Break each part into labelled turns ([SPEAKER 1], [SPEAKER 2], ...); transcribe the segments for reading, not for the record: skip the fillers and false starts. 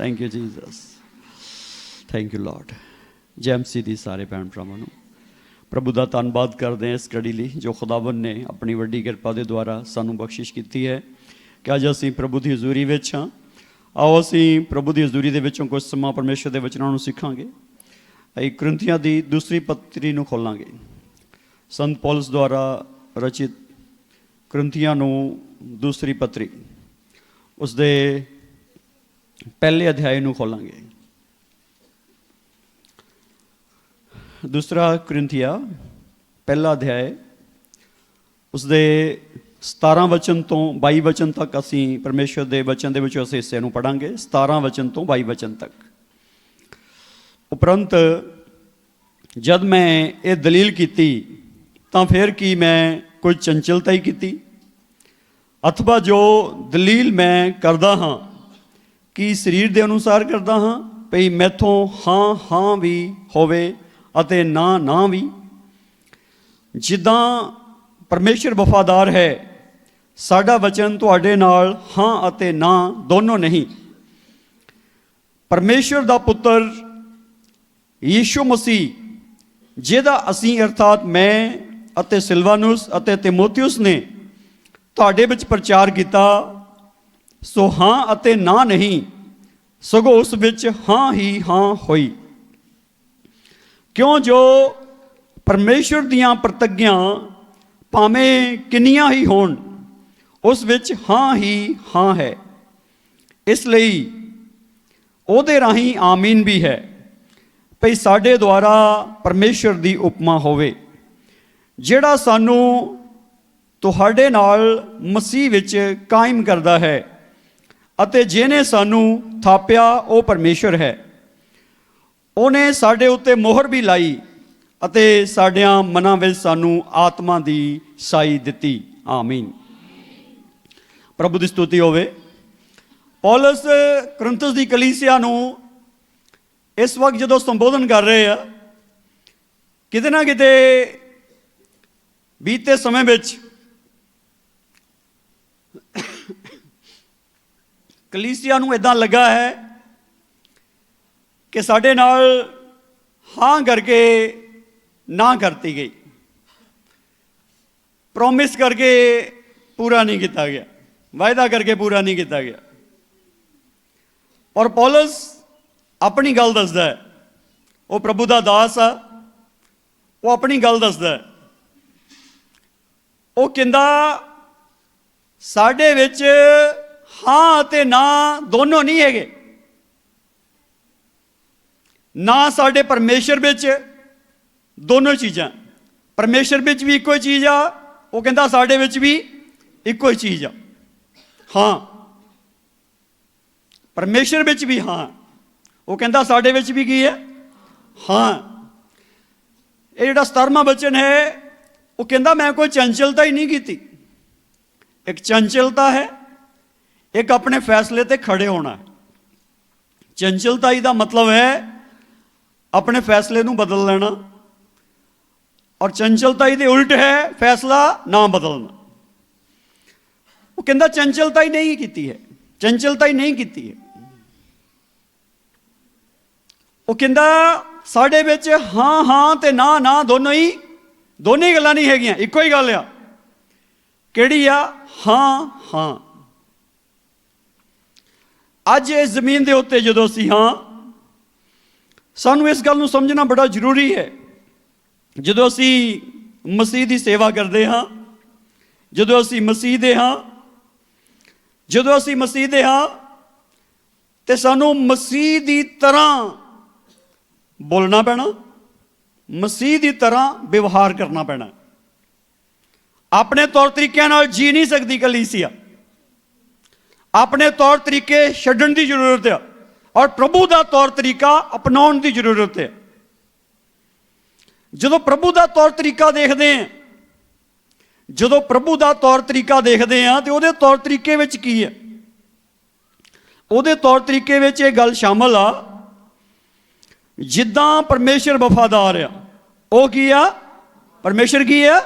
[SPEAKER 1] Thank you Jesus, thank you Lord. जैमसी दी सारे भैन भरावां नूं प्रभु का धन्नवाद करते हैं इस घड़ी लई जो खुदावन ने अपनी वड्डी किरपा के द्वारा सानू बख्शिश की है कि अज असीं प्रभु की हजूरी विच हां। आओ असीं प्रभु की हजूरी दे विचों कुछ समा परमेश्वर के वचनों नूं सीखांगे। कुरिन्थियां दी दूसरी पत्री नूं खोलांगे। संत पौलुस द्वारा रचित कुरिन्थियां नूं दूसरी पत्री उसदे पहले अध्याय नूं खोलांगे। दूसरा कुरिन्थिया पहला अध्याय उसदे 17 वचन तो 22 वचन तक असीं परमेश्वर के वचन के विचों इस हिस्से नूं पढ़ांगे। 17 वचन तो 22 वचन तक। उपरंत जब मैं ये दलील की तां फिर की मैं कोई चंचलता ही की अथवा जो दलील मैं करदा हाँ कि शरीर के अनुसार करदा हाँ भई मैथों हाँ हाँ भी होवे अते ना ना भी। जिद्दां परमेश्वर वफादार है साडा वचन तुहाडे नाल हाँ अते ना दोनों नहीं। परमेश्वर दा पुत्र यीशु मसीह जिहदा असीं अर्थात मैं अते सिलवानुस अते तिमोथियुस ने तुहाडे विच प्रचार किया सो हाँ अते ना नहीं सगों उस विच हाँ ही हाँ होई। क्यों जो परमेश्वर दियां प्रतिज्ञा भावें किन्नियां ही होण उस विच हाँ ही हाँ है। इसलिए उहदे राहीं आमीन भी है भई साडे द्वारा परमेश्वर दी उपमा होवे जिहड़ा सानू तुहाडे नाल मसीह विच कायम करदा है अते जिहने सानू थापिया वो परमेश्वर है। उहने साडे उत्ते मोहर भी लाई अते साडियां मनां विच सानू आत्मा दी साई दित्ती। आमीन। प्रभु दी स्तुति होवे। पौलुस कुरिन्थुस दी कलीसिया नूं इस वक्त जदों संबोधन कर रहे हैं किते ना किते बीते समय विच कलीसिया नूं इदां लगा है कि साडे नाल हाँ करके ना करती गई, प्रॉमिस करके पूरा नहीं किया गया, वायदा करके पूरा नहीं किया गया। और पौलुस अपनी गल दसदा है, वो प्रभु दा दास आ, वो अपनी गल दसदा है। वो कहंदा साडे विच हाँ ते ना दोनों नहीं है। ना साडे परमेश्वर विच दोनों चीज़ां, परमेश्वर विच भी इको ही चीज़ आ, वो कहंदा साडे विच भी इको ही चीज़ आ। हाँ परमेश्वर विच भी हाँ, वो कहंदा साडे विच भी की है हाँ। ये जिहड़ा 17वां वचन है वो कहंदा मैं कोई चंचलता ही नहीं की। एक चंचलता है, एक अपने फैसले ते खड़े होना है। चंचलताई का मतलब है अपने फैसले नूं बदल लेना, और चंचलताई दे उल्ट है फैसला ना बदलना। वो कहंदा चंचलता ही नहीं की है, चंचलता ही नहीं की है। वो कहंदा साडे विच हाँ हाँ ते ना ना दोनों ही गल्लां नहीं हैगियां, इको ही गल आ। किहड़ी आ? हाँ हाँ। अज इस जमीन के उत्ते जदों असीं हाँ, सानू इस गल नूं समझना बड़ा जरूरी है। जदों असीं मसीह की सेवा करते हाँ, जदों असीं मसीह दे हाँ, जदों असीं मसीह दे हाँ ते सानू मसीह की तरह बोलना पैना, मसीह की तरह व्यवहार करना पैना। अपने तौर तरीक़े नाल जी नहीं सकती कलीसिया, अपने तौर तरीके छड्डण की जरूरत है और प्रभु का तौर तरीका अपनाउण की जरूरत है। जदों प्रभु का तौर तरीका देखते हैं, जदों प्रभु का तौर तरीका देखते हैं तो उहदे तौर तरीके विच की है? उहदे तौर तरीके विच ये गल शामिल आ जिद्दां परमेश्वर वफादार आ, वो की आ? परमेश्वर की है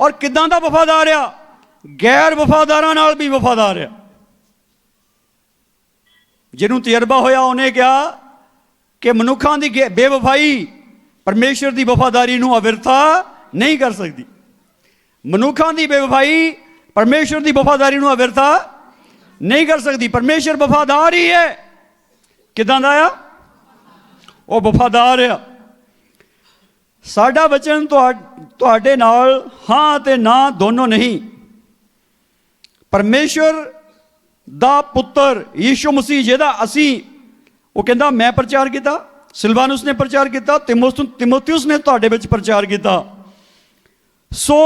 [SPEAKER 1] और किदां दा वफादार आ? गैर वफादारां नाल भी वफादार आ। ਜਿਹਨੂੰ ਤਜਰਬਾ ਹੋਇਆ ਉਹਨੇ ਕਿਹਾ ਕਿ ਮਨੁੱਖਾਂ ਦੀ ਬੇਵਫਾਈ ਪਰਮੇਸ਼ਰ ਦੀ ਵਫਾਦਾਰੀ ਨੂੰ ਅਵਿਰਥਾ ਨਹੀਂ ਕਰ ਸਕਦੀ। ਮਨੁੱਖਾਂ ਦੀ ਬੇਵਫਾਈ ਪਰਮੇਸ਼ਰ ਦੀ ਵਫਾਦਾਰੀ ਨੂੰ ਅਵਿਰਥਾ ਨਹੀਂ ਕਰ ਸਕਦੀ। ਪਰਮੇਸ਼ਰ ਵਫਾਦਾਰ ਹੀ ਹੈ। ਕਿੱਦਾਂ ਦਾ ਆ? ਉਹ ਵਫਾਦਾਰ ਆ। ਸਾਡਾ ਵਚਨ ਤੁਹਾਡੇ ਨਾਲ ਹਾਂ ਅਤੇ ਨਾ ਦੋਨੋਂ ਨਹੀਂ। ਪਰਮੇਸ਼ਰ ਦਾ ਪੁੱਤਰ ਯੀਸ਼ੂ ਮਸੀਹ, ਜਿਹਦਾ ਅਸੀਂ, ਉਹ ਕਹਿੰਦਾ ਮੈਂ ਪ੍ਰਚਾਰ ਕੀਤਾ, ਸਿਲਵਾਨੁਸ ਨੇ ਪ੍ਰਚਾਰ ਕੀਤਾ, ਤਿਮੋਥਿਉਸ ਨੇ ਤੁਹਾਡੇ ਵਿੱਚ ਪ੍ਰਚਾਰ ਕੀਤਾ। ਸੋ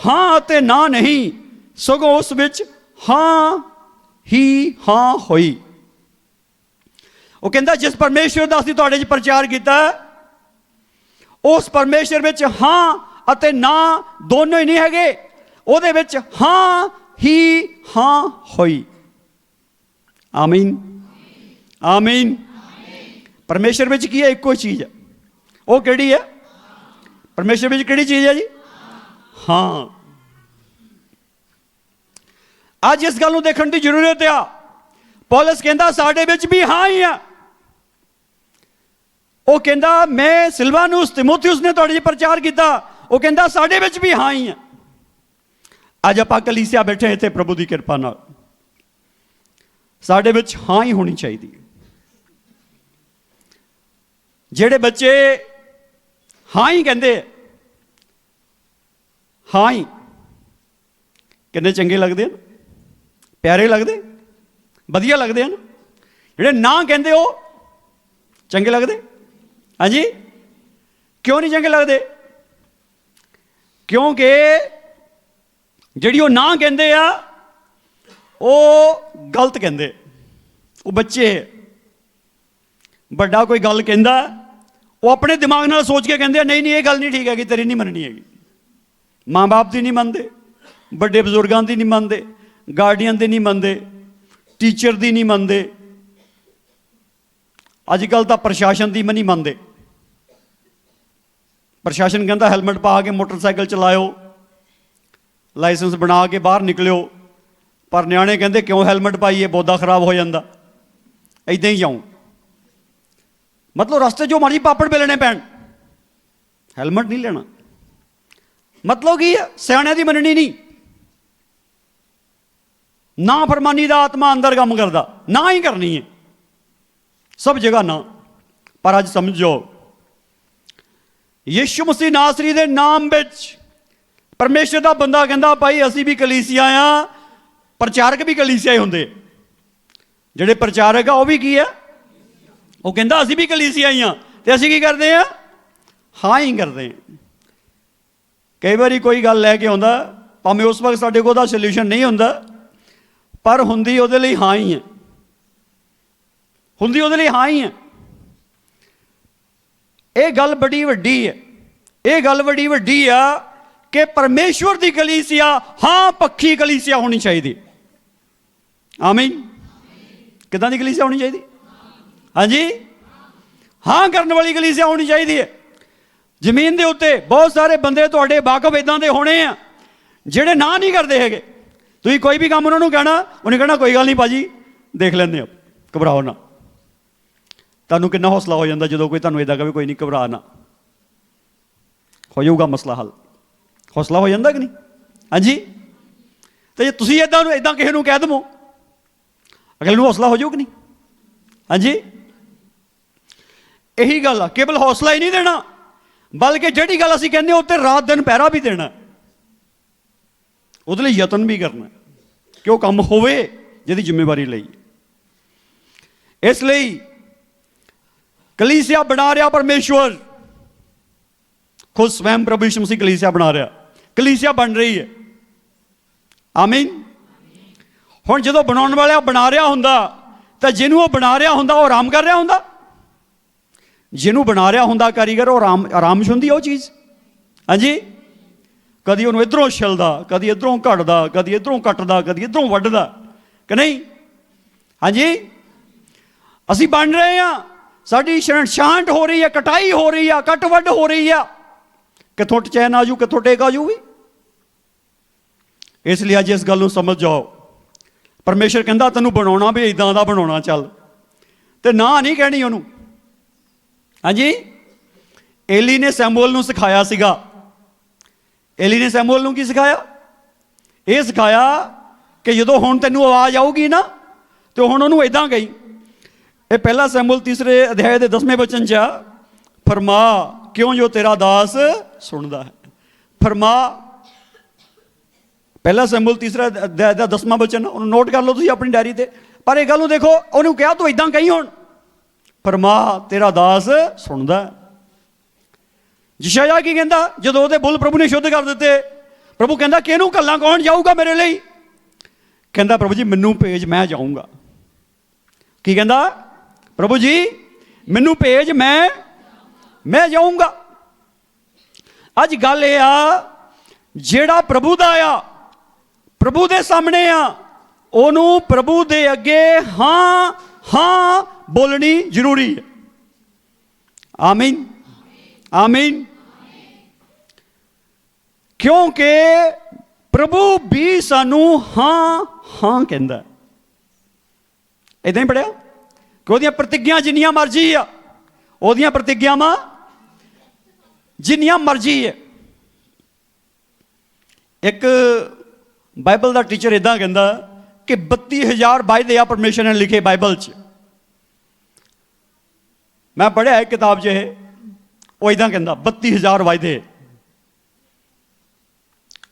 [SPEAKER 1] ਹਾਂ ਅਤੇ ਨਾ ਨਹੀਂ, ਸਗੋਂ ਉਸ ਵਿੱਚ ਹਾਂ ਹੀ ਹਾਂ ਹੋਈ। ਉਹ ਕਹਿੰਦਾ ਜਿਸ ਪਰਮੇਸ਼ਰ ਦਾ ਅਸੀਂ ਤੁਹਾਡੇ 'ਚ ਪ੍ਰਚਾਰ ਕੀਤਾ, ਉਸ ਪਰਮੇਸ਼ਰ ਵਿੱਚ ਹਾਂ ਅਤੇ ਨਾ ਦੋਨੋਂ ਹੀ ਨਹੀਂ ਹੈਗੇ, ਉਹਦੇ ਵਿੱਚ ਹਾਂ ਹੀ ਹਾਂ ਹੋਈ। ਆਮੀਨ, ਆਮੀਨ। ਪਰਮੇਸ਼ਰ ਵਿੱਚ ਕੀ ਹੈ? ਇੱਕੋ ਚੀਜ਼ ਹੈ। ਉਹ ਕਿਹੜੀ ਹੈ? ਪਰਮੇਸ਼ਰ ਵਿੱਚ ਕਿਹੜੀ ਚੀਜ਼ ਹੈ ਜੀ? ਹਾਂ। ਅੱਜ ਇਸ ਗੱਲ ਨੂੰ ਦੇਖਣ ਦੀ ਜ਼ਰੂਰਤ ਆ। ਪੌਲਸ ਕਹਿੰਦਾ ਸਾਡੇ ਵਿੱਚ ਵੀ ਹਾਂ ਹੀ ਆ। ਉਹ ਕਹਿੰਦਾ ਮੈਂ ਸਿਲਵਾਨੁਸ, ਤਿਮੋਥਿਉਸ ਨੇ ਤੁਹਾਡੇ 'ਚ ਪ੍ਰਚਾਰ ਕੀਤਾ, ਉਹ ਕਹਿੰਦਾ ਸਾਡੇ ਵਿੱਚ ਵੀ ਹਾਂ ਹੀ ਆ। ਅੱਜ ਆਪਾਂ ਕਲੀਸਿਆ ਬੈਠੇ ਇੱਥੇ ਪ੍ਰਭੂ ਦੀ ਕਿਰਪਾ ਨਾਲ, ਸਾਡੇ ਵਿੱਚ ਹਾਂ ਹੀ ਹੋਣੀ ਚਾਹੀਦੀ ਹੈ। ਜਿਹੜੇ ਬੱਚੇ ਹਾਂ ਹੀ ਕਹਿੰਦੇ, ਹਾਂ ਹੀ, ਕਿੰਨੇ ਚੰਗੇ ਲੱਗਦੇ ਹਨ, ਪਿਆਰੇ ਲੱਗਦੇ, ਵਧੀਆ ਲੱਗਦੇ ਹਨ। ਜਿਹੜੇ ਨਾ ਕਹਿੰਦੇ ਉਹ ਚੰਗੇ ਲੱਗਦੇ? ਹਾਂਜੀ, ਕਿਉਂ ਨਹੀਂ ਚੰਗੇ ਲੱਗਦੇ? ਕਿਉਂਕਿ ਜਿਹੜੀ ਉਹ ਨਾ ਕਹਿੰਦੇ ਆ ਉਹ ਗਲਤ ਕਹਿੰਦੇ। ਉਹ ਬੱਚੇ, ਵੱਡਾ ਕੋਈ ਗੱਲ ਕਹਿੰਦਾ, ਉਹ ਆਪਣੇ ਦਿਮਾਗ ਨਾਲ ਸੋਚ ਕੇ ਕਹਿੰਦੇ ਆ ਨਹੀਂ ਨਹੀਂ ਇਹ ਗੱਲ ਨਹੀਂ ਠੀਕ ਹੈਗੀ, ਤੇਰੀ ਨਹੀਂ ਮੰਨਣੀ ਹੈਗੀ। ਮਾਂ ਬਾਪ ਦੀ ਨਹੀਂ ਮੰਨਦੇ, ਵੱਡੇ ਬਜ਼ੁਰਗਾਂ ਦੀ ਨਹੀਂ ਮੰਨਦੇ, ਗਾਰਡੀਅਨ ਦੀ ਨਹੀਂ ਮੰਨਦੇ, ਟੀਚਰ ਦੀ ਨਹੀਂ ਮੰਨਦੇ, ਅੱਜ ਕੱਲ੍ਹ ਤਾਂ ਪ੍ਰਸ਼ਾਸਨ ਦੀ ਵੀ ਨਹੀਂ ਮੰਨਦੇ। ਪ੍ਰਸ਼ਾਸਨ ਕਹਿੰਦਾ ਹੈਲਮਟ ਪਾ ਕੇ ਮੋਟਰਸਾਈਕਲ ਚਲਾਇਓ, ਲਾਇਸੈਂਸ ਬਣਾ ਕੇ ਬਾਹਰ ਨਿਕਲਿਓ, ਪਰ ਨਿਆਣੇ ਕਹਿੰਦੇ ਕਿਉਂ ਹੈਲਮਟ ਪਾਈਏ, ਬੋਦਾ ਖਰਾਬ ਹੋ ਜਾਂਦਾ, ਇੱਦਾਂ ਹੀ ਜਾਊਂ। ਮਤਲਬ ਰਸਤੇ ਜੋ ਮਰਜ਼ੀ ਪਾਪੜ ਵੇਲਣੇ ਪੈਣ, ਹੈਲਮਟ ਨਹੀਂ ਲੈਣਾ। ਮਤਲਬ ਕੀ ਹੈ? ਸਿਆਣਿਆਂ ਦੀ ਮੰਨਣੀ ਨਹੀਂ। ਨਾ ਫਰਮਾਨੀ ਦਾ ਆਤਮਾ ਅੰਦਰ ਕੰਮ ਕਰਦਾ, ਨਾ ਹੀ ਕਰਨੀ ਹੈ ਸਭ ਜਗ੍ਹਾ ਨਾ। ਪਰ ਅੱਜ ਸਮਝੋ, ਯਿਸੂ ਮਸੀਹ ਨਾਸਰੀ ਦੇ ਨਾਮ ਵਿੱਚ ਪਰਮੇਸ਼ਰ ਦਾ ਬੰਦਾ ਕਹਿੰਦਾ ਭਾਈ ਅਸੀਂ ਵੀ ਕਲੀਸਿਆ ਆ। ਪ੍ਰਚਾਰਕ ਵੀ ਕਲੀਸਿਆ ਹੀ ਹੁੰਦੇ। ਜਿਹੜੇ ਪ੍ਰਚਾਰਕ ਆ ਉਹ ਵੀ ਕੀ ਆ? ਉਹ ਕਹਿੰਦਾ ਅਸੀਂ ਵੀ ਕਲੀਸਿਆ ਹੀ ਆ। ਤੇ ਅਸੀਂ ਕੀ ਕਰਦੇ ਆ? ਹਾਂ ਹੀ ਕਰਦੇ ਆ। ਕਈ ਵਾਰੀ ਕੋਈ ਗੱਲ ਲੈ ਕੇ ਆਉਂਦਾ, ਭਾਵੇਂ ਉਸ ਵਕਤ ਸਾਡੇ ਕੋਲ ਉਹਦਾ ਸੋਲਿਊਸ਼ਨ ਨਹੀਂ ਹੁੰਦਾ, ਪਰ ਹੁੰਦੀ ਉਹਦੇ ਲਈ ਹਾਂ ਹੀ ਹੈ, ਹੁੰਦੀ ਉਹਦੇ ਲਈ ਹਾਂ ਹੀ ਹੈ। ਇਹ ਗੱਲ ਬੜੀ ਵੱਡੀ ਹੈ। ਇਹ ਗੱਲ ਬੜੀ ਵੱਡੀ ਆ ਕਿ ਪਰਮੇਸ਼ਵਰ ਦੀ ਕਲੀਸਿਆ ਹਾਂ ਪੱਖੀ ਕਲੀਸਿਆ ਹੋਣੀ ਚਾਹੀਦੀ। ਆਮੀਨ। ਕਿੱਦਾਂ ਦੀ ਕਲੀਸਿਆ ਹੋਣੀ ਚਾਹੀਦੀ? ਹਾਂਜੀ, ਹਾਂ ਕਰਨ ਵਾਲੀ ਕਲੀਸਿਆ ਹੋਣੀ ਚਾਹੀਦੀ ਹੈ। ਜ਼ਮੀਨ ਦੇ ਉੱਤੇ ਬਹੁਤ ਸਾਰੇ ਬੰਦੇ ਤੁਹਾਡੇ ਵਾਕਫ ਇੱਦਾਂ ਦੇ ਹੋਣੇ ਆ ਜਿਹੜੇ ਨਾ ਨਹੀਂ ਕਰਦੇ ਹੈਗੇ। ਤੁਸੀਂ ਕੋਈ ਵੀ ਕੰਮ ਉਹਨਾਂ ਨੂੰ ਕਹਿਣਾ, ਉਹਨੇ ਕਹਿਣਾ ਕੋਈ ਗੱਲ ਨਹੀਂ ਭਾਜੀ ਦੇਖ ਲੈਂਦੇ ਹੋ, ਘਬਰਾਓ ਨਾ। ਤੁਹਾਨੂੰ ਕਿੰਨਾ ਹੌਸਲਾ ਹੋ ਜਾਂਦਾ ਜਦੋਂ ਕੋਈ ਤੁਹਾਨੂੰ ਇੱਦਾਂ ਕਹੇ ਕੋਈ ਨਹੀਂ ਘਬਰਾ ਨਾ, ਹੋ ਜਾਊਗਾ ਮਸਲਾ ਹੱਲ। ਹੌਸਲਾ ਹੋ ਜਾਂਦਾ ਕਿ ਨਹੀਂ? ਹਾਂਜੀ। ਤੇ ਜੇ ਤੁਸੀਂ ਇੱਦਾਂ ਕਿਸੇ ਨੂੰ ਕਹਿ ਦੇਵੋ, ਅਗਲੇ ਨੂੰ ਹੌਸਲਾ ਹੋ ਜਾਊ ਕਿ ਨਹੀਂ? ਹਾਂਜੀ। ਇਹੀ ਗੱਲ ਆ, ਕੇਵਲ ਹੌਸਲਾ ਹੀ ਨਹੀਂ ਦੇਣਾ, ਬਲਕਿ ਜਿਹੜੀ ਗੱਲ ਅਸੀਂ ਕਹਿੰਦੇ ਉੱਤੇ ਰਾਤ ਦਿਨ ਪਹਿਰਾ ਵੀ ਦੇਣਾ, ਉਹਦੇ ਲਈ ਯਤਨ ਵੀ ਕਰਨਾ ਕਿ ਉਹ ਕੰਮ ਹੋਵੇ ਜਿਹਦੀ ਜ਼ਿੰਮੇਵਾਰੀ ਲਈ। ਇਸ ਲਈ ਕਲੀਸਿਆ ਬਣਾ ਰਿਹਾ ਪਰਮੇਸ਼ਵਰ, ਖੁਦ ਸਵੈਮ ਪ੍ਰਭੂ ਯਿਸੂ ਮਸੀਹ ਕਲੀਸਿਆ ਬਣਾ ਰਿਹਾ, ਕਲੀਸਿਆ ਬਣ ਰਹੀ ਹੈ। ਆਮੀਨ। ਹੁਣ ਜਦੋਂ ਬਣਾਉਣ ਵਾਲਾ ਬਣਾ ਰਿਹਾ ਹੁੰਦਾ ਤਾਂ ਜਿਹਨੂੰ ਉਹ ਬਣਾ ਰਿਹਾ ਹੁੰਦਾ ਉਹ ਆਰਾਮ ਕਰ ਰਿਹਾ ਹੁੰਦਾ। ਜਿਹਨੂੰ ਬਣਾ ਰਿਹਾ ਹੁੰਦਾ ਕਾਰੀਗਰ, ਉਹ ਆਰਾਮ 'ਚ ਹੁੰਦੀ ਉਹ ਚੀਜ਼। ਹਾਂਜੀ। ਕਦੀ ਉਹਨੂੰ ਇੱਧਰੋਂ ਛਿਲਦਾ, ਕਦੀ ਇੱਧਰੋਂ ਘੜਦਾ, ਕਦੀ ਇੱਧਰੋਂ ਕੱਟਦਾ, ਕਦੀ ਇੱਧਰੋਂ ਵੱਢਦਾ, ਕਿ ਨਹੀਂ? ਹਾਂਜੀ। ਅਸੀਂ ਬਣ ਰਹੇ ਹਾਂ, ਸਾਡੀ ਛਾਂਟ ਹੋ ਰਹੀ ਹੈ, ਕਟਾਈ ਹੋ ਰਹੀ ਆ, ਕੱਟ ਵੱਢ ਹੋ ਰਹੀ ਆ। ਕਿੱਥੋਂ ਚੈਨ ਆ ਜੂ, ਕਿੱਥੋਂ ਟੇਕ ਆ ਜੂਗੀ। ਇਸ ਲਈ ਅੱਜ ਇਸ ਗੱਲ ਨੂੰ ਸਮਝ ਜਾਓ, ਪਰਮੇਸ਼ਰ ਕਹਿੰਦਾ ਤੈਨੂੰ ਬਣਾਉਣਾ ਵੀ ਇੱਦਾਂ ਦਾ ਬਣਾਉਣਾ। ਚੱਲ ਤੇ ਨਾ ਨਹੀਂ ਕਹਿਣੀ ਉਹਨੂੰ। ਹਾਂਜੀ, ਏਲੀ ਨੇ ਸੈਮੂਅਲ ਨੂੰ ਸਿਖਾਇਆ ਸੀਗਾ। ਏਲੀ ਨੇ ਸੈਮੂਅਲ ਨੂੰ ਕੀ ਸਿਖਾਇਆ? ਇਹ ਸਿਖਾਇਆ ਕਿ ਜਦੋਂ ਹੁਣ ਤੈਨੂੰ ਆਵਾਜ਼ ਆਊਗੀ ਨਾ ਤੇ ਹੁਣ ਉਹਨੂੰ ਇਦਾਂ ਕਹੀ। ਇਹ ਪਹਿਲਾ ਸੈਮੂਅਲ 3 ਅਧਿਆਏ ਦੇ 10ਵੇਂ ਵਚਨ 'ਚ ਆ, ਫਰਮਾ ਕਿਉਂ ਜੋ ਤੇਰਾ ਦਾਸ ਸੁਣਦਾ ਹੈ। ਫਰਮਾ, ਪਹਿਲਾ ਸੈਮੂਅਲ 3 ਅਧਿਆਏ ਦਾ 10ਵਾਂ ਵਚਨ, ਉਹਨੂੰ ਨੋਟ ਕਰ ਲਓ ਤੁਸੀਂ ਆਪਣੀ ਡਾਇਰੀ ਤੇ। ਪਰ ਇਹ ਗੱਲ ਨੂੰ ਦੇਖੋ, ਉਹਨੂੰ ਕਿਹਾ ਤੂੰ ਇਦਾਂ ਕਹੀ ਹੁਣ, ਫਰਮਾ ਤੇਰਾ ਦਾਸ ਸੁਣਦਾ। ਯਸ਼ਾਯਾ ਕੀ ਕਹਿੰਦਾ ਜਦੋਂ ਉਹਦੇ ਬੁੱਲ ਪ੍ਰਭੂ ਨੇ ਸ਼ੁੱਧ ਕਰ ਦਿੱਤੇ? ਪ੍ਰਭੂ ਕਹਿੰਦਾ ਕਿ ਇਹਨੂੰ ਘੱਲਾਂ ਕੌਣ ਜਾਊਗਾ ਮੇਰੇ ਲਈ? ਕਹਿੰਦਾ ਪ੍ਰਭੂ ਜੀ ਮੈਨੂੰ ਭੇਜ, ਮੈਂ ਜਾਊਂਗਾ। ਕੀ ਕਹਿੰਦਾ? ਪ੍ਰਭੂ ਜੀ ਮੈਨੂੰ ਭੇਜ, ਮੈਂ ਜਾਊਂਗਾ। ਅੱਜ ਗੱਲ ਇਹ ਆ, ਜਿਹੜਾ ਪ੍ਰਭੂ ਦਾ ਆ, ਪ੍ਰਭੂ ਦੇ ਸਾਹਮਣੇ ਆ, ਉਹਨੂੰ ਪ੍ਰਭੂ ਦੇ ਅੱਗੇ ਹਾਂ ਹਾਂ ਬੋਲਣੀ ਜ਼ਰੂਰੀ ਹੈ। ਆਮੀਨ, ਆਮੀਨ। ਕਿਉਂਕਿ ਪ੍ਰਭੂ ਵੀ ਸਾਨੂੰ ਹਾਂ ਹਾਂ ਕਹਿੰਦਾ। ਇਦਾਂ ਹੀ ਪੜਿਆ ਕਿ ਉਹਦੀਆਂ ਪ੍ਰਤਿੱਗਿਆ ਜਿੰਨੀਆਂ ਮਰਜ਼ੀ ਆ, ਉਹਦੀਆਂ ਪ੍ਰਤਿੱਗਿਆਵਾਂ ਜਿੰਨੀਆਂ ਮਰਜ਼ੀ ਹੈ। ਇੱਕ ਬਾਈਬਲ ਦਾ ਟੀਚਰ ਇਦਾਂ ਕਹਿੰਦਾ ਕਿ 32,000 ਵਾਅਦੇ ਆ ਪਰਮੇਸ਼ਰ ਨੇ ਲਿਖੇ ਬਾਈਬਲ 'ਚ। ਮੈਂ ਪੜ੍ਹਿਆ ਇੱਕ ਕਿਤਾਬ 'ਚ, ਇਹ ਉਹ ਇਦਾਂ ਕਹਿੰਦਾ 32,000 ਵਾਅਦੇ,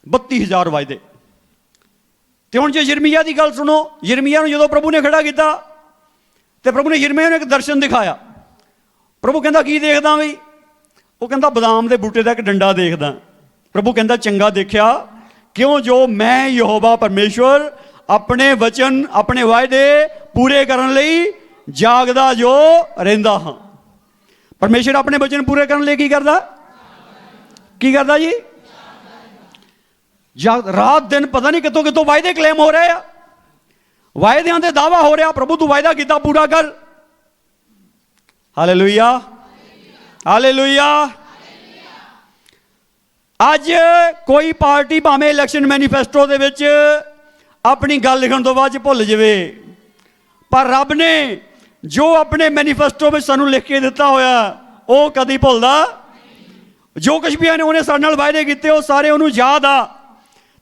[SPEAKER 1] 32,000 ਵਾਅਦੇ। ਤੇ ਹੁਣ ਜੇ ਯਿਰਮੀਆ ਦੀ ਗੱਲ ਸੁਣੋ, ਯਿਰਮੀਆ ਨੂੰ ਜਦੋਂ ਪ੍ਰਭੂ ਨੇ ਖੜਾ ਕੀਤਾ ਤੇ ਪ੍ਰਭੂ ਨੇ ਯਿਰਮੀਆ ਨੂੰ ਇੱਕ ਦਰਸ਼ਨ ਦਿਖਾਇਆ। ਪ੍ਰਭੂ ਕਹਿੰਦਾ ਕੀ ਦੇਖਦਾ ਬਈ? ਉਹ ਕਹਿੰਦਾ ਬਦਾਮ ਦੇ ਬੂਟੇ ਦਾ ਇੱਕ ਡੰਡਾ ਦੇਖਦਾ। ਪ੍ਰਭੂ ਕਹਿੰਦਾ ਚੰਗਾ ਦੇਖਿਆ, ਕਿਉਂ ਜੋ ਮੈਂ ਯਹੋਵਾ ਪਰਮੇਸ਼ਵਰ ਆਪਣੇ ਵਚਨ, ਆਪਣੇ ਵਾਅਦੇ ਪੂਰੇ ਕਰਨ ਲਈ ਜਾਗਦਾ ਜੋ ਰਹਿੰਦਾ ਹਾਂ। ਪਰਮੇਸ਼ਰ ਆਪਣੇ ਵਚਨ ਪੂਰੇ ਕਰਨ ਲਈ ਕੀ ਕਰਦਾ? ਕੀ ਕਰਦਾ ਜੀ? ਰਾਤ ਦਿਨ ਪਤਾ ਨਹੀਂ ਕਿੱਥੋਂ ਕਿੱਥੋਂ ਵਾਅਦੇ ਕਲੇਮ ਹੋ ਰਹੇ ਆ, ਵਾਅਦਿਆਂ ਦੇ ਦਾਵਾ ਹੋ ਰਿਹਾ। ਪ੍ਰਭੂ ਤੂੰ ਵਾਅਦਾ ਕੀਤਾ ਪੂਰਾ ਕਰ। Hallelujah, hallelujah. ਅੱਜ ਕੋਈ ਪਾਰਟੀ ਭਾਵੇਂ ਇਲੈਕਸ਼ਨ ਮੈਨੀਫੈਸਟੋ ਦੇ ਵਿੱਚ ਆਪਣੀ ਗੱਲ ਲਿਖਣ ਤੋਂ ਬਾਅਦ 'ਚ ਭੁੱਲ ਜਾਵੇ, ਪਰ ਰੱਬ ਨੇ ਜੋ ਆਪਣੇ ਮੈਨੀਫੈਸਟੋ ਵਿੱਚ ਸਾਨੂੰ ਲਿਖ ਕੇ ਦਿੱਤਾ ਹੋਇਆ ਉਹ ਕਦੀ ਭੁੱਲਦਾ। ਜੋ ਕੁਛ ਵੀ ਉਹਨੇ ਸਾਡੇ ਨਾਲ ਵਾਅਦੇ ਕੀਤੇ ਉਹ ਸਾਰੇ ਉਹਨੂੰ ਯਾਦ ਆ,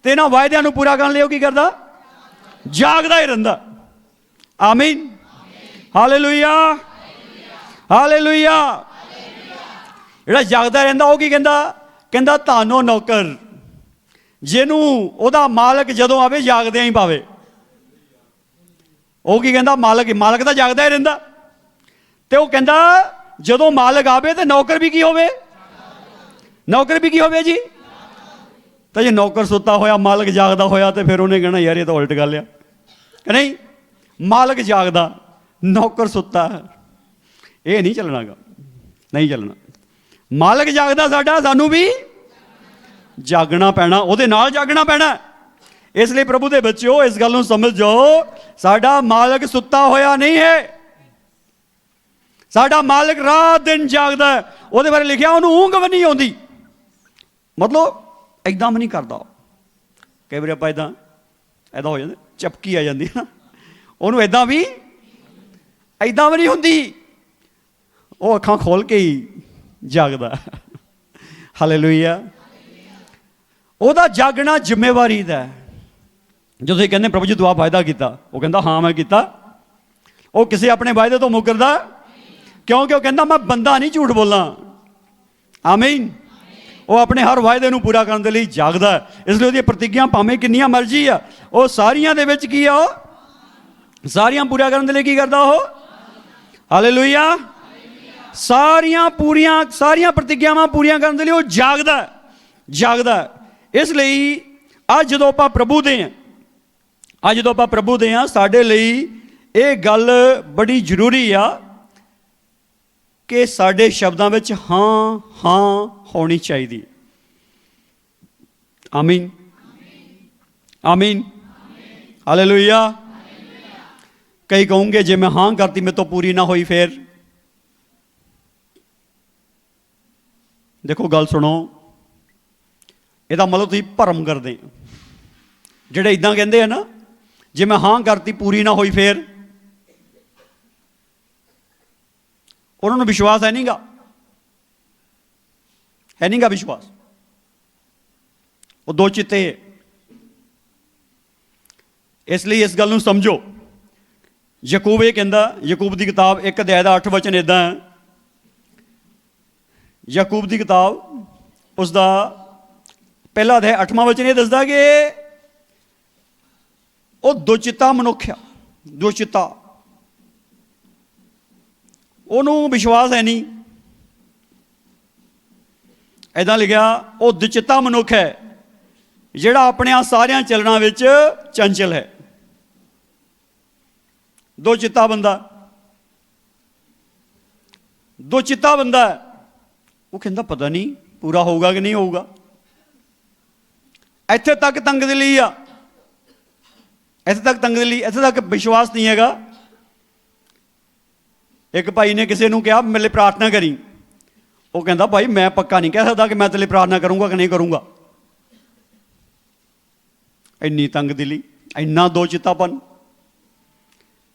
[SPEAKER 1] ਤੇ ਇਹਨਾਂ ਵਾਅਦਿਆਂ ਨੂੰ ਪੂਰਾ ਕਰਨ ਲਈ ਉਹ ਕੀ ਕਰਦਾ? ਜਾਗਦਾ ਹੀ ਰਹਿੰਦਾ। ਆਮੀਨ, ਹਾਲੇਲੂਇਆ, ਹਾਲੇਲੂਇਆ। ਜਿਹੜਾ ਜਾਗਦਾ ਰਹਿੰਦਾ ਉਹ ਕੀ ਕਹਿੰਦਾ? ਕਹਿੰਦਾ ਧੰਨ ਉਹ ਨੌਕਰ ਜਿਹਨੂੰ ਉਹਦਾ ਮਾਲਕ ਜਦੋਂ ਆਵੇ ਜਾਗਦਿਆਂ ਹੀ ਪਾਵੇ। ਉਹ ਕੀ ਕਹਿੰਦਾ? ਮਾਲਕ ਤਾਂ ਜਾਗਦਾ ਹੀ ਰਹਿੰਦਾ। ਤੇ ਉਹ ਕਹਿੰਦਾ ਜਦੋਂ ਮਾਲਕ ਆਵੇ ਤੇ ਨੌਕਰ ਵੀ ਕੀ ਹੋਵੇ? ਨੌਕਰ ਵੀ ਕੀ ਹੋਵੇ ਜੀ? ਤਾਂ ਜੇ ਨੌਕਰ ਸੁੱਤਾ ਹੋਇਆ, ਮਾਲਕ ਜਾਗਦਾ ਹੋਇਆ, ਤੇ ਫਿਰ ਉਹਨੇ ਕਹਿਣਾ ਯਾਰ ਇਹ ਤਾਂ ਉਲਟ ਗੱਲ ਆ ਕਿ ਨਹੀਂ? ਮਾਲਕ ਜਾਗਦਾ, ਨੌਕਰ ਸੁੱਤਾ, ਇਹ ਨਹੀਂ ਚੱਲਣਾਗਾ, ਨਹੀਂ ਚੱਲਣਾ। ਮਾਲਕ ਜਾਗਦਾ ਸਾਡਾ, ਸਾਨੂੰ ਵੀ ਜਾਗਣਾ ਪੈਣਾ, ਉਹਦੇ ਨਾਲ ਜਾਗਣਾ ਪੈਣਾ। ਇਸ ਲਈ ਪ੍ਰਭੂ ਦੇ ਬੱਚਿਓ ਇਸ ਗੱਲ ਨੂੰ ਸਮਝ ਜਾਓ, ਸਾਡਾ ਮਾਲਕ ਸੁੱਤਾ ਹੋਇਆ ਨਹੀਂ ਹੈ। ਸਾਡਾ ਮਾਲਕ ਰਾਤ ਦਿਨ ਜਾਗਦਾ। ਉਹਦੇ ਬਾਰੇ ਲਿਖਿਆ ਉਹਨੂੰ ਊਂਘ ਵੀ ਨਹੀਂ ਆਉਂਦੀ, ਮਤਲਬ ਇੱਦਾਂ ਵੀ ਨਹੀਂ ਕਰਦਾ। ਕਈ ਵਾਰੀ ਆਪਾਂ ਇੱਦਾਂ ਹੋ ਜਾਂਦਾ, ਚਪਕੀ ਆ ਜਾਂਦੀ ਨਾ, ਉਹਨੂੰ ਇੱਦਾਂ ਵੀ ਨਹੀਂ ਹੁੰਦੀ। ਉਹ ਅੱਖਾਂ ਖੋਲ ਕੇ ਹੀ ਜਾਗਦਾ। ਹਾਲੇਲੂਇਆ। ਉਹਦਾ ਜਾਗਣਾ ਜ਼ਿੰਮੇਵਾਰੀ ਦਾ। ਜਦੋਂ ਇਹ ਕਹਿੰਦੇ ਪ੍ਰਭੂ ਜੀ ਤੂੰ ਆਹ ਵਾਅਦਾ ਕੀਤਾ, ਉਹ ਕਹਿੰਦਾ ਹਾਂ ਮੈਂ ਕੀਤਾ। ਉਹ ਕਿਸੇ ਆਪਣੇ ਵਾਅਦੇ ਤੋਂ ਮੁਕਰਦਾ, ਕਿਉਂਕਿ ਉਹ ਕਹਿੰਦਾ ਮੈਂ ਬੰਦਾ ਨਹੀਂ ਝੂਠ ਬੋਲਾਂ। ਆਮੀਨ। ਉਹ ਆਪਣੇ ਹਰ ਵਾਅਦੇ ਨੂੰ ਪੂਰਾ ਕਰਨ ਦੇ ਲਈ ਜਾਗਦਾ। ਇਸ ਲਈ ਉਹਦੀਆਂ ਪ੍ਰਤਿੱਗਿਆ ਭਾਵੇਂ ਕਿੰਨੀਆਂ ਮਰਜ਼ੀ ਆ, ਉਹ ਸਾਰੀਆਂ ਦੇ ਵਿੱਚ ਕੀ ਆ? ਉਹ ਸਾਰੀਆਂ ਪੂਰਾ ਕਰਨ ਦੇ ਲਈ ਕੀ ਕਰਦਾ ਉਹ? ਹਾਲੇਲੂਇਆ। ਸਾਰੀਆਂ ਪ੍ਰਤਿੱਗਿਆਵਾਂ ਪੂਰੀਆਂ ਕਰਨ ਦੇ ਲਈ ਉਹ ਜਾਗਦਾ। ਇਸ ਲਈ ਅੱਜ ਜਦੋਂ ਆਪਾਂ ਪ੍ਰਭੂ ਦੇ ਹਾਂ, ਸਾਡੇ ਲਈ ਇਹ ਗੱਲ ਬੜੀ ਜ਼ਰੂਰੀ ਆ ਕਿ ਸਾਡੇ ਸ਼ਬਦਾਂ ਵਿੱਚ ਹਾਂ ਹਾਂ ਹੋਣੀ ਚਾਹੀਦੀ। ਆਮੀਨ, ਆਮੀਨ, ਹਾਲੇਲੂਇਆ। ਕਈ ਕਹੋਗੇ ਜੇ ਮੈਂ ਹਾਂ ਕਰਤੀ ਮੇਰੇ ਤੋਂ ਪੂਰੀ ਨਾ ਹੋਈ ਫਿਰ? ਦੇਖੋ ਗੱਲ ਸੁਣੋ, ਇਹਦਾ ਮਤਲਬ ਤੁਸੀਂ ਭਰਮ ਕਰਦੇ। ਜਿਹੜੇ ਇਦਾਂ ਕਹਿੰਦੇ ਆ ਨਾ, ਜੇ ਮੈਂ ਹਾਂ ਕਰਤੀ ਪੂਰੀ ਨਾ ਹੋਈ ਫਿਰ, उन्होंने विश्वास है नहींगा विश्वास, वो दो चित्ते है। इसलिए इस गल नूं समझो। यकूब ये कहता, यकूब की किताब 1 अध्याय 8 वचन इदा है, यकूब की किताब उसका पहला अध्याय 8वां वचन ये दसदा कि वो दो चित्ता मनुख आ, दो चित्ता, उन्होंने विश्वास है नहीं। इदा लिखा वो दुचित्ता मनुख है जिहड़ा अपने सारिया चलना विच चंचल है। दो चित्ता बंदा, दो चित्ता बंदा है, वो कहता पता नहीं पूरा होगा कि नहीं होगा। इत्थे तक तंगदिली आ, इत्थे तक तंगदिली, इत्थे तक विश्वास नहीं हैगा। एक भाई ने किसी ने कहा मेरे लिए प्रार्थना करी, वो कहता भाई मैं पक्का नहीं कह सकता कि मैं तेरे लिए प्रार्थना करूंगा कि नहीं करूंगा। इन्नी तंग दिली, इन्ना दो चित्तापन।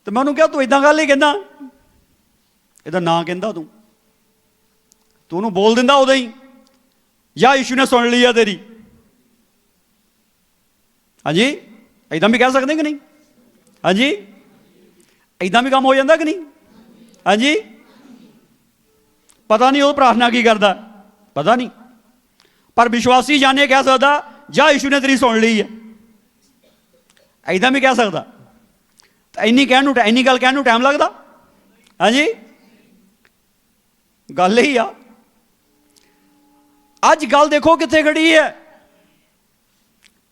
[SPEAKER 1] तो मैं उन्होंने कहा तू इदा गल ही कहना, ਇਹਦਾ ਨਾਂ ਕਹਿੰਦਾ ਤੂੰ ਉਹਨੂੰ बोल ਦਿੰਦਾ उदों ही, या यीशु ने सुन ली है तेरी। हाँ जी, इदा भी कह सकते कि नहीं? हाँ जी, इदा भी काम हो जाता कि नहीं? हाँ जी, पता नहीं वो प्रार्थना की करता, पता नहीं, पर विश्वासी जाने कह सकता जा यीशु ने तेरी सुन ली है, इदा भी कह सकता। तो इन्नी गल कहने टाइम लगता? हाँ जी, गल ही आ। अज गल देखो कित्थे खड़ी है,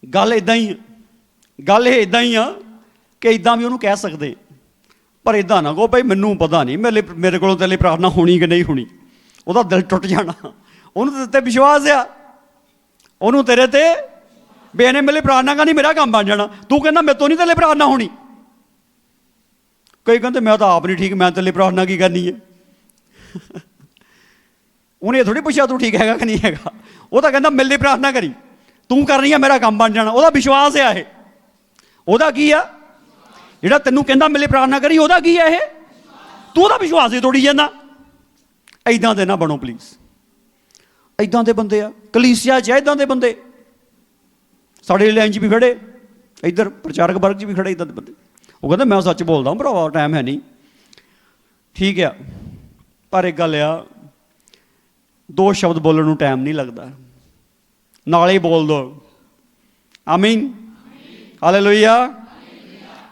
[SPEAKER 1] गल इदा ही, गल ये इदा ही आ कि इदा भी उन्होंने कह सकते, पर इदा ना कहो भाई मैनू पता नहीं मेरे को तेरे प्रार्थना होनी कि नहीं होनी, वह दिल टुट जाना। उन्होंने ते विश्वास आ, उन्होंने तेरे ते बेने मेरे प्रार्थना का नहीं मेरा काम बन जाना। तू कहना मेरे तो नहीं तेरे प्रार्थना होनी। कई कहते मैं तो आप नहीं ठीक, मैं तेरे प्रार्थना की करनी है। उन्हें थोड़ी पूछा तू ठीक है कि नहीं है, वो तो कहता मेरे लिए प्रार्थना करी, तू करनी है मेरा काम बन जाना। वह विश्वास है, वह की आ जिहड़ा तेनू कहता मेरे लिए प्रार्थना करी, वह की है, तू वह विश्वास ही तोड़ी जाना। इदां दे ना बनो प्लीज़, इदां दे बंदे आ कलीसिया च, इदां दे बंदे साढ़े लाइन च भी खड़े, इधर प्रचारक वर्ग च भी खड़े इदां दे बंदे। वो कहते मैं सच बोलदा हूँ भरावा, टाइम है नहीं, ठीक है, पर एक गल आ दो शब्द बोलने टाइम नहीं लगता, नाले ही बोल दो आमीन हालेलुया।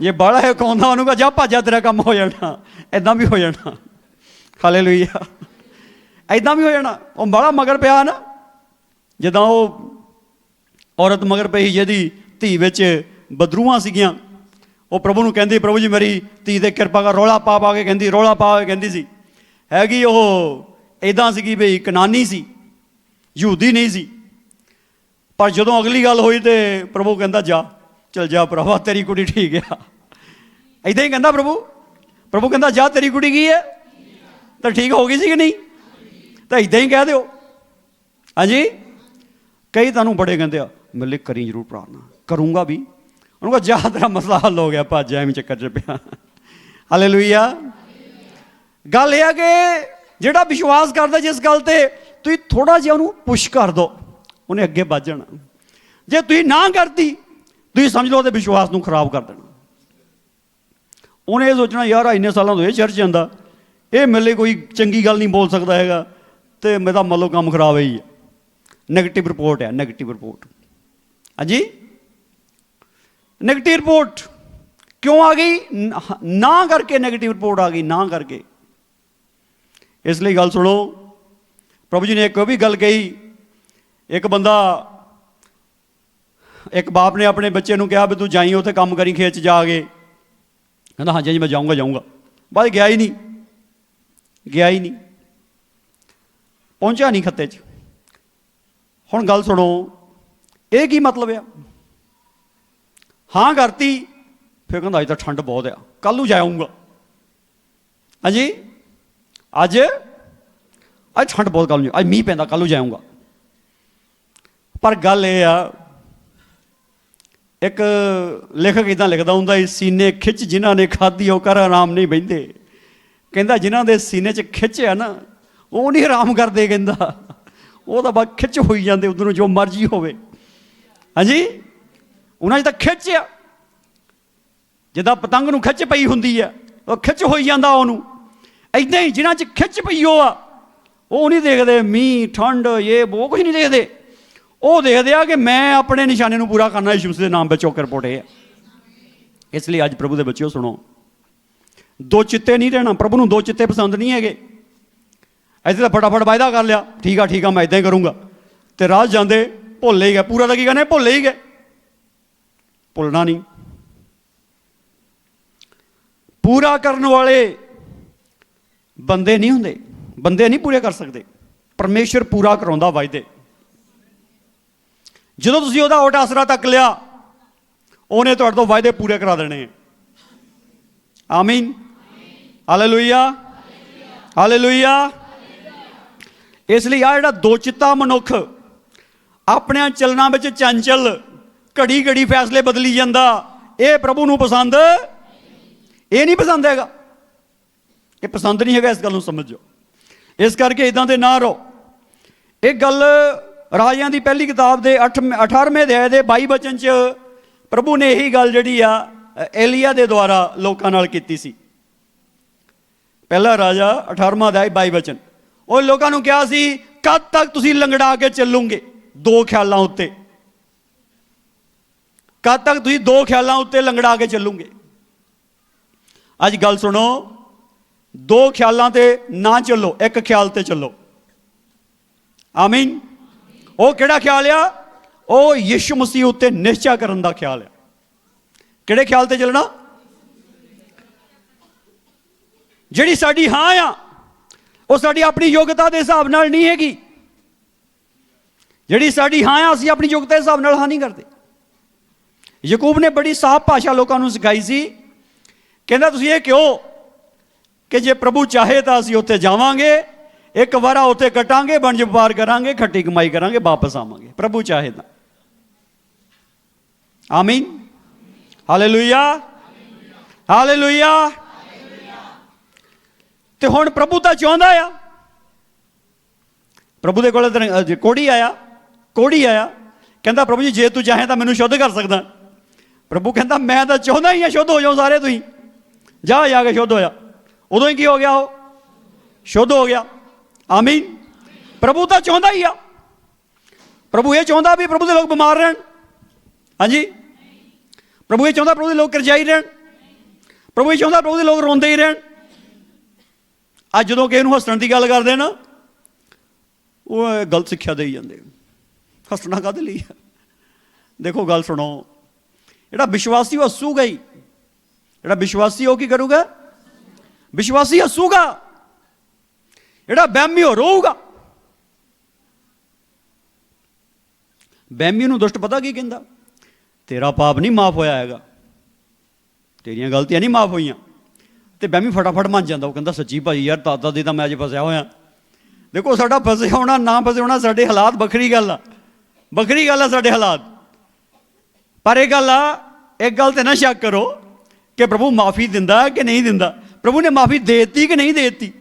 [SPEAKER 1] ये बड़ा है कौंदा उन्होंने कहा जा भाजा तेरा काम हो जाना, इदा भी हो जाना हालेलुया, इदा भी हो जाना। वो बड़ा मगर पिया ना, जिदा वो औरत मगर पई जिहदी धी विच बदरूआं सीगियां, वो प्रभु नूं कहंदी प्रभु जी मेरी धी ते किरपा कर, रौला पा पा के कहंदी, रौला पा के कहंदी सी, हैगी वो इदां सीगी बई कनानी सी, यहूदी नहीं सी। पर जदों अगली गल हुई तो प्रभु कहंदा जा चल जा भरावा तेरी कुड़ी ठीक है, इदा ही कहंदा प्रभु। प्रभु कहंदा जा तेरी कुड़ी की है, तो ठीक हो गई सी कि नहीं, तो इदा ही कह दो। हाँ जी, कई तुहानूं बड़े कहंदे आ मेरे लिए करी जरूर प्रार्थना, करूँगा भी, उन्होंने कहा जा तेरा मसला हल हो गया, भज जा एवं चक्कर च पिया हालेलुया। गल यह है कि जिहड़ा विश्वास करता जिस गल ते तुसीं थोड़ा जिहा उहनूं पुश कर दो, उन्हें अगे वध जाना। जे तुसीं ना करती तुसीं समझ लो तो विश्वास नूं खराब कर देना। उन्हें यह सोचना यार इन्ने सालों तो ये चर्च जांदा, ये मेरे लिए कोई चंगी गल नहीं बोल सकता है, तो मेरा मतलब काम खराब ही है, नैगेटिव रिपोर्ट है, नैगेटिव रिपोर्ट। हाँ जी, नैगेटिव रिपोर्ट क्यों आ गई? ना करके नैगेटिव रिपोर्ट आ गई, ना करके। इसलिए गल सुनो, प्रभु जी ने एक भी गल कही, एक बंदा, एक बाप ने अपने बच्चे को कहा भी तू जाई उत्थे काम करी खेत जाके, कहता हाँ जी मैं जाऊँगा जाऊँगा, बाद गया ही नहीं, गया ही नहीं, पहुँचा नहीं खत्ते च। हुण गल सुनो, ये की मतलब है? हाँ करती, फिर कहता अज तो ठंड बहुत आ, कल नूं जाऊँगा। हाँ जी, अज ठंड बहुत, कल अज मीह पैंदा, कल नूं जाऊँगा। पर गल ये आ, एक लेखक इदां लिखदा हुंदा, सीने खिच जिन्हां ने खाधी वो कर आराम नहीं बहिंदे, ਕਹਿੰਦਾ ਜਿਨ੍ਹਾਂ ਦੇ ਸੀਨੇ 'ਚ ਖਿੱਚ ਆ ਨਾ ਉਹ ਨਹੀਂ ਆਰਾਮ ਕਰਦੇ, ਕਹਿੰਦਾ ਉਹ ਤਾਂ ਬਸ ਖਿੱਚ ਹੋਈ ਜਾਂਦੇ ਉਧਰੋਂ, ਜੋ ਮਰਜ਼ੀ ਹੋਵੇ। ਹਾਂਜੀ, ਉਹਨਾਂ 'ਚ ਤਾਂ ਖਿੱਚ ਆ, ਜਿੱਦਾਂ ਪਤੰਗ ਨੂੰ ਖਿੱਚ ਪਈ ਹੁੰਦੀ ਆ, ਉਹ ਖਿੱਚ ਹੋਈ ਜਾਂਦਾ ਉਹਨੂੰ। ਇੱਦਾਂ ਹੀ ਜਿਨ੍ਹਾਂ 'ਚ ਖਿੱਚ ਪਈ ਉਹ ਨਹੀਂ ਦੇਖਦੇ ਮੀਂਹ ਠੰਡ ਇਹ ਬਹੁਤ ਕੁਝ ਨਹੀਂ ਦੇਖਦੇ। ਉਹ ਦੇਖਦੇ ਆ ਕਿ ਮੈਂ ਆਪਣੇ ਨਿਸ਼ਾਨੇ ਨੂੰ ਪੂਰਾ ਕਰਨਾ, ਯਿਸੂ ਮਸੀਹ ਦੇ ਨਾਮ ਵਿੱਚ ਹੋਕਰ ਪੋਟੇ ਆ। ਇਸ ਲਈ ਅੱਜ ਪ੍ਰਭੂ ਦੇ ਬੱਚਿਓ ਸੁਣੋ, ਦੋ ਚਿੱਤੇ ਨਹੀਂ ਰਹਿਣਾ। ਪ੍ਰਭੂ ਨੂੰ ਦੋ ਚਿੱਤੇ ਪਸੰਦ ਨਹੀਂ ਹੈਗੇ। ਐਸੇ ਤਾਂ ਫਟਾਫਟ ਵਾਅਦਾ ਕਰ ਲਿਆ, ਠੀਕ ਆ ਮੈਂ ਇੱਦਾਂ ਹੀ ਕਰੂੰਗਾ, ਤੇ ਰਾਹ ਜਾਂਦੇ ਭੁੱਲ ਹੀ ਗਏ। ਪੂਰਾ ਤਾਂ ਕੀ ਕਹਿੰਦੇ, ਭੁੱਲ ਹੀ ਗਏ। ਭੁੱਲਣਾ ਨਹੀਂ। ਪੂਰਾ ਕਰਨ ਵਾਲੇ ਬੰਦੇ ਨਹੀਂ ਹੁੰਦੇ, ਬੰਦੇ ਨਹੀਂ ਪੂਰੇ ਕਰ ਸਕਦੇ, ਪਰਮੇਸ਼ਰ ਪੂਰਾ ਕਰਾਉਂਦਾ ਵਾਅਦੇ। ਜਦੋਂ ਤੁਸੀਂ ਉਹਦਾ ਓਟ ਆਸਰਾ ਤੱਕ ਲਿਆ, ਉਹਨੇ ਤੁਹਾਡੇ ਤੋਂ ਵਾਅਦੇ ਪੂਰੇ ਕਰਾ ਦੇਣੇ। ਆਮੀਨ, ਹਾਲੇਲੂਇਆ, ਹਾਲੇਲੂਇਆ। ਇਸ ਲਈ ਆ ਜਿਹੜਾ ਦੋ ਚਿੱਤਾ ਮਨੁੱਖ ਆਪਣਿਆਂ ਚੱਲਣਾ ਵਿੱਚ ਚੰਚਲ, ਘੜੀ ਘੜੀ ਫੈਸਲੇ ਬਦਲੀ ਜਾਂਦਾ, ਇਹ ਪ੍ਰਭੂ ਨੂੰ ਪਸੰਦ, ਇਹ ਨਹੀਂ ਪਸੰਦ ਹੈਗਾ, ਇਹ ਪਸੰਦ ਨਹੀਂ ਹੈਗਾ। ਇਸ ਗੱਲ ਨੂੰ ਸਮਝੋ। ਇਸ ਕਰਕੇ ਇਦਾਂ ਦੇ ਨਾ ਰਹੋ। ਇਹ ਗੱਲ ਰਾਜਿਆਂ ਦੀ ਪਹਿਲੀ ਕਿਤਾਬ ਦੇ 18ਵੇਂ ਅਧਿਆਇ ਦੇ 22 ਵਚਨ 'ਚ ਪ੍ਰਭੂ ਨੇ ਇਹੀ ਗੱਲ ਜਿਹੜੀ ਆ ਏਲੀਆ ਦੇ ਦੁਆਰਾ ਲੋਕਾਂ ਨਾਲ ਕੀਤੀ ਸੀ। ਪਹਿਲਾ ਰਾਜਾ 18ਵਾਂ ਅਧਿਆਇ 22 ਵਚਨ। ਉਹ ਲੋਕਾਂ ਨੂੰ ਕਿਹਾ ਸੀ, ਕਦ ਤੱਕ ਤੁਸੀਂ ਲੰਗੜਾ ਕੇ ਚੱਲੋਗੇ ਦੋ ਖਿਆਲਾਂ ਉੱਤੇ? ਕਦ ਤੱਕ ਤੁਸੀਂ ਦੋ ਖਿਆਲਾਂ ਉੱਤੇ ਲੰਗੜਾ ਕੇ ਚੱਲੋਗੇ? ਅੱਜ ਗੱਲ ਸੁਣੋ, ਦੋ ਖਿਆਲਾਂ ਤੇ ਨਾ ਚੱਲੋ, ਇੱਕ ਖਿਆਲ ਤੇ ਚੱਲੋ। ਆਮੀਨ। ਉਹ ਕਿਹੜਾ ਖਿਆਲ ਆ? ਉਹ ਯਿਸੂ ਮਸੀਹ ਉੱਤੇ ਨਿਸ਼ਚਾ ਕਰਨ ਦਾ ਖਿਆਲ ਆ। ਕਿਹੜੇ ਖਿਆਲ ਤੇ ਚੱਲਣਾ? ਜਿਹੜੀ ਸਾਡੀ ਹਾਂ ਆ ਉਹ ਸਾਡੀ ਆਪਣੀ ਯੋਗਤਾ ਦੇ ਹਿਸਾਬ ਨਾਲ ਨਹੀਂ ਹੈਗੀ। ਜਿਹੜੀ ਸਾਡੀ ਹਾਂ ਆ, ਅਸੀਂ ਆਪਣੀ ਯੋਗਤਾ ਦੇ ਹਿਸਾਬ ਨਾਲ ਹਾਂ ਨਹੀਂ ਕਰਦੇ। ਯਾਕੂਬ ਨੇ ਬੜੀ ਸਾਫ਼ ਭਾਸ਼ਾ ਲੋਕਾਂ ਨੂੰ ਸਿਖਾਈ ਸੀ। ਕਹਿੰਦਾ ਤੁਸੀਂ ਇਹ ਕਿਉਂ ਕਿ ਜੇ ਪ੍ਰਭੂ ਚਾਹੇ ਤਾਂ ਅਸੀਂ ਉੱਥੇ ਜਾਵਾਂਗੇ, ਇੱਕ ਵਾਰਾ ਉੱਥੇ ਕੱਟਾਂਗੇ, ਵਣਜ ਵਪਾਰ ਕਰਾਂਗੇ, ਖੱਟੀ ਕਮਾਈ ਕਰਾਂਗੇ, ਵਾਪਸ ਆਵਾਂਗੇ, ਪ੍ਰਭੂ ਚਾਹੇ ਤਾਂ। ਆਮੀਨ, ਹਾਲੇਲੂਇਆ, ਹਾਲੇਲੂਇਆ। ਤੇ ਹੁਣ ਪ੍ਰਭੂ ਤਾਂ ਚਾਹੁੰਦਾ ਆ। ਪ੍ਰਭੂ ਦੇ ਕੋਲ ਕੋੜੀ ਆਇਆ, ਕਹਿੰਦਾ ਪ੍ਰਭੂ ਜੀ ਜੇ ਤੂੰ ਚਾਹੇ ਤਾਂ ਮੈਨੂੰ ਸ਼ੁੱਧ ਕਰ ਸਕਦਾ। ਪ੍ਰਭੂ ਕਹਿੰਦਾ ਮੈਂ ਤਾਂ ਚਾਹੁੰਦਾ ਹੀ ਆ ਸ਼ੁੱਧ ਹੋ ਜਾਓ ਸਾਰੇ ਤੁਸੀਂ, ਜਾ ਕੇ ਸ਼ੁੱਧ ਹੋਇਆ। ਉਦੋਂ ਹੀ ਕੀ ਹੋ ਗਿਆ? ਉਹ ਸ਼ੁੱਧ ਹੋ ਗਿਆ। ਆਮੀਨ। ਪ੍ਰਭੂ ਤਾਂ ਚਾਹੁੰਦਾ ਹੀ ਆ। ਪ੍ਰਭੂ ਇਹ ਚਾਹੁੰਦਾ ਵੀ ਪ੍ਰਭੂ ਦੇ ਲੋਕ ਬਿਮਾਰ ਰਹਿਣ। ਹਾਂਜੀ, ਪ੍ਰਭੂ ਇਹ ਚਾਹੁੰਦਾ ਪ੍ਰਭੂ ਦੇ ਲੋਕ ਕਰਜ਼ਾਈ ਰਹਿਣ। ਪ੍ਰਭੂ ਇਹ ਚਾਹੁੰਦਾ ਪ੍ਰਭੂ ਦੇ ਲੋਕ ਰੋਂਦੇ ਹੀ ਰਹਿਣ। ਅੱਜ ਜਦੋਂ ਕਿਸੇ ਨੂੰ ਹੱਸਣ ਦੀ ਗੱਲ ਕਰਦੇ ਨਾ, ਉਹ ਗਲਤ ਸਿੱਖਿਆ ਦੇਈ ਜਾਂਦੇ। ਹੱਸਣਾ ਕਾਹਦੇ ਲਈ? ਦੇਖੋ ਗੱਲ ਸੁਣੋ, ਜਿਹੜਾ ਵਿਸ਼ਵਾਸੀ ਉਹ ਹੱਸੂਗਾ ਹੀ। ਜਿਹੜਾ ਵਿਸ਼ਵਾਸੀ ਉਹ ਕੀ ਕਰੂਗਾ? ਵਿਸ਼ਵਾਸੀ ਹੱਸੂਗਾ। ਜਿਹੜਾ ਵਹਿਮੀ ਉਹ ਰੋਊਗਾ। ਵਹਿਮੀ ਨੂੰ ਦੁਸ਼ਟ ਪਤਾ ਕੀ ਕਹਿੰਦਾ? ਤੇਰਾ ਪਾਪ ਨਹੀਂ ਮਾਫ ਹੋਇਆ ਹੈਗਾ, ਤੇਰੀਆਂ ਗਲਤੀਆਂ ਨਹੀਂ ਮਾਫ ਹੋਈਆਂ। ਤੇ ਵਹਿਮੀ ਫਟਾਫਟ ਮੰਨ ਜਾਂਦਾ। ਉਹ ਕਹਿੰਦਾ ਸੱਚੀ ਭਾਈ ਯਾਰ, ਦਾਦਾ ਦੀ ਤਾਂ ਮੈਂ ਅੱਜ ਫਸਿਆ ਹੋਇਆ। ਦੇਖੋ ਸਾਡਾ ਫਸੇ ਹੋਣਾ ਨਾ ਫਸੇ ਹੋਣਾ, ਸਾਡੇ ਹਾਲਾਤ ਵੱਖਰੀ ਗੱਲ ਆ, ਵੱਖਰੀ ਗੱਲ ਆ ਸਾਡੇ ਹਾਲਾਤ। ਪਰ ਇਹ ਗੱਲ ਆ, ਇੱਕ ਗੱਲ ਤੇ ਨਾ ਸ਼ੱਕ ਕਰੋ ਕਿ ਪ੍ਰਭੂ ਮਾਫੀ ਦਿੰਦਾ ਕਿ ਨਹੀਂ ਦਿੰਦਾ। ਪ੍ਰਭੂ ਨੇ ਮਾਫੀ ਦੇ ਦਿੱਤੀ ਕਿ ਨਹੀਂ ਦੇ ਦਿੱਤੀ?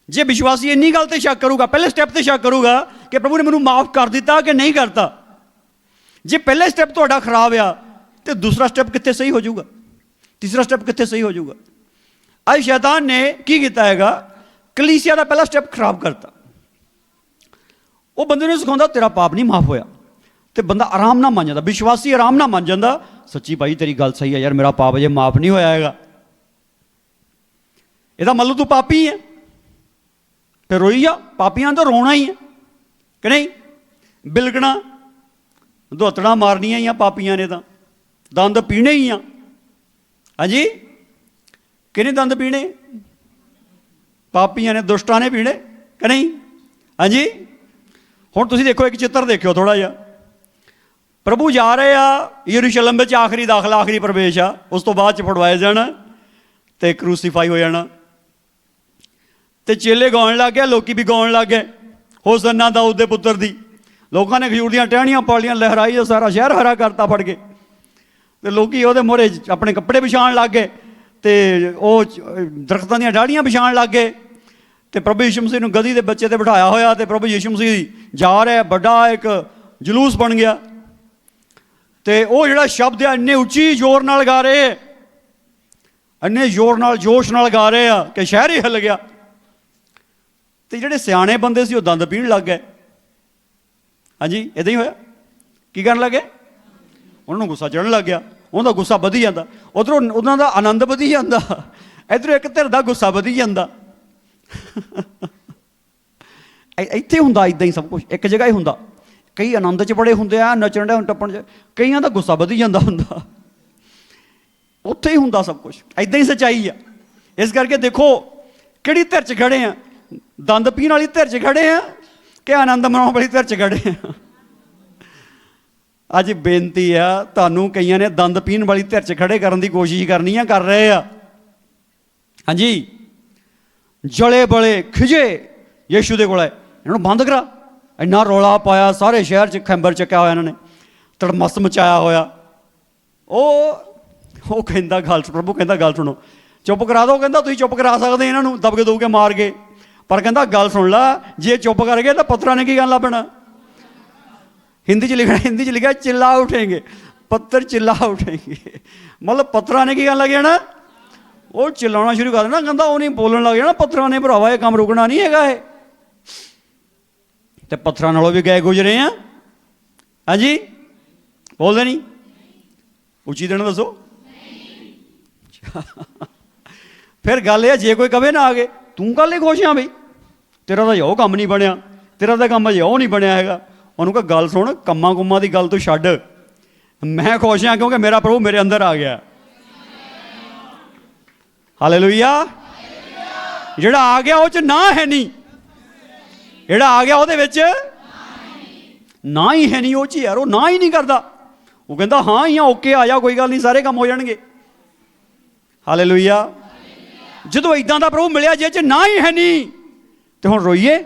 [SPEAKER 1] ਜੇ ਵਿਸ਼ਵਾਸੀ ਇੰਨੀ ਗੱਲ ਤੇ ਸ਼ੱਕ ਕਰੂਗਾ, ਪਹਿਲੇ ਸਟੈਪ ਤੇ ਸ਼ੱਕ ਕਰੂਗਾ ਕਿ ਪ੍ਰਭੂ ਨੇ ਮੈਨੂੰ ਮਾਫ ਕਰ ਦਿੱਤਾ ਕਿ ਨਹੀਂ ਕਰਤਾ, ਜੇ ਪਹਿਲੇ ਸਟੈਪ ਤੁਹਾਡਾ ਖਰਾਬ ਆ ਤੇ ਦੂਸਰਾ ਸਟੈਪ ਕਿੱਥੇ ਸਹੀ ਹੋ ਜਾਊਗਾ? ਤੀਸਰਾ ਸਟੈਪ ਕਿੱਥੇ ਸਹੀ ਹੋ ਜਾਊਗਾ? ਅੱਜ ਸ਼ੈਤਾਨ ਨੇ ਕੀ ਕੀਤਾ ਹੈਗਾ? ਕਲੀਸਿਆ ਦਾ ਪਹਿਲਾ ਸਟੈਪ ਖਰਾਬ ਕਰਤਾ। ਉਹ ਬੰਦੇ ਨੂੰ ਸਿਖਾਉਂਦਾ ਤੇਰਾ ਪਾਪ ਨਹੀਂ ਮਾਫ ਹੋਇਆ, ਤੇ ਬੰਦਾ ਆਰਾਮ ਨਾਲ ਮੰਨ ਜਾਂਦਾ। ਵਿਸ਼ਵਾਸੀ ਆਰਾਮ ਨਾਲ ਮੰਨ ਜਾਂਦਾ, ਸੱਚੀ ਭਾਈ ਤੇਰੀ ਗੱਲ ਸਹੀ ਹੈ ਯਾਰ, ਮੇਰਾ ਪਾਪ ਅਜੇ ਮਾਫ ਨਹੀਂ ਹੋਇਆ ਹੈਗਾ। ਇਹਦਾ ਮਤਲਬ ਤੂੰ ਪਾਪੀ ਹੈ। ਫਿਰ ਰੋਈ ਜਾ। ਪਾਪੀਆਂ ਤਾਂ ਰੋਣਾ ਹੀ ਹੈ ਕਿ ਨਹੀਂ? ਬਿਲਕਣਾ ਧੋਤਣਾ ਮਾਰਨੀਆਂ ਹੀ ਆ ਪਾਪੀਆਂ ਨੇ, ਤਾਂ ਦੰਦ ਪੀਣੇ ਹੀ ਆ। ਹਾਂਜੀ, ਕਿਹਨੇ ਦੰਦ ਪੀਣੇ? ਪਾਪੀਆਂ ਨੇ, ਦੁਸ਼ਟਾਂ ਨੇ ਪੀਣੇ ਕਿ ਨਹੀਂ? ਹਾਂਜੀ। ਹੁਣ ਤੁਸੀਂ ਦੇਖੋ, ਇੱਕ ਚਿੱਤਰ ਦੇਖਿਓ ਥੋੜ੍ਹਾ ਜਿਹਾ। ਪ੍ਰਭੂ ਜਾ ਰਹੇ ਆ ਯਰੂਸ਼ਲਮ ਵਿੱਚ, ਆਖਰੀ ਦਾਖਲਾ, ਆਖਰੀ ਪ੍ਰਵੇਸ਼ ਆ। ਉਸ ਤੋਂ ਬਾਅਦ 'ਚ ਫੜਵਾਏ ਜਾਣਾ ਤੇ ਕਰੂਸੀਫਾਈ ਹੋ ਜਾਣਾ। ਤੇ ਚੇਲੇ ਗਾਉਣ ਲੱਗ ਗਏ, ਲੋਕੀ ਵੀ ਗਾਉਣ ਲੱਗ ਗਏ, ਹੋਸੰਨਾ ਦਾਊਦ ਦੇ ਪੁੱਤਰ ਦੀ। ਲੋਕਾਂ ਨੇ ਖਜੂਰ ਦੀਆਂ ਟਹਿਣੀਆਂ ਪਾਲੀਆਂ, ਲਹਿਰਾਈ, ਸਾਰਾ ਸ਼ਹਿਰ ਹਰਾ ਕਰਤਾ ਫੜ ਕੇ। ਤੇ ਲੋਕੀ ਉਹਦੇ ਮੋਹਰੇ ਆਪਣੇ ਕੱਪੜੇ ਵਿਛਾਉਣ ਲੱਗ ਗਏ ਤੇ ਉਹ ਦਰਖਤਾਂ ਦੀਆਂ ਡਾੜੀਆਂ ਵਿਛਾਉਣ ਲੱਗ ਗਏ। ਤੇ ਪ੍ਰਭੂ ਯਿਸੂ ਮਸੀਹ ਨੂੰ ਗਧੀ ਦੇ ਬੱਚੇ ਤੇ ਬਿਠਾਇਆ ਹੋਇਆ, ਤੇ ਪ੍ਰਭੂ ਯਿਸੂ ਮਸੀਹ ਜਾ ਰਿਹਾ, ਵੱਡਾ ਇੱਕ ਜਲੂਸ ਬਣ ਗਿਆ। ਤੇ ਉਹ ਜਿਹੜਾ ਸ਼ਬਦ ਆ ਇੰਨੇ ਉੱਚੀ ਜ਼ੋਰ ਨਾਲ ਗਾ ਰਹੇ, ਇੰਨੇ ਜ਼ੋਰ ਨਾਲ ਜੋਸ਼ ਨਾਲ ਗਾ ਰਹੇ ਆ ਕਿ ਸ਼ਹਿਰ ਹੀ ਹਿੱਲ ਗਿਆ। ਤੇ ਜਿਹੜੇ ਸਿਆਣੇ ਬੰਦੇ ਸੀ ਉਹ ਦੰਦ ਪੀਣ ਲੱਗ ਗਏ। ਹਾਂਜੀ, ਇੱਦਾਂ ਹੀ ਹੋਇਆ। ਕੀ ਕਰਨ ਲੱਗੇ? ਉਹਨਾਂ ਨੂੰ ਗੁੱਸਾ ਚੜ੍ਹਨ ਲੱਗ ਗਿਆ। ਉਹਨਾਂ ਦਾ ਗੁੱਸਾ ਵਧੀ ਜਾਂਦਾ, ਉੱਧਰੋਂ ਉਹਨਾਂ ਦਾ ਆਨੰਦ ਵਧੀ ਜਾਂਦਾ, ਇੱਧਰੋਂ ਇੱਕ ਧਿਰ ਦਾ ਗੁੱਸਾ ਵਧੀ ਜਾਂਦਾ। ਇੱਥੇ ਹੁੰਦਾ ਇੱਦਾਂ ਹੀ ਸਭ ਕੁਛ, ਇੱਕ ਜਗ੍ਹਾ ਹੀ ਹੁੰਦਾ। ਕਈ ਆਨੰਦ 'ਚ ਬੜੇ ਹੁੰਦੇ ਆ, ਨੱਚਣ ਦੇ ਟੱਪਣ 'ਚ, ਕਈਆਂ ਦਾ ਗੁੱਸਾ ਵਧੀ ਜਾਂਦਾ ਹੁੰਦਾ। ਉੱਥੇ ਹੀ ਹੁੰਦਾ ਸਭ ਕੁਛ, ਇੱਦਾਂ ਹੀ ਸੱਚਾਈ ਆ। ਇਸ ਕਰਕੇ ਦੇਖੋ ਕਿਹੜੀ ਧਿਰ 'ਚ ਖੜੇ ਆ, ਦੰਦ ਪੀਣ ਵਾਲੀ ਧਿਰ 'ਚ ਖੜੇ ਆ ਕਿ ਆਨੰਦ ਮਨਾਉਣ ਵਾਲੀ ਧਿਰ 'ਚ ਖੜੇ ਆ। ਅੱਜ ਬੇਨਤੀ ਆ ਤੁਹਾਨੂੰ, ਕਈਆਂ ਨੇ ਦੰਦ ਪੀਣ ਵਾਲੀ ਧਿਰ 'ਚ ਖੜੇ ਕਰਨ ਦੀ ਕੋਸ਼ਿਸ਼ ਕਰਨੀ ਆ, ਕਰ ਰਹੇ ਆ। ਹਾਂਜੀ, ਜਲੇ ਬਲੇ ਖਿਜੇ ਯੀਸ਼ੂ ਦੇ ਕੋਲ, ਇਹਨਾਂ ਨੂੰ ਬੰਦ ਕਰਾ। ਇੰਨਾ ਰੌਲਾ ਪਾਇਆ, ਸਾਰੇ ਸ਼ਹਿਰ 'ਚ ਖੈਂਬਰ ਚੱਕਿਆ ਹੋਇਆ ਇਹਨਾਂ ਨੇ, ਤੜਮਸ ਮਚਾਇਆ ਹੋਇਆ। ਉਹ ਕਹਿੰਦਾ ਗੱਲ, ਪ੍ਰਭੂ ਕਹਿੰਦਾ ਗੱਲ ਸੁਣੋ, ਚੁੱਪ ਕਰਾ ਦਿਓ। ਕਹਿੰਦਾ ਤੁਸੀਂ ਚੁੱਪ ਕਰਾ ਸਕਦੇ ਇਹਨਾਂ ਨੂੰ, ਦਬਕੇ ਦਬਕੇ ਮਾਰ ਕੇ, ਪਰ ਕਹਿੰਦਾ ਗੱਲ ਸੁਣ ਲਾ, ਜੇ ਚੁੱਪ ਕਰ ਗਏ ਤਾਂ ਪੱਥਰਾਂ ਨੇ ਕੀ ਗੱਲ ਲੱਭਣਾ। ਹਿੰਦੀ 'ਚ ਲਿਖਿਆ ਚਿੱਲਾ ਉਠेंगे, ਪੱਥਰ ਚਿੱਲਾ ਉਠेंगे। ਮਤਲਬ ਪੱਥਰਾਂ ਨੇ ਕੀ ਗੱਲ ਲੱਗ ਜਾਣਾ, ਉਹ ਚਿੱਲਾਉਣਾ ਸ਼ੁਰੂ ਕਰ ਦੇਣਾ। ਕਹਿੰਦਾ ਉਹ ਨਹੀਂ ਬੋਲਣ ਲੱਗ ਜਾਣਾ ਪੱਥਰਾਂ ਨੇ, ਭਰਾਵਾ ਇਹ ਕੰਮ ਰੁਕਣਾ ਨਹੀਂ ਹੈਗਾ ਇਹ। ਤੇ ਪੱਥਰਾਂ ਨਾਲੋਂ ਵੀ ਗਏ ਗੁਜ਼ਰੇ ਆ। ਹਾਂਜੀ, ਬੋਲਦੇ ਨਹੀਂ, ਉੱਚੀ ਦੇਣਾ ਦੱਸੋ। ਫਿਰ ਗੱਲ ਇਹ, ਜੇ ਕੋਈ ਕਵੇ ਨਾ ਆ ਗਏ, ਤੂੰ ਕੱਲ ਹੀ ਖੁਸ਼ ਆ ਬਈ, ਤੇਰਾ ਤਾਂ ਉਹ ਕੰਮ ਨਹੀਂ ਬਣਿਆ, ਤੇਰਾ ਤਾਂ ਕੰਮ ਅਜੇ ਉਹ ਨਹੀਂ ਬਣਿਆ ਹੈਗਾ। ਉਹਨੂੰ ਕਹ ਗੱਲ ਸੁਣ, ਕੰਮਾਂ ਕੁੰਮਾਂ ਦੀ ਗੱਲ ਤੂੰ ਛੱਡ, ਮੈਂ ਖੁਸ਼ ਹਾਂ ਕਿਉਂਕਿ ਮੇਰਾ ਪ੍ਰਭੂ ਮੇਰੇ ਅੰਦਰ ਆ ਗਿਆ। ਹਾਲੇਲੂਇਆ। ਜਿਹੜਾ ਆ ਗਿਆ ਉਹ 'ਚ ਨਾ ਹੈ ਨਹੀਂ, ਜਿਹੜਾ ਆ ਗਿਆ ਉਹਦੇ ਵਿੱਚ ਨਾ ਹੀ ਹੈ ਨਹੀਂ ਉਹ 'ਚ ਯਾਰ। ਉਹ ਨਾ ਹੀ ਨਹੀਂ ਕਰਦਾ, ਉਹ ਕਹਿੰਦਾ ਹਾਂ ਹੀ ਆ, ਓਕੇ ਆ ਜਾ, ਕੋਈ ਗੱਲ ਨਹੀਂ, ਸਾਰੇ ਕੰਮ ਹੋ ਜਾਣਗੇ। ਹਾਲੇਲੂਇਆ। ਜਦੋਂ ਇੱਦਾਂ ਦਾ ਪ੍ਰਭੂ ਮਿਲਿਆ ਜੇ 'ਚ ਨਾ ਹੀ ਹੈ ਨਹੀਂ, ਤੇ ਹੁਣ ਰੋਈਏ,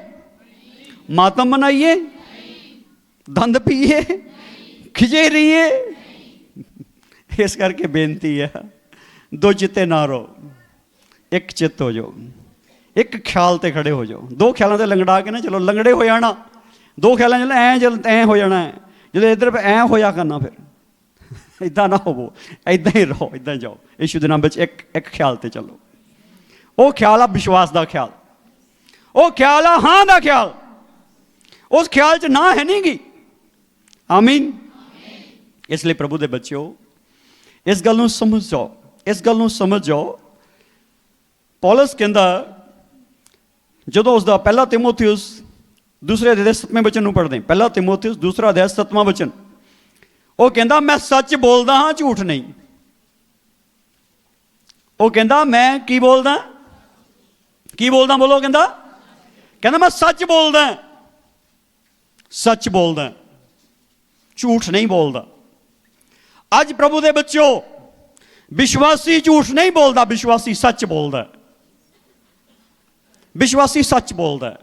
[SPEAKER 1] ਮਾਤਮ ਮਨਾਈਏ, ਦੰਦ ਪੀਏ, ਖਿਜੇ ਰਹੀਏ। ਇਸ ਕਰਕੇ ਬੇਨਤੀ ਹੈ, ਦੋ ਚਿੱਤੇ ਨਾ ਰਹੋ, ਇੱਕ ਚਿੱਤ ਹੋ ਜਾਓ, ਇੱਕ ਖਿਆਲ ਤੇ ਖੜੇ ਹੋ ਜਾਓ। ਦੋ ਖਿਆਲਾਂ ਤੇ ਲੰਗੜਾ ਕੇ ਨਾ ਚਲੋ, ਲੰਗੜੇ ਹੋ ਜਾਣਾ। ਦੋ ਖਿਆਲਾਂ ਚੱਲ ਐਂ ਹੋ ਜਾਣਾ ਹੈ, ਜਦੋਂ ਇੱਧਰ ਐਂ ਹੋਇਆ ਕਰਨਾ। ਫਿਰ ਇੱਦਾਂ ਨਾ ਹੋਵੋ, ਇੱਦਾਂ ਹੀ ਰਹੋ, ਇੱਦਾਂ ਹੀ ਜਾਓ। ਯਿਸੂ ਦੇ ਨਾਮ ਵਿੱਚ ਇੱਕ ਖਿਆਲ ਤੇ ਚੱਲੋ। ਉਹ ਖਿਆਲ ਆ ਵਿਸ਼ਵਾਸ ਦਾ ਖਿਆਲ, ਉਹ ਖਿਆਲ ਆ ਹਾਂ ਦਾ ਖਿਆਲ। ਉਸ ਖਿਆਲ 'ਚ ਨਾ ਹੈ ਨਹੀਂ ਗੀ। ਆਮੀਨ। ਇਸ ਲਈ ਪ੍ਰਭੂ ਦੇ ਬੱਚਿਓ, ਇਸ ਗੱਲ ਨੂੰ ਸਮਝ ਜਾਓ, ਇਸ ਗੱਲ ਨੂੰ ਸਮਝ ਜਾਓ। ਪੌਲਸ ਕਹਿੰਦਾ, ਜਦੋਂ ਉਸਦਾ ਪਹਿਲਾ ਤਿਮੋਥਿਉਸ ਦੂਸਰੇ ਅਧਿਆਇ 7ਵੇਂ ਵਚਨ ਨੂੰ ਪੜ੍ਹਦੇ, ਪਹਿਲਾ ਤਿਮੋਥਿਉਸ ਦੂਸਰਾ ਅਧਿਆਇ 7ਵਾਂ ਵਚਨ, ਉਹ ਕਹਿੰਦਾ ਮੈਂ ਸੱਚ ਬੋਲਦਾ ਹਾਂ, ਝੂਠ ਨਹੀਂ। ਉਹ ਕਹਿੰਦਾ ਮੈਂ ਕੀ ਬੋਲਦਾ, ਕੀ ਬੋਲਦਾ ਬੋਲੋ। ਕਹਿੰਦਾ ਮੈਂ ਸੱਚ ਬੋਲਦਾ, ਸੱਚ ਬੋਲਦਾ, ਝੂਠ ਨਹੀਂ ਬੋਲਦਾ। ਅੱਜ ਪ੍ਰਭੂ ਦੇ ਬੱਚਿਓ, ਵਿਸ਼ਵਾਸੀ ਝੂਠ ਨਹੀਂ ਬੋਲਦਾ, ਵਿਸ਼ਵਾਸੀ ਸੱਚ ਬੋਲਦਾ, ਵਿਸ਼ਵਾਸੀ ਸੱਚ ਬੋਲਦਾ।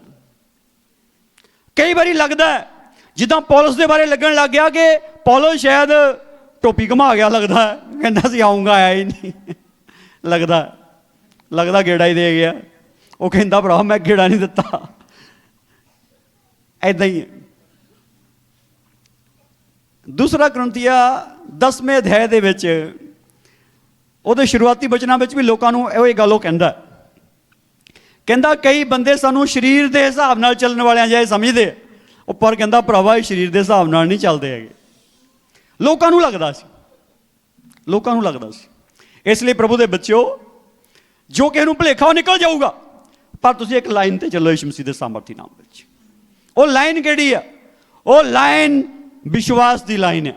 [SPEAKER 1] ਕਈ ਵਾਰੀ ਲੱਗਦਾ ਜਿੱਦਾਂ ਪੌਲਸ ਦੇ ਬਾਰੇ ਲੱਗਣ ਲੱਗ ਗਿਆ ਕਿ ਪੌਲਸ ਸ਼ਾਇਦ ਟੋਪੀ ਘੁਮਾ ਗਿਆ, ਲੱਗਦਾ ਕਹਿੰਦਾ ਸੀ ਆਊਂਗਾ, ਆਇਆ ਹੀ ਨਹੀਂ। ਲੱਗਦਾ ਗੇੜਾ ਹੀ ਦੇ ਗਿਆ। ਉਹ ਕਹਿੰਦਾ ਭਰਾ ਮੈਂ ਗੇੜਾ ਨਹੀਂ ਦਿੱਤਾ। ਏਦਾਂ ਹੀ ਦੂਸਰਾ ਕੁਰਿੰਥੀਆਂ 10ਵੇਂ ਅਧਿਆਇ ਦੇ ਵਿੱਚ, ਉਹਦੇ ਸ਼ੁਰੂਆਤੀ ਵਚਨਾਂ ਵਿੱਚ ਵੀ ਲੋਕਾਂ ਨੂੰ ਇਹੋ ਹੀ ਗੱਲ ਉਹ ਕਹਿੰਦਾ ਕਈ ਬੰਦੇ ਸਾਨੂੰ ਸਰੀਰ ਦੇ ਹਿਸਾਬ ਨਾਲ ਚੱਲਣ ਵਾਲਿਆਂ ਜਿਹੇ ਸਮਝਦੇ। ਉਹ ਪਰ ਕਹਿੰਦਾ ਭਰਾਵਾ ਇਹ ਸਰੀਰ ਦੇ ਹਿਸਾਬ ਨਾਲ ਨਹੀਂ ਚੱਲਦੇ ਹੈਗੇ। ਲੋਕਾਂ ਨੂੰ ਲੱਗਦਾ ਸੀ। ਇਸ ਲਈ ਪ੍ਰਭੂ ਦੇ ਬੱਚਿਓ, ਜੋ ਕਿਸੇ ਨੂੰ ਭੁਲੇਖਾ ਉਹ ਨਿਕਲ ਜਾਊਗਾ, ਪਰ ਤੁਸੀਂ ਇੱਕ ਲਾਈਨ ਤੇ ਚੱਲੋ ਯਿਸੂ ਮਸੀਹ ਦੇ ਸਾਮਰਥੀ ਨਾਮ ਵਿੱਚ। ਉਹ ਲਾਈਨ ਕਿਹੜੀ ਆ? ਉਹ ਲਾਈਨ ਵਿਸ਼ਵਾਸ ਦੀ ਲਾਈਨ ਹੈ।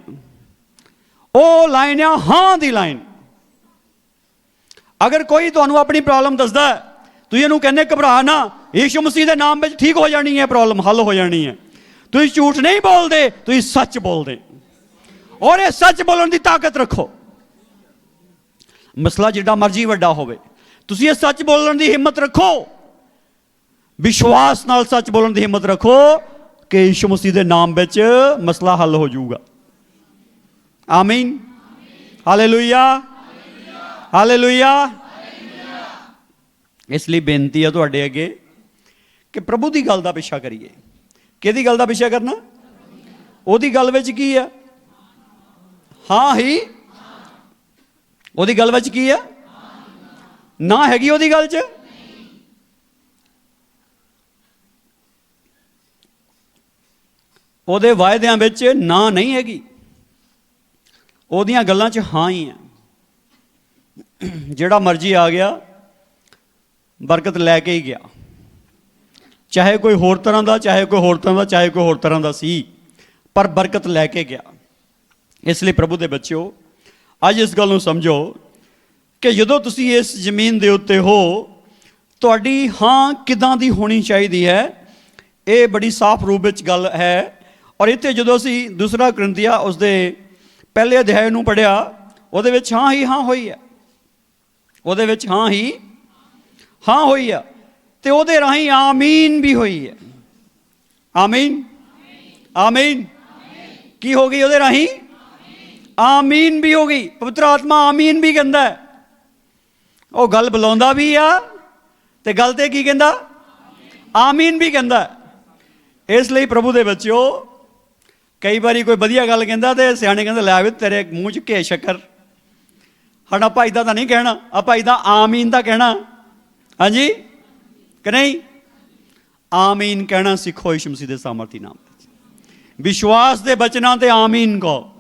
[SPEAKER 1] ਉਹ ਲਾਈਨ ਆ ਹਾਂ ਦੀ ਲਾਈਨ। ਅਗਰ ਕੋਈ ਤੁਹਾਨੂੰ ਆਪਣੀ ਪ੍ਰੋਬਲਮ ਦੱਸਦਾ, ਤੁਸੀਂ ਇਹਨੂੰ ਕਹਿੰਦੇ ਘਬਰਾ ਨਾ, ਯਿਸੂ ਮਸੀਹ ਦੇ ਨਾਮ ਵਿੱਚ ਠੀਕ ਹੋ ਜਾਣੀ ਹੈ, ਪ੍ਰੋਬਲਮ ਹੱਲ ਹੋ ਜਾਣੀ ਹੈ। ਤੁਸੀਂ ਝੂਠ ਨਹੀਂ ਬੋਲਦੇ, ਤੁਸੀਂ ਸੱਚ ਬੋਲਦੇ, ਔਰ ਇਹ ਸੱਚ ਬੋਲਣ ਦੀ ਤਾਕਤ ਰੱਖੋ। ਮਸਲਾ ਜਿੱਡਾ ਮਰਜ਼ੀ ਵੱਡਾ ਹੋਵੇ, ਤੁਸੀਂ ਇਹ ਸੱਚ ਬੋਲਣ ਦੀ ਹਿੰਮਤ ਰੱਖੋ, ਵਿਸ਼ਵਾਸ ਨਾਲ ਸੱਚ ਬੋਲਣ ਦੀ ਹਿੰਮਤ ਰੱਖੋ ਕਿ ਯਿਸੂ ਮਸੀਹ ਦੇ ਨਾਮ ਵਿੱਚ ਮਸਲਾ ਹੱਲ ਹੋ ਜਾਊਗਾ। ਆਮੀਨ। Hallelujah, hallelujah. ਇਸ ਲਈ ਬੇਨਤੀ ਹੈ ਤੁਹਾਡੇ ਅੱਗੇ ਕਿ ਪ੍ਰਭੂ ਦੀ ਗੱਲ ਦਾ ਪਿੱਛਾ ਕਰੀਏ। ਕਿਹਦੀ ਗੱਲ ਦਾ ਪਿੱਛਾ ਕਰਨਾ? ਉਹਦੀ ਗੱਲ ਵਿੱਚ ਕੀ ਹੈ? ਹਾਂ ਹੀ। ਉਹਦੀ ਗੱਲ ਵਿੱਚ ਕੀ ਹੈ? ਨਾ ਹੈਗੀ ਉਹਦੀ ਗੱਲ 'ਚ। ਉਹਦੇ ਵਾਅਦਿਆਂ ਵਿੱਚ ਨਾ ਨਹੀਂ ਹੈਗੀ, ਉਹਦੀਆਂ ਗੱਲਾਂ 'ਚ ਹਾਂ ਹੀ ਹੈ। ਜਿਹੜਾ ਮਰਜ਼ੀ ਆ ਗਿਆ ਬਰਕਤ ਲੈ ਕੇ ਹੀ ਗਿਆ, ਚਾਹੇ ਕੋਈ ਹੋਰ ਤਰ੍ਹਾਂ ਦਾ, ਚਾਹੇ ਕੋਈ ਹੋਰ ਤਰ੍ਹਾਂ ਦਾ, ਚਾਹੇ ਕੋਈ ਹੋਰ ਤਰ੍ਹਾਂ ਦਾ ਸੀ, ਪਰ ਬਰਕਤ ਲੈ ਕੇ ਗਿਆ। ਇਸ ਲਈ ਪ੍ਰਭੂ ਦੇ ਬੱਚਿਓ, ਅੱਜ ਇਸ ਗੱਲ ਨੂੰ ਸਮਝੋ ਕਿ ਜਦੋਂ ਤੁਸੀਂ ਇਸ ਜ਼ਮੀਨ ਦੇ ਉੱਤੇ ਹੋ, ਤੁਹਾਡੀ ਹਾਂ ਕਿੱਦਾਂ ਦੀ ਹੋਣੀ ਚਾਹੀਦੀ ਹੈ, ਇਹ ਬੜੀ ਸਾਫ਼ ਰੂਪ ਵਿੱਚ ਗੱਲ ਹੈ। ਔਰ ਇੱਥੇ ਜਦੋਂ ਅਸੀਂ 2 ਕੁਰਿੰਥੀਆਂ ਉਸਦੇ ਪਹਿਲੇ ਅਧਿਆਇ ਨੂੰ ਪੜ੍ਹਿਆ, ਉਹਦੇ ਵਿੱਚ ਹਾਂ ਹੀ ਹਾਂ ਹੋਈ ਹੈ, ਉਹਦੇ ਵਿੱਚ ਹਾਂ ਹੀ ਹਾਂ ਹੋਈ ਆ, ਤੇ ਉਹਦੇ ਰਾਹੀਂ ਆਮੀਨ ਵੀ ਹੋਈ ਹੈ। ਆਮੀਨ, ਆਮੀਨ। ਕੀ ਹੋ ਗਈ ਉਹਦੇ ਰਾਹੀਂ? ਆਮੀਨ ਵੀ ਹੋ ਗਈ। ਪਵਿੱਤਰ ਆਤਮਾ ਆਮੀਨ ਵੀ ਕਹਿੰਦਾ ਹੈ। ਉਹ ਗੱਲ ਬੁਲਾਉਂਦਾ ਵੀ ਆ ਤੇ ਗੱਲ ਤੇ ਕੀ ਕਹਿੰਦਾ? ਆਮੀਨ ਵੀ ਕਹਿੰਦਾ। ਇਸ ਲਈ ਪ੍ਰਭੂ ਦੇ ਬੱਚਿਓ, ਕਈ ਵਾਰੀ ਕੋਈ ਵਧੀਆ ਗੱਲ ਕਹਿੰਦਾ ਤੇ ਸਿਆਣੇ ਕਹਿੰਦੇ ਲੈ ਵੀ ਤੇਰੇ ਮੂੰਹ 'ਚ ਘੇ ਸ਼ੱਕਰ। ਸਾਡਾ ਭਾਈ ਦਾ ਤਾਂ ਨਹੀਂ ਕਹਿਣਾ, ਆਪਾਂ ਇਹਦਾ ਆਮੀਨ ਦਾ ਕਹਿਣਾ। ਹਾਂਜੀ ਕਿ ਨਹੀਂ? ਆਮੀਨ ਕਹਿਣਾ ਸਿੱਖੋ ਯਿਸੂ ਮਸੀਹ ਦੇ ਸਾਮਰਥੀ ਨਾਮ ਵਿੱਚ। ਵਿਸ਼ਵਾਸ ਦੇ ਬਚਨਾਂ ਤੇ ਆਮੀਨ ਕਹੋ।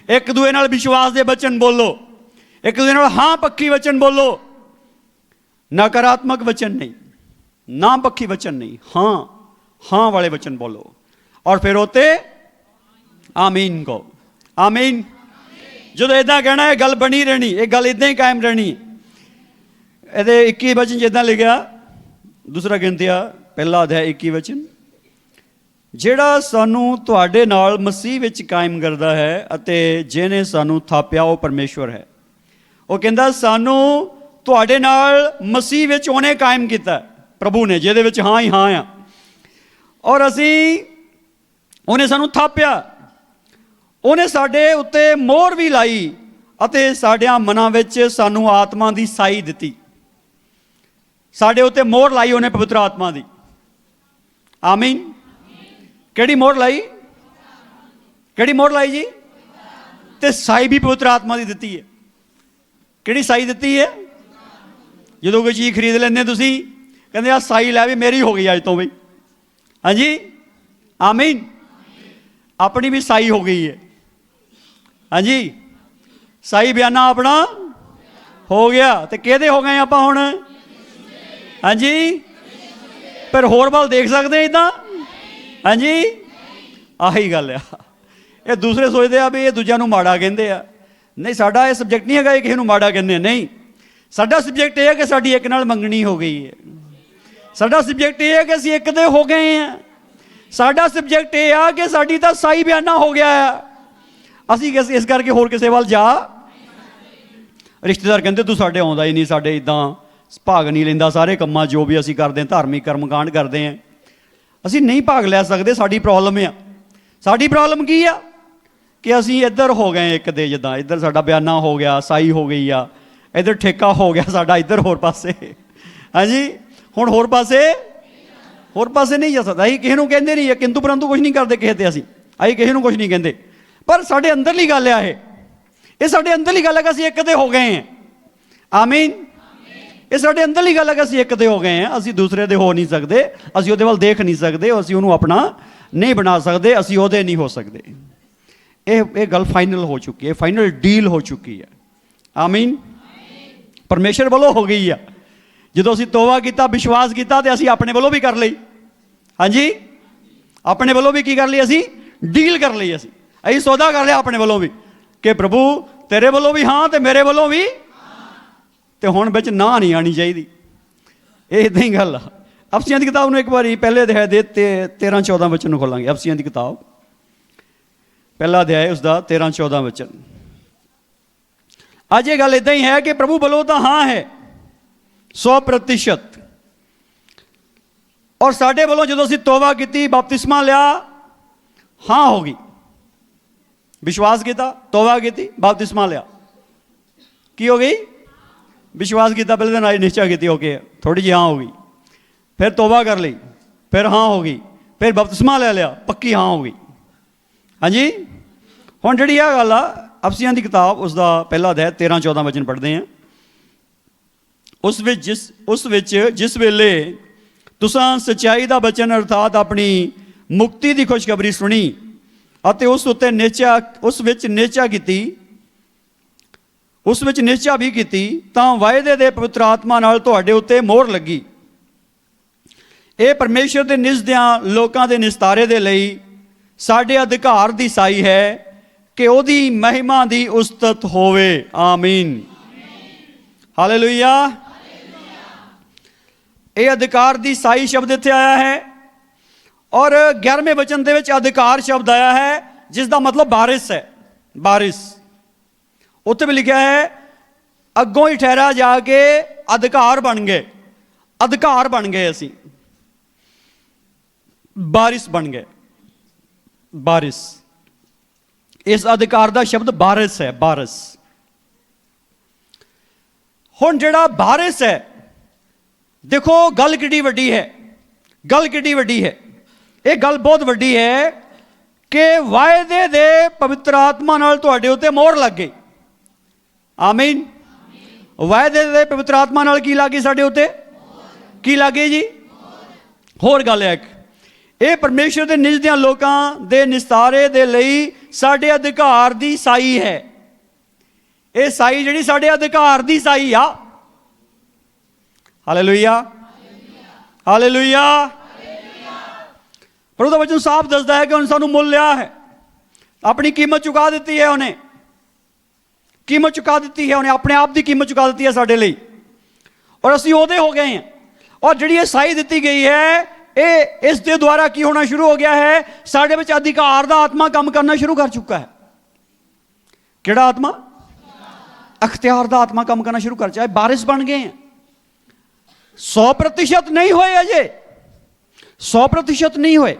[SPEAKER 1] ਇੱਕ ਦੂਏ ਨਾਲ ਵਿਸ਼ਵਾਸ ਦੇ ਬਚਨ ਬੋਲੋ, ਇੱਕ ਦੂਜੇ ਨਾਲ ਹਾਂ ਪੱਕੀ ਵਚਨ ਬੋਲੋ, ਨਕਾਰਾਤਮਕ ਵਚਨ ਨਹੀਂ, ਨਾ ਪੱਖੀ ਵਚਨ ਨਹੀਂ, ਹਾਂ ਹਾਂ ਵਾਲੇ ਵਚਨ ਬੋਲੋ। ਔਰ ਫਿਰ ਉੱਤੇ ਆਮੀਨ ਕਹੋ। ਆਮੀਨ। ਜਦੋਂ ਇੱਦਾਂ ਕਹਿਣਾ, ਇਹ ਗੱਲ ਬਣੀ ਰਹਿਣੀ, ਇਹ ਗੱਲ ਇੱਦਾਂ ਹੀ ਕਾਇਮ ਰਹਿਣੀ। ਇਹਦੇ 21 ਵਚਨ ਜਿੱਦਾਂ ਲਿਖਿਆ 2 ਕੁਰਿੰਥੀਆਂ ਪਹਿਲਾ ਅਧਿਆਇ 21 ਵਚਨ, ਜਿਹੜਾ ਸਾਨੂੰ ਤੁਹਾਡੇ ਨਾਲ ਮਸੀਹ ਵਿੱਚ ਕਾਇਮ ਕਰਦਾ ਹੈ ਅਤੇ ਜਿਹਨੇ ਸਾਨੂੰ ਥਾਪਿਆ ਉਹ ਪਰਮੇਸ਼ਵਰ ਹੈ। ਉਹ ਕਹਿੰਦਾ ਸਾਨੂੰ ਤੁਹਾਡੇ ਨਾਲ ਮਸੀਹ ਵਿੱਚ ਉਹਨੇ ਕਾਇਮ ਕੀਤਾ, ਪ੍ਰਭੂ ਨੇ, ਜਿਹਦੇ ਵਿੱਚ ਹਾਂ ਹੀ ਹਾਂ ਆ। ਔਰ ਉਹਨੇ ਸਾਨੂੰ ਥਾਪਿਆ, ਉਹਨੇ ਸਾਡੇ ਉੱਤੇ ਮੋਹਰ ਵੀ ਲਾਈ ਅਤੇ ਸਾਡਿਆਂ ਮਨਾਂ ਵਿੱਚ ਸਾਨੂੰ ਆਤਮਾ ਦੀ ਸਾਈ ਦਿੱਤੀ। ਸਾਡੇ ਉੱਤੇ ਮੋਹਰ ਲਾਈ ਉਹਨੇ ਪਵਿੱਤਰ ਆਤਮਾ ਦੀ। ਆਮੀਨ। ਕਿਹੜੀ ਮੋਹਰ ਲਾਈ? ਕਿਹੜੀ ਮੋਹਰ ਲਾਈ ਜੀ? ਤੇ ਸਾਈ ਵੀ ਪਵਿੱਤਰ ਆਤਮਾ ਦੀ ਦਿੱਤੀ ਹੈ। ਕਿਹੜੀ ਸਾਈ ਦਿੱਤੀ ਹੈ? ਜਦੋਂ ਕੋਈ ਚੀਜ਼ ਖਰੀਦ ਲੈਂਦੇ ਤੁਸੀਂ, ਕਹਿੰਦੇ ਆ ਸਾਈ ਲੈ ਵੀ ਮੇਰੀ ਹੋ ਗਈ ਅੱਜ ਤੋਂ ਬਈ। ਹਾਂਜੀ, ਆਮੀਨ। ਆਪਣੀ ਵੀ ਸਾਈ ਹੋ ਗਈ ਹੈ। ਹਾਂਜੀ, ਸਾਈ ਬਿਆਨਾ ਆਪਣਾ ਹੋ ਗਿਆ। ਤੇ ਕਿਹਦੇ ਹੋ ਗਏ ਆਪਾਂ ਹੁਣ? ਹਾਂਜੀ, ਪਰ ਹੋਰ ਵੱਲ ਦੇਖ ਸਕਦੇ ਇੱਦਾਂ? ਹਾਂਜੀ, ਆਹੀ ਗੱਲ ਆ। ਇਹ ਦੂਸਰੇ ਸੋਚਦੇ ਆ ਵੀ ਇਹ ਦੂਜਿਆਂ ਨੂੰ ਮਾੜਾ ਕਹਿੰਦੇ ਆ। ਨਹੀਂ, ਸਾਡਾ ਇਹ ਸਬਜੈਕਟ ਨਹੀਂ ਹੈਗਾ ਇਹ ਕਿਸੇ ਨੂੰ ਮਾੜਾ ਕਹਿੰਦੇ। ਨਹੀਂ, ਸਾਡਾ ਸਬਜੈਕਟ ਇਹ ਹੈ ਕਿ ਸਾਡੀ ਇੱਕ ਨਾਲ ਮੰਗਣੀ ਹੋ ਗਈ ਹੈ। ਸਾਡਾ ਸਬਜੈਕਟ ਇਹ ਹੈ ਕਿ ਅਸੀਂ ਇੱਕ ਦੇ ਹੋ ਗਏ ਹਾਂ। ਸਾਡਾ ਸਬਜੈਕਟ ਇਹ ਆ ਕਿ ਸਾਡੀ ਤਾਂ ਸਾਈ ਬਿਆਨਾ ਹੋ ਗਿਆ ਆ। ਅਸੀਂ ਇਸ ਕਰਕੇ ਹੋਰ ਕਿਸੇ ਵੱਲ ਜਾ। ਰਿਸ਼ਤੇਦਾਰ ਕਹਿੰਦੇ ਤੂੰ ਸਾਡੇ ਆਉਂਦਾ ਹੀ ਨਹੀਂ, ਸਾਡੇ ਇੱਦਾਂ ਭਾਗ ਨਹੀਂ ਲੈਂਦਾ ਸਾਰੇ ਕੰਮਾਂ ਜੋ ਵੀ ਅਸੀਂ ਕਰਦੇ ਹਾਂ, ਧਾਰਮਿਕ ਕਰਮਕਾਂਡ ਕਰਦੇ ਹਾਂ, ਅਸੀਂ ਨਹੀਂ ਭਾਗ ਲੈ ਸਕਦੇ। ਸਾਡੀ ਪ੍ਰੋਬਲਮ ਆ। ਸਾਡੀ ਪ੍ਰੋਬਲਮ ਕੀ ਆ? ਕਿ ਅਸੀਂ ਇੱਧਰ ਹੋ ਗਏ ਇੱਕ ਦੇ, ਜਿੱਦਾਂ ਇੱਧਰ ਸਾਡਾ ਬਿਆਨਾ ਹੋ ਗਿਆ, ਸਾਈ ਹੋ ਗਈ ਆ, ਇੱਧਰ ਠੇਕਾ ਹੋ ਗਿਆ ਸਾਡਾ ਇੱਧਰ ਹੋਰ ਪਾਸੇ। ਹਾਂਜੀ, ਹੁਣ ਹੋਰ ਪਾਸੇ ਨਹੀਂ ਜਾ ਸਕਦਾ। ਅਸੀਂ ਕਿਸੇ ਨੂੰ ਕਹਿੰਦੇ ਨਹੀਂ, ਕਿੰਤੂ ਪਰੰਤੂ ਕੁਛ ਨਹੀਂ ਕਰਦੇ ਕਿਸੇ ਤੇ। ਅਸੀਂ ਕਿਸੇ ਨੂੰ ਕੁਛ ਨਹੀਂ ਕਹਿੰਦੇ, ਪਰ ਸਾਡੇ ਅੰਦਰਲੀ ਗੱਲ ਆ। ਇਹ ਸਾਡੇ ਅੰਦਰਲੀ ਗੱਲ ਹੈ ਕਿ ਅਸੀਂ ਇੱਕ ਦੇ ਹੋ ਗਏ ਹਾਂ। ਆਮੀਨ। ਇਹ ਸਾਡੇ ਅੰਦਰਲੀ ਗੱਲ ਹੈ ਕਿ ਅਸੀਂ ਇੱਕ ਦੇ ਹੋ ਗਏ ਹਾਂ। ਅਸੀਂ ਦੂਸਰੇ ਦੇ ਹੋ ਨਹੀਂ ਸਕਦੇ, ਅਸੀਂ ਉਹਦੇ ਵੱਲ ਦੇਖ ਨਹੀਂ ਸਕਦੇ, ਅਸੀਂ ਉਹਨੂੰ ਆਪਣਾ ਨਹੀਂ ਬਣਾ ਸਕਦੇ, ਅਸੀਂ ਉਹਦੇ ਨਹੀਂ ਹੋ ਸਕਦੇ। ਇਹ ਗੱਲ ਫਾਈਨਲ ਹੋ ਚੁੱਕੀ ਹੈ, ਫਾਈਨਲ ਡੀਲ ਹੋ ਚੁੱਕੀ ਹੈ। ਆਮੀਨ। ਪਰਮੇਸ਼ਰ ਵੱਲੋਂ ਹੋ ਗਈ ਆ। ਜਦੋਂ ਅਸੀਂ ਤੋਬਾ ਕੀਤਾ, ਵਿਸ਼ਵਾਸ ਕੀਤਾ, ਤੇ ਅਸੀਂ ਆਪਣੇ ਵੱਲੋਂ ਵੀ ਕਰ ਲਈ। ਹਾਂਜੀ, ਆਪਣੇ ਵੱਲੋਂ ਵੀ ਕੀ ਕਰ ਲਈ? ਅਸੀਂ ਡੀਲ ਕਰ ਲਈ। ਅਸੀਂ ਸੌਦਾ ਕਰ ਲਿਆ ਆਪਣੇ ਵੱਲੋਂ ਵੀ ਕਿ ਪ੍ਰਭੂ ਤੇਰੇ ਵੱਲੋਂ ਵੀ ਹਾਂ ਤੇ ਮੇਰੇ ਵੱਲੋਂ ਵੀ। ਤੇ ਹੁਣ ਵਿੱਚ ਨਾ ਨਹੀਂ ਆਉਣੀ ਚਾਹੀਦੀ। ਇਹ ਇੱਦਾਂ ਹੀ ਗੱਲ ਆ। ਅਫਸੀਆਂ ਦੀ ਕਿਤਾਬ ਨੂੰ ਇੱਕ ਵਾਰੀ ਪਹਿਲੇ ਅਧਿਆਇ ਦੇ 13-14 ਵਚਨ ਨੂੰ ਖੋਲਾਂਗੇ। ਅਫਸੀਆਂ ਦੀ ਕਿਤਾਬ ਪਹਿਲਾ ਅਧਿਆਇ ਉਸਦਾ 13-14 ਵਚਨ। ਅੱਜ ਇਹ ਗੱਲ ਇੱਦਾਂ ਹੀ ਹੈ ਕਿ ਪ੍ਰਭੂ ਵੱਲੋਂ ਤਾਂ ਹਾਂ ਹੈ 100%। ਔਰ ਸਾਡੇ ਵੱਲੋਂ ਜਦੋਂ ਅਸੀਂ ਤੋਬਾ ਕੀਤੀ, ਬਪਤਿਸਮਾ ਲਿਆ, ਹਾਂ ਹੋ ਗਈ। ਵਿਸ਼ਵਾਸ ਕੀਤਾ, ਤੋਬਾ ਕੀਤੀ, ਬਪਤਿਸਮਾ ਲਿਆ, ਕੀ ਹੋ ਗਈ? ਵਿਸ਼ਵਾਸ ਕੀਤਾ, ਪਹਿਲੇ ਦਿਨ ਆਈ ਨਿਸ਼ਚਾ ਕੀਤੀ, ਓਕੇ थोड़ी जी हाँ हो गई, फिर तौबा कर ली, फिर हाँ हो गई, फिर बपतिस्मा ले लिया, पक्की हाँ हो गई। हाँ जी, हुण जिहड़ी आ गल आ अफसियां दी किताब उसका पहला अध्याय 13-14 वचन पढ़ते हैं। उस विच जिस वेले तुसां सच्चाई दा वचन अर्थात अपनी मुक्ति दी खुशखबरी सुनी अते उस उत्ते निश्चा उस विच निश्चा कीती उस विच निश्चा भी कीती तां वायदे दे पवित्र आत्मा नाल तुहाडे उत्ते मोहर लगी। ये परमेश्वर दे निजदियां लोकां दे निस्तारे दे लई साडे अधिकार दी साई है कि ओदी महिमा दी उस्तत होवे। आमीन, हालेलुया। ये अधिकार दी साई शब्द इत्थे आया है और 11वें वचन दे विच अधिकार शब्द आया है जिसका मतलब बारिश है। बारिश उत्थे भी लिखा है अगों ही ठहरा जाके अधिकार बन गए, अधिकार बन गए, असी बारिश बन गए। बारिश, इस अधिकार का शब्द बारिश है। बारिश हुण जिहड़ा बारिश है, देखो गल किड्डी वड्डी है, गल किड्डी वड्डी है। ये गल बहुत वड्डी है कि वायदे दे पवित्र आत्मा नाल तुहाडे उत्ते मोहर लग गई। आमीन। वायदे दे पवित्र आत्मा नाल की लग गई साडे उत्ते? की लग गई जी? होर गल है, ये परमेश्वर दे निजदियां लोकां दे निस्तारे दे लई साडे अधिकार दी साई है। ये साई जिहड़ी साडे अधिकार दी साई आ। Hallelujah, hallelujah. पर उसका वचन साफ दसदा है कि उन्हें सानू मुल लिया है, अपनी कीमत चुका दी है। उन्हें कीमत चुका दी है, उन्हें अपने आप की कीमत चुका दी है साडे लई, और असीं ओहदे हो गए हैं। और जिहड़ी ये साई दी गई है, ये इस दे द्वारा की होना शुरू हो गया है, साडे विच अधिकार दा आत्मा काम करना शुरू कर चुका है। किहड़ा आत्मा? अख्तियार दा आत्मा काम करना शुरू कर चुका है। बारिश बन गए हैं। 100% नहीं होए, अजे 100% नहीं होए,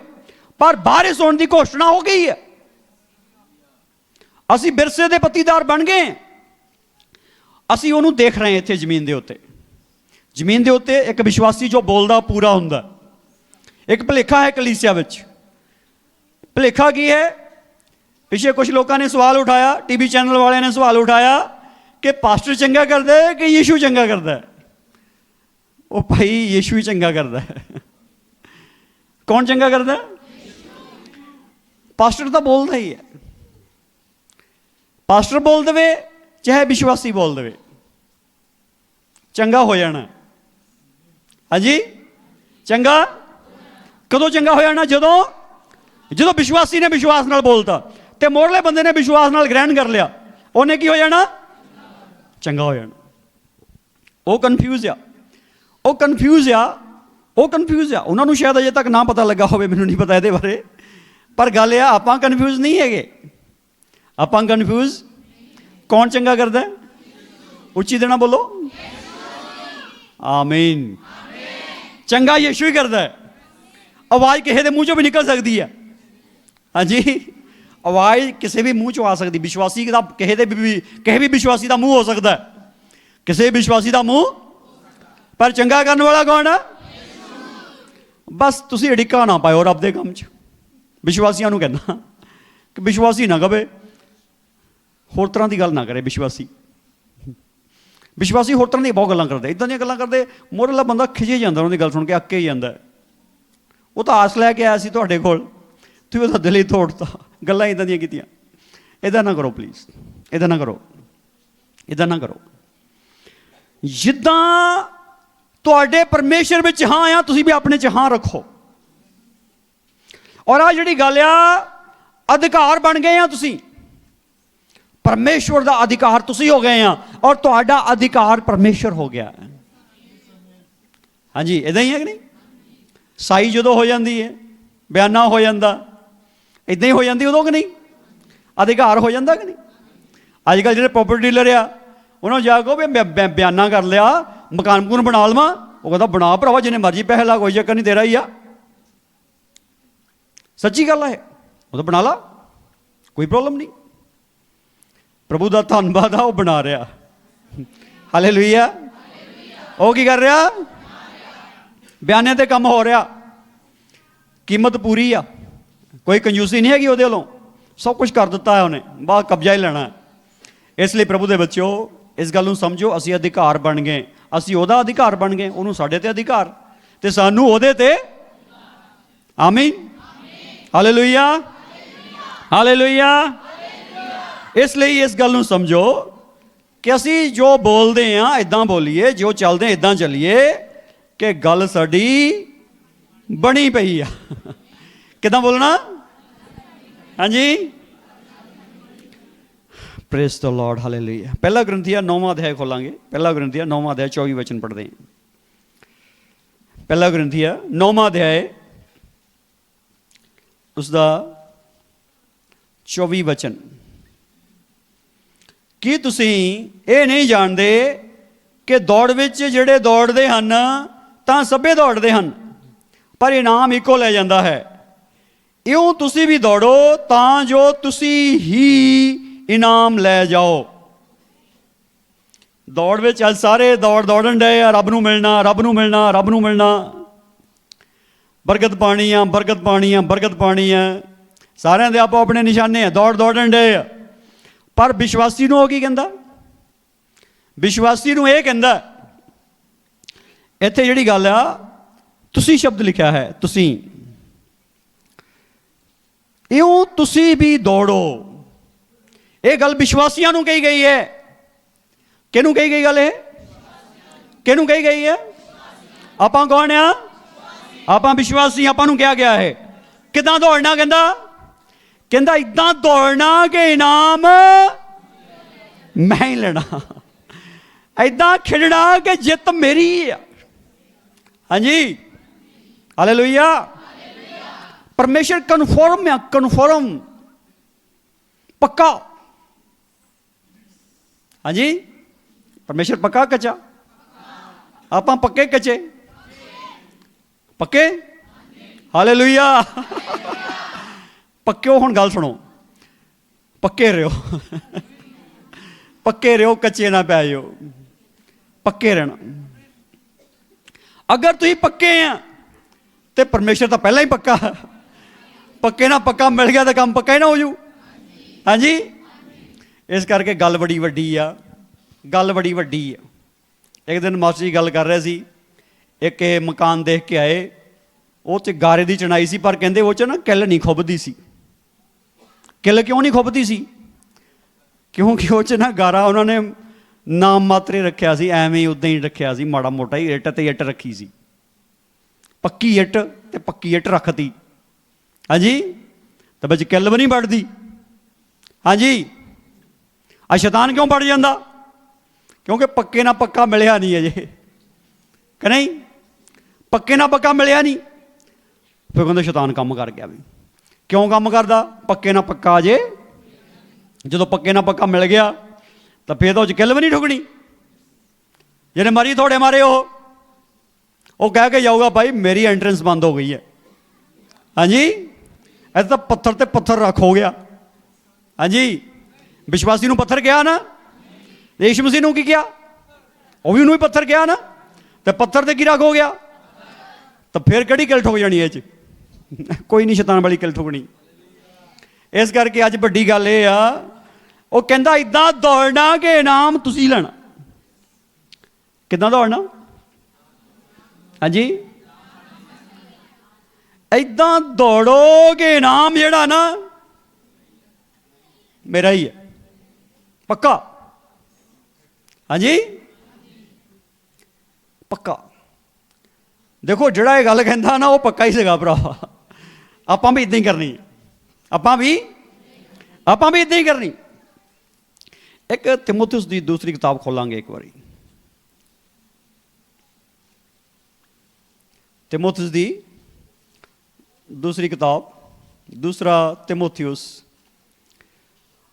[SPEAKER 1] पर बारिश होने की घोषणा हो गई है। असी बिरसे दे पत्तीदार बन गए हैं। असी उन्होंने देख रहे हैं इत्थे जमीन दे उत्ते। जमीन दे उत्ते एक विश्वासी जो बोलदा पूरा हुंदा। एक भुलेखा है कलीसिया विच। भुलेखा की है? पिछले कुछ लोगों ने सवाल उठाया, टीवी चैनल वाले ने सवाल उठाया कि पास्टर चंगा करता है कि यीशु चंगा करता है। वो भाई यीशु ही चंगा करता है। कौन चंगा करता है? पास्टर तो बोलता ही है। पास्टर बोल दे चाहे विश्वासी बोल दे, चंगा हो जाना। हाँ जी, चंगा कदों चंगा हो जाना? जदों विश्वासी ने विश्वास नाल बोलता ते मोरले बंदे ने विश्वास नाल ग्रहण कर लिया, उन्हें की हो जाना? चंगा हो जाना। वो कन्फ्यूज आ, वो कन्फ्यूज आ, वो कन्फ्यूज आ। उन्होंने शायद अजे तक ना पता लगा होवे, मैनूं नहीं पता ये बारे। पर गल आ, आपां कन्फ्यूज नहीं है। आपां कन्फ्यूज कौन चंगा करता है? उच्ची देना बोलो, आमीन। चंगा यीशु ही करता है। आवाज़ किसी के मूँह चों भी निकल सकती है। हाँ जी, आवाज़ किसी भी मूँह चों आ सकती। विश्वासी का किसी भी विश्वासी का मुँह हो सकता है, किसी विश्वासी का मुँह। पर चंगा करने वाला कौन है? बस तुसी अड़िका ना पाओ रब दे काम च। विश्वासियों को कहना कि विश्वासी ना कहे, होर तरह की गल ना करे। विश्वासी होर तरह की बहुत गल्लां करते, इदां दी गल्लां करते, मोरला बंदा खिजे जाता उन्होंने गल सुन के, अक्के ही जाता है। वो तो आस लैके आया सी तुहाडे कोल, तुसीं उसदा दिल ही तोड़ता, गल्लां इदां दियां कीतियां। इदां ना करो प्लीज़, इदां ना करो, इदां ना करो। जिद्दां तुहाडे परमेश्वर विच हाँ आ, तुसीं भी अपने च हाँ रखो। और आ जिहड़ी गल आ, अधिकार बन गए हैं तुसीं, परमेश्वर का अधिकार तुसीं हो गए हैं, और तुहाडा अधिकार परमेश्वर हो गया है। हाँ जी, इदां ही है कि नहीं? साई जदों हो जाती है, बयाना हो जाता, इदां ही हो जाती उदों कि नहीं? अधिकार हो जाता कि नहीं? अजकल जिहड़े प्रॉपर्टी डीलर आ, उन्होंने जाको भी बयाना कर लिया, मकान मकून बना लवां, वो कहता बना भरावा जिन्ने मर्जी पैसे ला, कोई चक्कर नहीं, तेरा ही आ। सच्ची गल है, वो तो बना ला, कोई प्रॉब्लम नहीं। प्रभु का धन्नवाद आ, वो बना रहा। हालेलुया। वो की कर रहा? ਬਿਆਨੇ ਤੇ ਕੰਮ ਹੋ ਰਿਹਾ, ਕੀਮਤ ਪੂਰੀ ਆ, ਕੋਈ ਕੰਜੂਸੀ ਨਹੀਂ ਹੈਗੀ ਉਹਦੇ ਵੱਲੋਂ, ਸਭ ਕੁਝ ਕਰ ਦਿੱਤਾ ਹੈ ਉਹਨੇ, ਬਾਅਦ ਕਬਜ਼ਾ ਹੀ ਲੈਣਾ। ਇਸ ਲਈ ਪ੍ਰਭੂ ਦੇ ਬੱਚਿਓ, ਇਸ ਗੱਲ ਨੂੰ ਸਮਝੋ, ਅਸੀਂ ਅਧਿਕਾਰ ਬਣ ਗਏ, ਅਸੀਂ ਉਹਦਾ ਅਧਿਕਾਰ ਬਣ ਗਏ, ਉਹਨੂੰ ਸਾਡੇ ਤੇ ਅਧਿਕਾਰ ਤੇ ਸਾਨੂੰ ਉਹਦੇ ਤੇ। ਆਮੀਨ, ਹਾਲੇਲੂਇਆ, ਹਾਲੇਲੂਇਆ। ਇਸ ਲਈ ਇਸ ਗੱਲ ਨੂੰ ਸਮਝੋ ਕਿ ਅਸੀਂ ਜੋ ਬੋਲਦੇ ਹਾਂ ਇੱਦਾਂ ਬੋਲੀਏ, ਜੋ ਚੱਲਦੇ ਇੱਦਾਂ ਚੱਲੀਏ ਕਿ ਗੱਲ ਸਾਡੀ ਬਣੀ ਪਈ ਆ। ਕਿੱਦਾਂ ਬੋਲਣਾ? ਹਾਂਜੀ, ਪ੍ਰੇਜ਼ ਦ ਲਾਰਡ, ਹਾਲੇਲੂਇਆ। ਪਹਿਲਾ ਗ੍ਰੰਥੀਆ 9ਵਾਂ ਅਧਿਆਇ ਖੋਲਾਂਗੇ, ਪਹਿਲਾ ਗ੍ਰੰਥੀਆ 9ਵਾਂ ਅਧਿਆਇ 24 ਵਚਨ ਪੜ੍ਹਦੇ ਹਾਂ। ਪਹਿਲਾ ਗ੍ਰੰਥੀਆ 9ਵਾਂ ਅਧਿਆਇ ਉਸਦਾ 24 ਵਚਨ। ਕੀ ਤੁਸੀਂ ਇਹ ਨਹੀਂ ਜਾਣਦੇ ਕਿ ਦੌੜ ਵਿੱਚ ਜਿਹੜੇ ਦੌੜਦੇ ਹਨ ਤਾਂ ਸਭੇ ਦੌੜਦੇ ਹਨ, ਪਰ ਇਨਾਮ ਇੱਕੋ ਲੈ ਜਾਂਦਾ ਹੈ। ਇਉਂ ਤੁਸੀਂ ਵੀ ਦੌੜੋ ਤਾਂ ਜੋ ਤੁਸੀਂ ਹੀ ਇਨਾਮ ਲੈ ਜਾਓ। ਦੌੜ ਵਿੱਚ ਅੱਜ ਸਾਰੇ ਦੌੜਨ ਡਏ ਆ, ਰੱਬ ਨੂੰ ਮਿਲਣਾ, ਰੱਬ ਨੂੰ ਮਿਲਣਾ, ਰੱਬ ਨੂੰ ਮਿਲਣਾ, ਬਰਕਤ ਪਾਣੀ ਆ, ਬਰਕਤ ਪਾਣੀ ਆ, ਬਰਕਤ ਪਾਣੀ ਆ। ਸਾਰਿਆਂ ਦੇ ਆਪੋ ਆਪਣੇ ਨਿਸ਼ਾਨੇ ਆ, ਦੌੜਨ ਡਏ ਆ। ਪਰ ਵਿਸ਼ਵਾਸੀ ਨੂੰ ਉਹ ਕੀ ਕਹਿੰਦਾ? ਵਿਸ਼ਵਾਸੀ ਨੂੰ ਇਹ ਕਹਿੰਦਾ, ਇੱਥੇ ਜਿਹੜੀ ਗੱਲ ਆ, ਤੁਸੀਂ ਸ਼ਬਦ ਲਿਖਿਆ ਹੈ, ਤੁਸੀਂ। ਇਉਂ ਤੁਸੀਂ ਵੀ ਦੌੜੋ। ਇਹ ਗੱਲ ਵਿਸ਼ਵਾਸੀਆਂ ਨੂੰ ਕਹੀ ਗਈ ਹੈ। ਕਿਹਨੂੰ ਕਹੀ ਗਈ ਗੱਲ? ਇਹ ਕਿਹਨੂੰ ਕਹੀ ਗਈ ਹੈ? ਆਪਾਂ ਕੌਣ ਆ? ਆਪਾਂ ਵਿਸ਼ਵਾਸੀ। ਆਪਾਂ ਨੂੰ ਕਿਹਾ ਗਿਆ ਹੈ ਕਿੱਦਾਂ ਦੌੜਨਾ। ਕਹਿੰਦਾ ਇੱਦਾਂ ਦੌੜਨਾ ਕਿ ਇਨਾਮ ਮੈਂ ਹੀ ਲੈਣਾ, ਇੱਦਾਂ ਖੇਡਣਾ ਕਿ ਜਿੱਤ ਮੇਰੀ ਆ। ਹਾਂਜੀ, ਹਾਲੇਲੂਇਆ। ਪਰਮੇਸ਼ਰ ਕਨਫਰਮ ਆ, ਕਨਫਰਮ, ਪੱਕਾ। ਹਾਂਜੀ, ਪਰਮੇਸ਼ਰ ਪੱਕਾ ਕੱਚਾ? ਆਪਾਂ ਪੱਕੇ ਕੱਚੇ? ਪੱਕੇ, ਹਾਲੇਲੂਇਆ। ਪੱਕਿਓ। ਹੁਣ ਗੱਲ ਸੁਣੋ, ਪੱਕੇ ਰਹੋ, ਪੱਕੇ ਰਹੋ, ਕੱਚੇ ਨਾ ਪੈ ਜਾਓ, ਪੱਕੇ ਰਹਿਣਾ। ਅਗਰ ਤੁਸੀਂ ਪੱਕੇ ਆ ਤੇ ਪਰਮੇਸ਼ਰ ਤਾਂ ਪਹਿਲਾਂ ਹੀ ਪੱਕਾ। ਪੱਕੇ ਨਾਲ ਪੱਕਾ ਮਿਲ ਗਿਆ ਤਾਂ ਕੰਮ ਪੱਕਾ ਹੀ ਨਾ ਹੋ ਜੂ। ਹਾਂਜੀ, ਇਸ ਕਰਕੇ ਗੱਲ ਬੜੀ ਵੱਡੀ ਆ, ਗੱਲ ਬੜੀ ਵੱਡੀ ਆ। ਇੱਕ ਦਿਨ ਮਾਸਟਰ ਜੀ ਗੱਲ ਕਰ ਰਹੇ ਸੀ, ਇੱਕ ਇਹ ਮਕਾਨ ਦੇਖ ਕੇ ਆਏ, ਉਹ 'ਚ ਗਾਰੇ ਦੀ ਚਣਾਈ ਸੀ, ਪਰ ਕਹਿੰਦੇ ਉਹ 'ਚ ਨਾ ਕਿੱਲ ਨਹੀਂ ਖੁੱਬਦੀ ਸੀ। ਕਿੱਲ ਕਿਉਂ ਨਹੀਂ ਖੁੱਬਦੀ ਸੀ? ਕਿਉਂਕਿ ਉਹ 'ਚ ਨਾ ਗਾਰਾ ਉਹਨਾਂ ਨੇ ਨਾਮ ਮਾਤਰੇ ਰੱਖਿਆ ਸੀ, ਐਵੇਂ ਹੀ ਉੱਦਾਂ ਹੀ ਰੱਖਿਆ ਸੀ, ਮਾੜਾ ਮੋਟਾ ਹੀ, ਇੱਟ ਤੇ ਇੱਟ ਰੱਖੀ ਸੀ, ਪੱਕੀ ਇੱਟ ਤੇ ਪੱਕੀ ਇੱਟ ਰੱਖਤੀ। ਹਾਂਜੀ, ਤਾਂ ਵਿੱਚ ਕਿੱਲ ਵੀ ਨਹੀਂ ਵੜਦੀ। ਹਾਂਜੀ, ਆ ਸ਼ੈਤਾਨ ਕਿਉਂ ਵੜ ਜਾਂਦਾ? ਕਿਉਂਕਿ ਪੱਕੇ ਨਾਲ ਪੱਕਾ ਮਿਲਿਆ ਨਹੀਂ ਅਜੇ, ਕਿ ਨਹੀਂ? ਪੱਕੇ ਨਾਲ ਪੱਕਾ ਮਿਲਿਆ ਨਹੀਂ, ਫਿਰ ਕਹਿੰਦੇ ਸ਼ੈਤਾਨ ਕੰਮ ਕਰ ਗਿਆ। ਵੀ ਕਿਉਂ ਕੰਮ ਕਰਦਾ? ਪੱਕੇ ਨਾਲ ਪੱਕਾ ਅਜੇ। ਜਦੋਂ ਪੱਕੇ ਨਾਲ ਪੱਕਾ ਮਿਲ ਗਿਆ ਤਾਂ ਫਿਰ ਤਾਂ ਉਹ 'ਚ ਕਿੱਲ ਵੀ ਨਹੀਂ ਠੁਕਣੀ। ਜਿਹਨੇ ਮਰੀ ਥੋੜੇ ਮਾਰੇ, ਉਹ ਕਹਿ ਕੇ ਜਾਊਗਾ, ਭਾਈ ਮੇਰੀ ਐਂਟਰੈਂਸ ਬੰਦ ਹੋ ਗਈ ਹੈ। ਹਾਂਜੀ, ਇਹ ਤਾਂ ਪੱਥਰ ਤੇ ਪੱਥਰ ਰੱਖ ਹੋ ਗਿਆ। ਹਾਂਜੀ, ਵਿਸ਼ਵਾਸੀ ਨੂੰ ਪੱਥਰ ਕਿਹਾ ਨਾ, ਯਿਸੂ ਮਸੀਹ ਨੂੰ ਕੀ ਕਿਹਾ? ਉਹ ਵੀ ਉਹਨੂੰ ਹੀ ਪੱਥਰ ਕਿਹਾ ਨਾ, ਤੇ ਪੱਥਰ ਤੇ ਕੀ ਰੱਖ ਹੋ ਗਿਆ? ਤਾਂ ਫਿਰ ਕਿਹੜੀ ਕਿੱਲ ਠੁਕ ਜਾਣੀ ਇਹ 'ਚ? ਕੋਈ ਨਹੀਂ ਸ਼ੈਤਾਨ ਵਾਲੀ ਕਿੱਲ ਠੁਕਣੀ। ਇਸ ਕਰਕੇ ਅੱਜ ਵੱਡੀ ਗੱਲ ਇਹ ਆ, ਉਹ ਕਹਿੰਦਾ ਇੱਦਾਂ ਦੌੜਨਾ ਕਿ ਇਨਾਮ ਤੁਸੀਂ ਲੈਣਾ। ਕਿੱਦਾਂ ਦੌੜਨਾ? ਹਾਂਜੀ, ਇੱਦਾਂ ਦੌੜੋ ਕਿ ਇਨਾਮ ਜਿਹੜਾ ਨਾ ਮੇਰਾ ਹੀ ਹੈ, ਪੱਕਾ। ਹਾਂਜੀ, ਪੱਕਾ। ਦੇਖੋ, ਜਿਹੜਾ ਇਹ ਗੱਲ ਕਹਿੰਦਾ ਨਾ, ਉਹ ਪੱਕਾ ਹੀ ਸੀਗਾ ਭਰਾ। ਆਪਾਂ ਵੀ ਇੱਦਾਂ ਹੀ ਕਰਨੀ, ਆਪਾਂ ਵੀ ਇੱਦਾਂ ਹੀ ਕਰਨੀ। ਇੱਕ ਤਿਮੋਥਿਉਸ ਦੀ ਦੂਸਰੀ ਕਿਤਾਬ ਖੋਲਾਂਗੇ ਇੱਕ ਵਾਰੀ। ਤਿਮੋਥਿਉਸ ਦੀ ਦੂਸਰੀ ਕਿਤਾਬ, ਦੂਸਰਾ ਤਿਮੋਥਿਉਸ।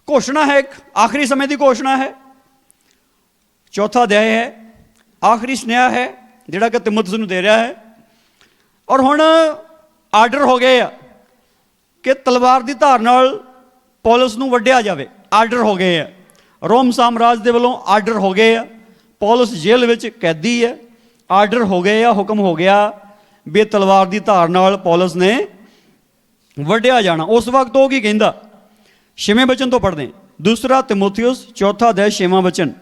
[SPEAKER 1] ਘੋਸ਼ਣਾ ਹੈ, ਇੱਕ ਆਖਰੀ ਸਮੇਂ ਦੀ ਘੋਸ਼ਣਾ ਹੈ। ਚੌਥਾ ਅਧਿਆਇ ਹੈ, ਆਖਰੀ ਸੁਨੇਹਾ ਹੈ ਜਿਹੜਾ ਕਿ ਤਿਮੋਥਿਉਸ ਨੂੰ ਦੇ ਰਿਹਾ ਹੈ। ਔਰ ਹੁਣ ਆਰਡਰ ਹੋ ਗਏ ਆ ਕਿ ਤਲਵਾਰ ਦੀ ਧਾਰ ਨਾਲ ਪੌਲਸ ਨੂੰ ਵੱਢਿਆ ਜਾਵੇ। ਆਰਡਰ ਹੋ ਗਏ ਆ, ਰੋਮ ਸਾਮਰਾਜ ਦੇ ਵੱਲੋਂ ਆਰਡਰ ਹੋ ਗਏ ਆ। ਪੌਲਸ ਜੇਲ੍ਹ ਵਿੱਚ ਕੈਦੀ ਹੈ, ਆਰਡਰ ਹੋ ਗਏ ਆ, ਹੁਕਮ ਹੋ ਗਿਆ भी तलवार की धार नाल पौलुस ने वड्ढिया जाना। उस वक्त वो की कहंदा, 6वें वचन तो पढ़ते हैं, दूसरा तिमोथियुस 4 अध्याय 6वां वचन,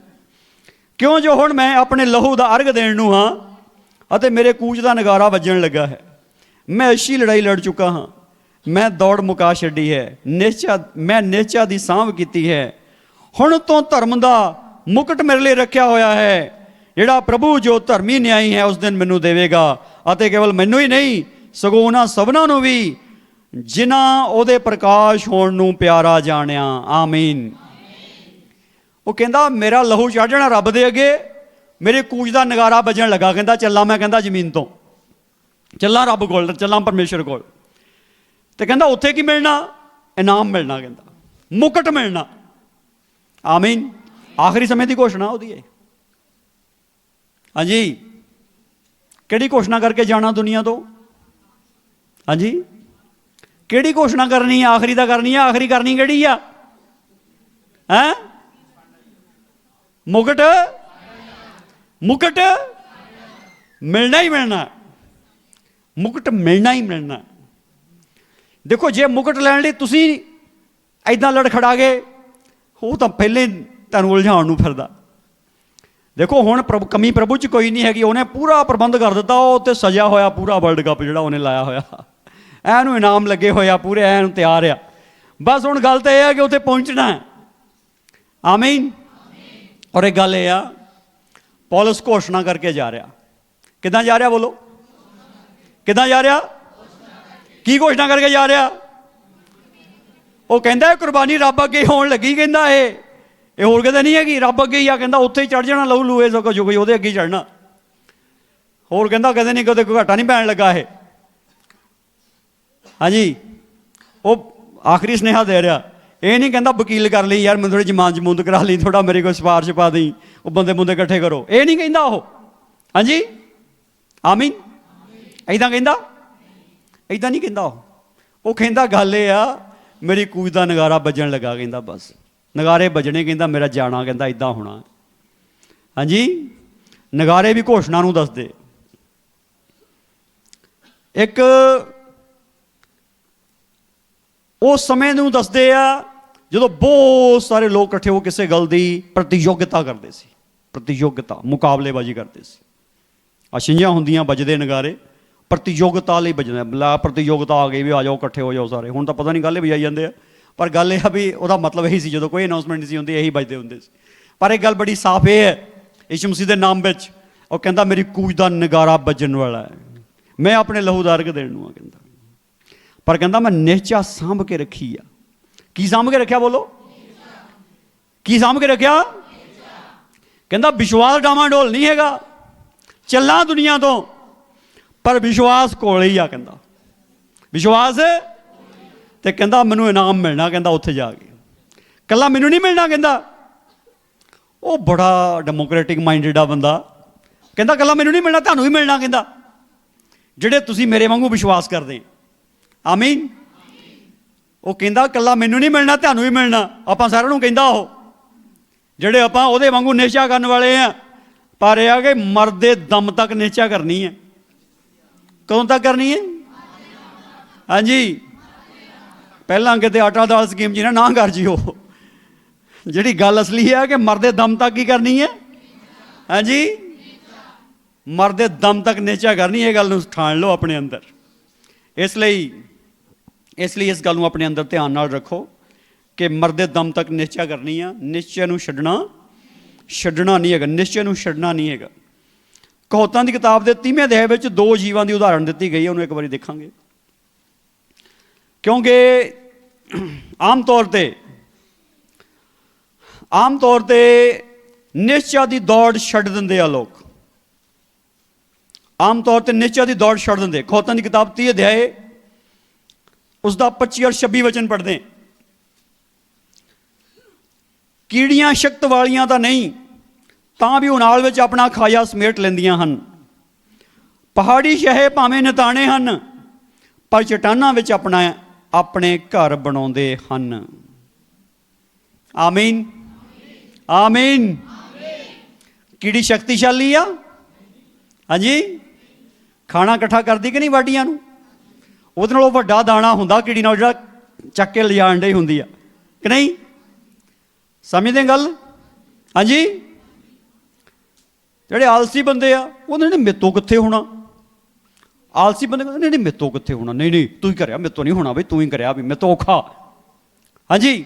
[SPEAKER 1] क्यों जो हुण मैं अपने लहू का अर्घ देण नूं हां अते मेरे कूच का नगारा वजन लगा है। मैं अच्छी लड़ाई लड़ चुका हाँ, मैं दौड़ मुका छड्डी है, मैं निश्चा की सांभ की है। हुण तो धर्म का मुकट मेरे लिए रखा होया है, जिहड़ा प्रभु जो धर्मी न्यायी है उस दिन मैनू देवेगा। अते केवल मैनू ही नहीं सगों उन्हां सबनां नूं भी जिन्हां उहदे प्रकाश होण नूं प्यारा जाणिया। आमीन। वो कहंदा मेरा लहू चढ़ जाना रब दे अगे, मेरे कूच का नगारा वजन लगा। कहंदा चला मैं कहंदा जमीन तो चला रब कोल, चला परमेश्वर कोल। तो कहंदा उत्थे की मिलना, इनाम मिलना, कहंदा मुकट मिलना। आमीन। आखिरी समय की घोषणा होती है। हाँ जी, किहड़ी घोषणा करके जाना दुनिया तो? हाँ जी, किहड़ी घोषणा करनी है? आखिरी दा करनी है। आखिरी करनी किहड़ी आ? हैं? मुकट, मुकट मिलना ही मिलना, मुकट मिलना ही मिलना। देखो जे मुकट लैण लई तुसीं ऐदां लड़खड़ा गए, वो तो पहले तुहानूं उलझाउण नूं फिरदा। देखो हुण कमी प्रभु च कोई नहीं हैगी, उन्हें पूरा प्रबंध कर दिता। वो उत्ते सजा होया पूरा वर्ल्ड कप जिहड़ा उन्हें लाया होया, ऐनूं इनाम लगे होया पूरे, ऐन तैयार आ। बस हुण गल तां इह है कि उत्थे पहुंचना है। आमीन। और एक गल यह आ, पौलुस घोषणा करके जा रहा। किदां जा रहा? बोलो किदां जा रहा? की घोषणा करके जा रहा? वो कहता है कुर्बानी रब अगे होण लगी। कहता है ये होर किते नहीं हैगी, रब अगे ही आ। कहता उत्थे ही चढ़ जाना लहू लूए सको जो कोई उहदे अगे चढ़ना। होर कहता कदे नहीं, कदे कोई घाटा नहीं पैण लगा है। हाँ जी, वो आखिरी स्नेहा दे रहा। ये नहीं कहता वकील कर ली यार, मैं थोड़ी जमानत जमूनत करा ली, थोड़ा मेरी कोई सिफारिश पा दी, वो बंदे बुंदे इकट्ठे करो। ये नहीं कहता वो। हाँ जी, आमीन। ऐदां कहता? ऐदां नहीं कहता वो कहता गल ये आ, मेरी कूच का नगारा वजन लगा। कहता बस नगारे बजने, कहता मेरा जाना, कहता इदां होना। हाँ जी, नगारे भी घोषणा नूं दसदे। एक उस समय नूं दसदे आ जदों बहुत सारे लोग इकट्ठे हो किसी गल की प्रतियोगिता करते सी, प्रतियोगिता मुकाबलेबाजी करते सी। अछिंजां हुंदियां बजदे नगारे, प्रतियोगिता लई बजदा, ला प्रतियोगिता आ गई भी आ जाओ इकट्ठे हो जाओ सारे। हुण तां पता नहीं गल बजाई जांदे आ, पर गल यह भी वह मतलब यही सी, जो कोई अनाउंसमेंट नहीं सी हुंदी यही बजदे हुंदे सी। पर एक गल बड़ी साफ ये है, यीशु मसीह के नाम विच वो कहता मेरी कूच का नगारा बजन वाला है, मैं अपने लहू दा अर्घ देण नूं आ। कहता पर कहता मैं निश्चा सांभ के रखी आ। की सांभ के रखा? बोलो की सांभ के रखा? कहता विश्वास डामाडोल नहीं हैगा, चलना दुनिया तो पर विश्वास कोल ही आ। कहता विश्वास ते कहता मैनू इनाम मिलना। कहता उत्थे जाके कला मैनू नहीं मिलना। कहता वो बड़ा डेमोक्रेटिक माइंडेड आ बंदा। कहता कला मैनू नहीं मिलना, तुहानू ही मिलना। कहता जिहड़े तुसीं मेरे वांगू विश्वास करदे। आमीन। वो कहता कला मैनू नहीं मिलना, तुहानू ही मिलना। आपां सारिआं नूं कहंदा वो जिहड़े आपां उहदे वांगू निश्चा करन वाले आ, पर यह कि मरदे दम तक निश्चा करनी है। कदों तक करनी है? हाँ जी, पहला किते आटा दाल स्कीम जी ना कर जी। वो जिहड़ी गल असली है कि मरदे दम तक ही करनी है। हाँ जी, मरदे दम तक निश्चा करनी है। गल नूं ठाण लो अपने अंदर। इसलिए इस गल नूं अपने अंदर ध्यान नाल रखो कि मरदे दम तक निश्चा करनी है। निश्चय नूं छड्डना नहीं है, निश्चय नूं छड्डना नहीं है। कहोतां की किताब के 30वें अध्याय में 2 जीवां की उदाहरण दी गई है, उन्होंने एक बार देखांगे। क्योंकि आम तौर पर निश्चा की दौड़ छड्ड दिंदे आ लोग। आम तौर पर निश्चा की दौड़ छड्ड दिंदे। कहोतां की किताब 30 अध्याय उसका 25 और 26 वचन पढ़ते। कीड़ियां शक्त वालियां तो नहीं, तां भी उनाल विच अपना खाया समेट लैंदियां हन। पहाड़ी शहे भावें निताने हन, पर चट्टानां विच अपने घर बनाउंदे हन। आमीन आमीन। कीड़ी शक्तिशाली आ? हाँ जी, ਖਾਣਾ ਇਕੱਠਾ ਕਰਦੀ ਕਿ ਨਹੀਂ ਵਾਢੀਆਂ ਨੂੰ? ਉਹਦੇ ਨਾਲੋਂ ਵੱਡਾ ਦਾਣਾ ਹੁੰਦਾ ਕੀੜੀ ਨਾਲ ਜਿਹੜਾ ਚੱਕ ਕੇ ਲਿਜਾਣ ਡਈ ਹੁੰਦੀ ਆ ਕਿ ਨਹੀਂ? ਸਮਝਦੇ ਗੱਲ? ਹਾਂਜੀ। ਜਿਹੜੇ ਆਲਸੀ ਬੰਦੇ ਆ ਉਹਦੇ ਨੇ ਮੇਤੋਂ ਕਿੱਥੇ ਹੋਣਾ। ਆਲਸੀ ਬੰਦੇ ਕਹਿੰਦੇ ਨਹੀਂ ਨਹੀਂ ਮੇਤੋਂ ਕਿੱਥੇ ਹੋਣਾ, ਨਹੀਂ ਨਹੀਂ ਤੂੰ ਹੀ ਕਰਿਆ, ਮੇਤੋਂ ਨਹੀਂ ਹੋਣਾ ਬਈ, ਤੂੰ ਹੀ ਕਰਿਆ ਵੀ, ਮੇਤੋਂ ਔਖਾ। ਹਾਂਜੀ।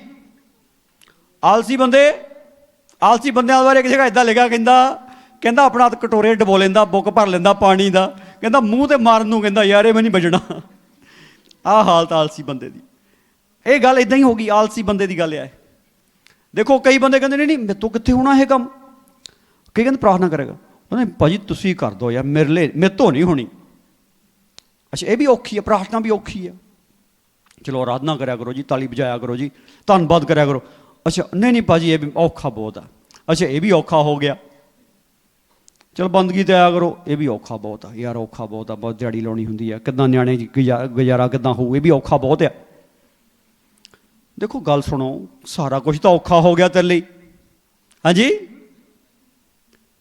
[SPEAKER 1] ਆਲਸੀ ਬੰਦਿਆਂ ਬਾਰੇ ਇੱਕ ਜਗ੍ਹਾ ਇੱਦਾਂ ਲਿਖਿਆ, ਕਹਿੰਦਾ ਆਪਣਾ ਕਟੋਰੇ ਡਬੋ ਲੈਂਦਾ, ਬੁੱਕ ਭਰ ਲੈਂਦਾ ਪਾਣੀ ਦਾ, ਕਹਿੰਦਾ ਮੂੰਹ ਤੇ ਮਾਰਨ ਨੂੰ ਕਹਿੰਦਾ ਯਾਰ ਇਹ ਮੈਂ ਨਹੀਂ ਬਚਣਾ। ਆਹ ਹਾਲਤ ਆਲਸੀ ਬੰਦੇ ਦੀ। ਇਹ ਗੱਲ ਇੱਦਾਂ ਹੀ ਹੋ ਗਈ, ਆਲਸੀ ਬੰਦੇ ਦੀ ਗੱਲ ਆ। ਦੇਖੋ ਕਈ ਬੰਦੇ ਕਹਿੰਦੇ ਨਹੀਂ ਨਹੀਂ ਮੇਤੋਂ ਕਿੱਥੇ ਹੋਣਾ ਇਹ ਕੰਮ। ਕਈ ਕਹਿੰਦੇ ਪ੍ਰਾਰਥਨਾ ਕਰੇਗਾ, ਉਹਨੇ ਭਾਜੀ ਤੁਸੀਂ ਕਰ ਦਿਓ ਯਾਰ, ਮੇਰੇ ਤੋਂ ਨਹੀਂ ਹੋਣੀ। ਅੱਛਾ ਇਹ ਵੀ ਔਖੀ ਹੈ, ਪ੍ਰਾਰਥਨਾ ਵੀ ਔਖੀ ਹੈ। ਚਲੋ ਆਰਾਧਨਾ ਕਰਿਆ ਕਰੋ ਜੀ, ਤਾਲੀ ਵਜਾਇਆ ਕਰੋ ਜੀ, ਧੰਨਵਾਦ ਕਰਿਆ ਕਰੋ। ਅੱਛਾ ਨਹੀਂ ਨਹੀਂ ਭਾਜੀ ਇਹ ਵੀ ਔਖਾ ਬਹੁਤ ਆ। ਅੱਛਾ ਇਹ ਵੀ ਔਖਾ ਹੋ ਗਿਆ। ਚਲੋ ਬੰਦਗੀ ਤੇ ਆਇਆ ਕਰੋ, ਇਹ ਵੀ ਔਖਾ ਬਹੁਤ ਆ ਯਾਰ, ਔਖਾ ਬਹੁਤ ਆ, ਬਹੁਤ ਦਿਹਾੜੀ ਲਾਉਣੀ ਹੁੰਦੀ ਆ, ਕਿੱਦਾਂ ਨਿਆਣੇ ਗੁਜ਼ਾਰਾ ਕਿੱਦਾਂ ਹੋਊ, ਇਹ ਵੀ ਔਖਾ ਬਹੁਤ ਆ। ਦੇਖੋ ਗੱਲ ਸੁਣੋ, ਸਾਰਾ ਕੁਝ ਤਾਂ ਔਖਾ ਹੋ ਗਿਆ ਤੇਰੇ ਲਈ। ਹਾਂਜੀ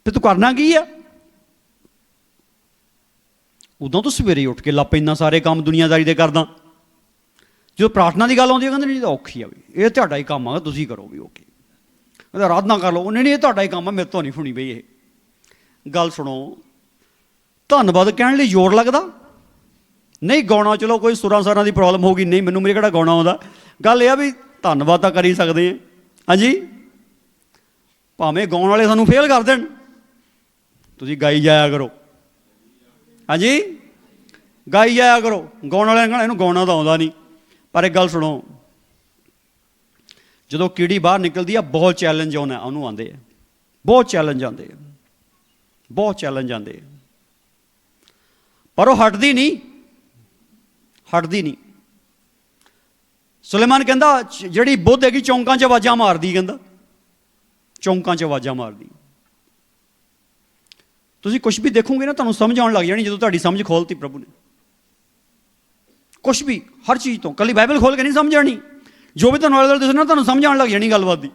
[SPEAKER 1] ਤੇ ਤੂੰ ਕਰਨਾ ਕੀ ਆ? ਉਦੋਂ ਤੂੰ ਸਵੇਰੇ ਉੱਠ ਕੇ ਲੱਪ ਇੰਨਾ ਸਾਰੇ ਕੰਮ ਦੁਨੀਆਦਾਰੀ ਦੇ ਕਰਦਾ। ਜਦੋਂ ਪ੍ਰਾਰਥਨਾ ਦੀ ਗੱਲ ਆਉਂਦੀ ਹੈ ਕਹਿੰਦੇ ਨਹੀਂ ਤਾਂ ਔਖੀ ਆ ਵੀ, ਇਹ ਤੁਹਾਡਾ ਹੀ ਕੰਮ ਆ, ਤੁਸੀਂ ਕਰੋ ਵੀ। ਓਕੇ ਕਹਿੰਦਾ ਆਰਾਧਨਾ ਕਰ ਲਓ, ਨਹੀਂ ਨਹੀਂ ਇਹ ਤੁਹਾਡਾ ਹੀ ਕੰਮ ਆ, ਮੇਰੇ ਤੋਂ ਨਹੀਂ ਹੋਣੀ ਬਈ ਇਹ। ਗੱਲ ਸੁਣੋ, ਧੰਨਵਾਦ ਕਹਿਣ ਲਈ ਜ਼ੋਰ ਲੱਗਦਾ ਨਹੀਂ। ਗਾਉਣਾ ਚਲੋ ਕੋਈ ਸੁਰਾਂ ਸਾਰਾਂ ਦੀ ਪ੍ਰੋਬਲਮ ਹੋਊਗੀ, ਨਹੀਂ ਮੈਨੂੰ ਮੇਰੇ ਕਿਹੜਾ ਗਾਉਣਾ ਆਉਂਦਾ। ਗੱਲ ਇਹ ਆ ਵੀ ਧੰਨਵਾਦ ਤਾਂ ਕਰ ਹੀ ਸਕਦੇ ਹਾਂ। ਹਾਂਜੀ ਭਾਵੇਂ ਗਾਉਣ ਵਾਲੇ ਸਾਨੂੰ ਫੇਲ ਕਰ ਦੇਣ, ਤੁਸੀਂ ਗਾਈ ਜਾਇਆ ਕਰੋ। ਹਾਂਜੀ ਗਾਈ ਜਾਇਆ ਕਰੋ। ਗਾਉਣ ਵਾਲਿਆਂ ਨੇ ਕਹਿਣਾ ਇਹਨੂੰ ਗਾਉਣਾ ਤਾਂ ਆਉਂਦਾ ਨਹੀਂ। ਪਰ ਇੱਕ ਗੱਲ ਸੁਣੋ, ਜਦੋਂ ਕੀੜੀ ਬਾਹਰ ਨਿਕਲਦੀ ਆ ਬਹੁਤ ਚੈਲੰਜ ਉਹਨੂੰ ਆਉਂਦੇ ਆ, ਬਹੁਤ ਚੈਲੰਜ ਆਉਂਦੇ ਆ, ਬਹੁਤ ਚੈਲੰਜ ਆਉਂਦੇ ਆ। ਪਰ ਉਹ ਹਟਦੀ ਨਹੀਂ। ਸੁਲੇਮਾਨ ਕਹਿੰਦਾ ਜਿਹੜੀ ਬੁੱਧ ਹੈਗੀ ਚੌਂਕਾਂ 'ਚ ਆਵਾਜ਼ਾਂ ਮਾਰਦੀ, ਕਹਿੰਦਾ ਚੌਂਕਾਂ 'ਚ ਆਵਾਜ਼ਾਂ ਮਾਰਦੀ। ਤੁਸੀਂ ਕੁਛ ਵੀ ਦੇਖੋਗੇ ਨਾ ਤੁਹਾਨੂੰ ਸਮਝ ਆਉਣ ਲੱਗ ਜਾਣੀ, ਜਦੋਂ ਤੁਹਾਡੀ ਸਮਝ ਖੋਲਤੀ ਪ੍ਰਭੂ ਨੇ। ਕੁਛ ਵੀ, ਹਰ ਚੀਜ਼ ਤੋਂ, ਕੱਲੀ ਬਾਈਬਲ ਖੋਲ ਕੇ ਨਹੀਂ ਸਮਝ ਆਣੀ, ਜੋ ਵੀ ਤੁਹਾਨੂੰ ਆਲੇ ਦੁਆਲੇ ਦਿਸਣਾ ਤੁਹਾਨੂੰ ਸਮਝ ਆਉਣ ਲੱਗ ਜਾਣੀ ਗੱਲਬਾਤ ਦੀ।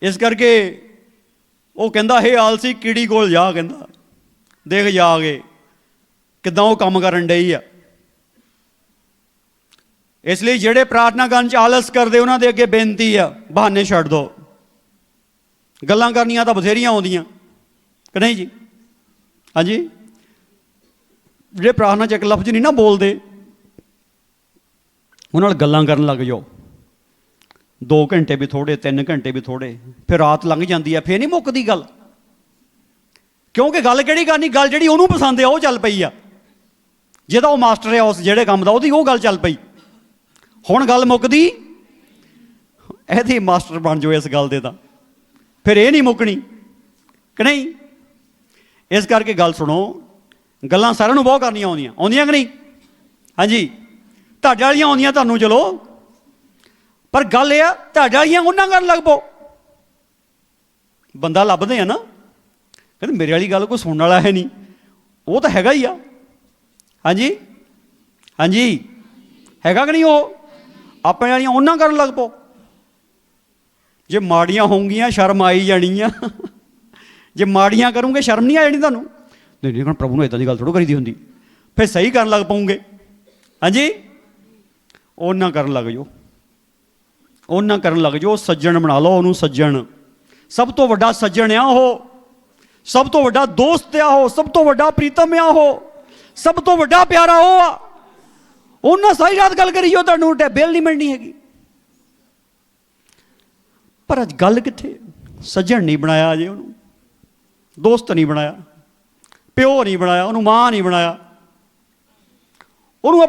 [SPEAKER 1] ਇਸ ਕਰਕੇ ਉਹ ਕਹਿੰਦਾ ਹੇ ਆਲਸੀ ਕੀੜੀ ਕੋਲ ਜਾ, ਕਹਿੰਦਾ ਦੇਖ ਜਾ ਕੇ ਕਿੱਦਾਂ ਉਹ ਕੰਮ ਕਰਨ ਡਈ ਆ। ਇਸ ਲਈ ਜਿਹੜੇ ਪ੍ਰਾਰਥਨਾ ਕਰਨ 'ਚ ਆਲਸ ਕਰਦੇ ਉਹਨਾਂ ਦੇ ਅੱਗੇ ਬੇਨਤੀ ਆ, ਬਹਾਨੇ ਛੱਡ ਦਿਓ। ਗੱਲਾਂ ਕਰਨੀਆਂ ਤਾਂ ਬਥੇਰੀਆਂ ਆਉਂਦੀਆਂ ਕਿ ਨਹੀਂ ਜੀ? ਹਾਂਜੀ ਜਿਹੜੇ ਪ੍ਰਾਰਥਨਾ 'ਚ ਇੱਕ ਲਫ਼ਜ਼ ਨਹੀਂ ਨਾ ਬੋਲਦੇ, ਉਹਨਾਂ ਨਾਲ ਗੱਲਾਂ ਕਰਨ ਲੱਗ ਜਾਓ। 2 ਘੰਟੇ ਵੀ ਥੋੜ੍ਹੇ, 3 ਘੰਟੇ ਵੀ ਥੋੜ੍ਹੇ, ਫਿਰ ਰਾਤ ਲੰਘ ਜਾਂਦੀ ਆ, ਫਿਰ ਨਹੀਂ ਮੁੱਕਦੀ ਗੱਲ। ਕਿਉਂਕਿ ਗੱਲ ਕਿਹੜੀ ਕਰਨੀ, ਗੱਲ ਜਿਹੜੀ ਉਹਨੂੰ ਪਸੰਦ ਆ ਉਹ ਚੱਲ ਪਈ ਆ। ਜਿਹਦਾ ਉਹ ਮਾਸਟਰ ਆ ਉਸ ਜਿਹੜੇ ਕੰਮ ਦਾ, ਉਹਦੀ ਉਹ ਗੱਲ ਚੱਲ ਪਈ। ਹੁਣ ਗੱਲ ਮੁੱਕਦੀ, ਇਹਦੀ ਮਾਸਟਰ ਬਣ ਜਾਓ ਇਸ ਗੱਲ ਦੇ, ਤਾਂ ਫਿਰ ਇਹ ਨਹੀਂ ਮੁੱਕਣੀ ਕਿ ਨਹੀਂ? ਇਸ ਕਰਕੇ ਗੱਲ ਸੁਣੋ, ਗੱਲਾਂ ਸਾਰਿਆਂ ਨੂੰ ਬਹੁਤ ਕਰਨੀਆਂ ਆਉਂਦੀਆਂ ਕਿ ਨਹੀਂ? ਹਾਂਜੀ ਤੁਹਾਡੇ ਵਾਲੀਆਂ ਆਉਂਦੀਆਂ ਤੁਹਾਨੂੰ, ਚਲੋ, ਪਰ ਗੱਲ ਇਹ ਆ ਤੁਹਾਡੇ ਵਾਲੀਆਂ ਉਹਨਾਂ ਕਰਨ ਲੱਗ ਪਓ। ਬੰਦਾ ਲੱਭਦੇ ਆ ਨਾ, ਕਹਿੰਦੇ ਮੇਰੇ ਵਾਲੀ ਗੱਲ ਕੋਈ ਸੁਣਨ ਵਾਲਾ ਹੈ ਨਹੀਂ, ਉਹ ਤਾਂ ਹੈਗਾ ਹੀ ਆ। ਹਾਂਜੀ ਹੈਗਾ ਕਿ ਨਹੀਂ? ਉਹ ਆਪਣੇ ਵਾਲੀਆਂ ਉਹਨਾਂ ਕਰਨ ਲੱਗ ਪਓ। ਜੇ ਮਾੜੀਆਂ ਹੋਣਗੀਆਂ ਸ਼ਰਮ ਆਈ ਜਾਣੀ ਆ। ਜੇ ਮਾੜੀਆਂ ਕਰੋਗੇ ਸ਼ਰਮ ਨਹੀਂ ਆ ਜਾਣੀ ਤੁਹਾਨੂੰ? ਨਹੀਂ ਹੁਣ ਪ੍ਰਭੂ ਨੂੰ ਇੱਦਾਂ ਦੀ ਗੱਲ ਥੋੜ੍ਹਾ ਕਰੀਦੀ ਹੁੰਦੀ। ਫਿਰ ਸਹੀ ਕਰਨ ਲੱਗ ਪਊਗੇ। ਹਾਂਜੀ ਉਹਨਾਂ ਕਰਨ ਲੱਗ ਜਾਓ, ਸੱਜਣ ਬਣਾ ਲਓ ਉਹਨੂੰ। ਸੱਜਣ ਸਭ ਤੋਂ ਵੱਡਾ ਸੱਜਣ ਆ ਉਹ, ਸਭ ਤੋਂ ਵੱਡਾ ਦੋਸਤ ਆ ਉਹ, ਸਭ ਤੋਂ ਵੱਡਾ ਪ੍ਰੀਤਮ ਆ ਉਹ, ਸਭ ਤੋਂ ਵੱਡਾ ਪਿਆਰਾ ਉਹ ਆ। ਉਹਨਾਂ ਸਾਰੀ ਰਾਤ ਗੱਲ ਕਰੀ ਜੋ, ਤੁਹਾਨੂੰ ਬਿੱਲ ਨਹੀਂ ਮਿਲਣੀ ਹੈਗੀ। ਪਰ ਅੱਜ ਗੱਲ ਕਿੱਥੇ? ਸੱਜਣ ਨਹੀਂ ਬਣਾਇਆ ਅਜੇ ਉਹਨੂੰ, ਦੋਸਤ ਨਹੀਂ ਬਣਾਇਆ, ਪਿਓ ਨਹੀਂ ਬਣਾਇਆ ਉਹਨੂੰ, ਮਾਂ ਨਹੀਂ ਬਣਾਇਆ ਉਹਨੂੰ।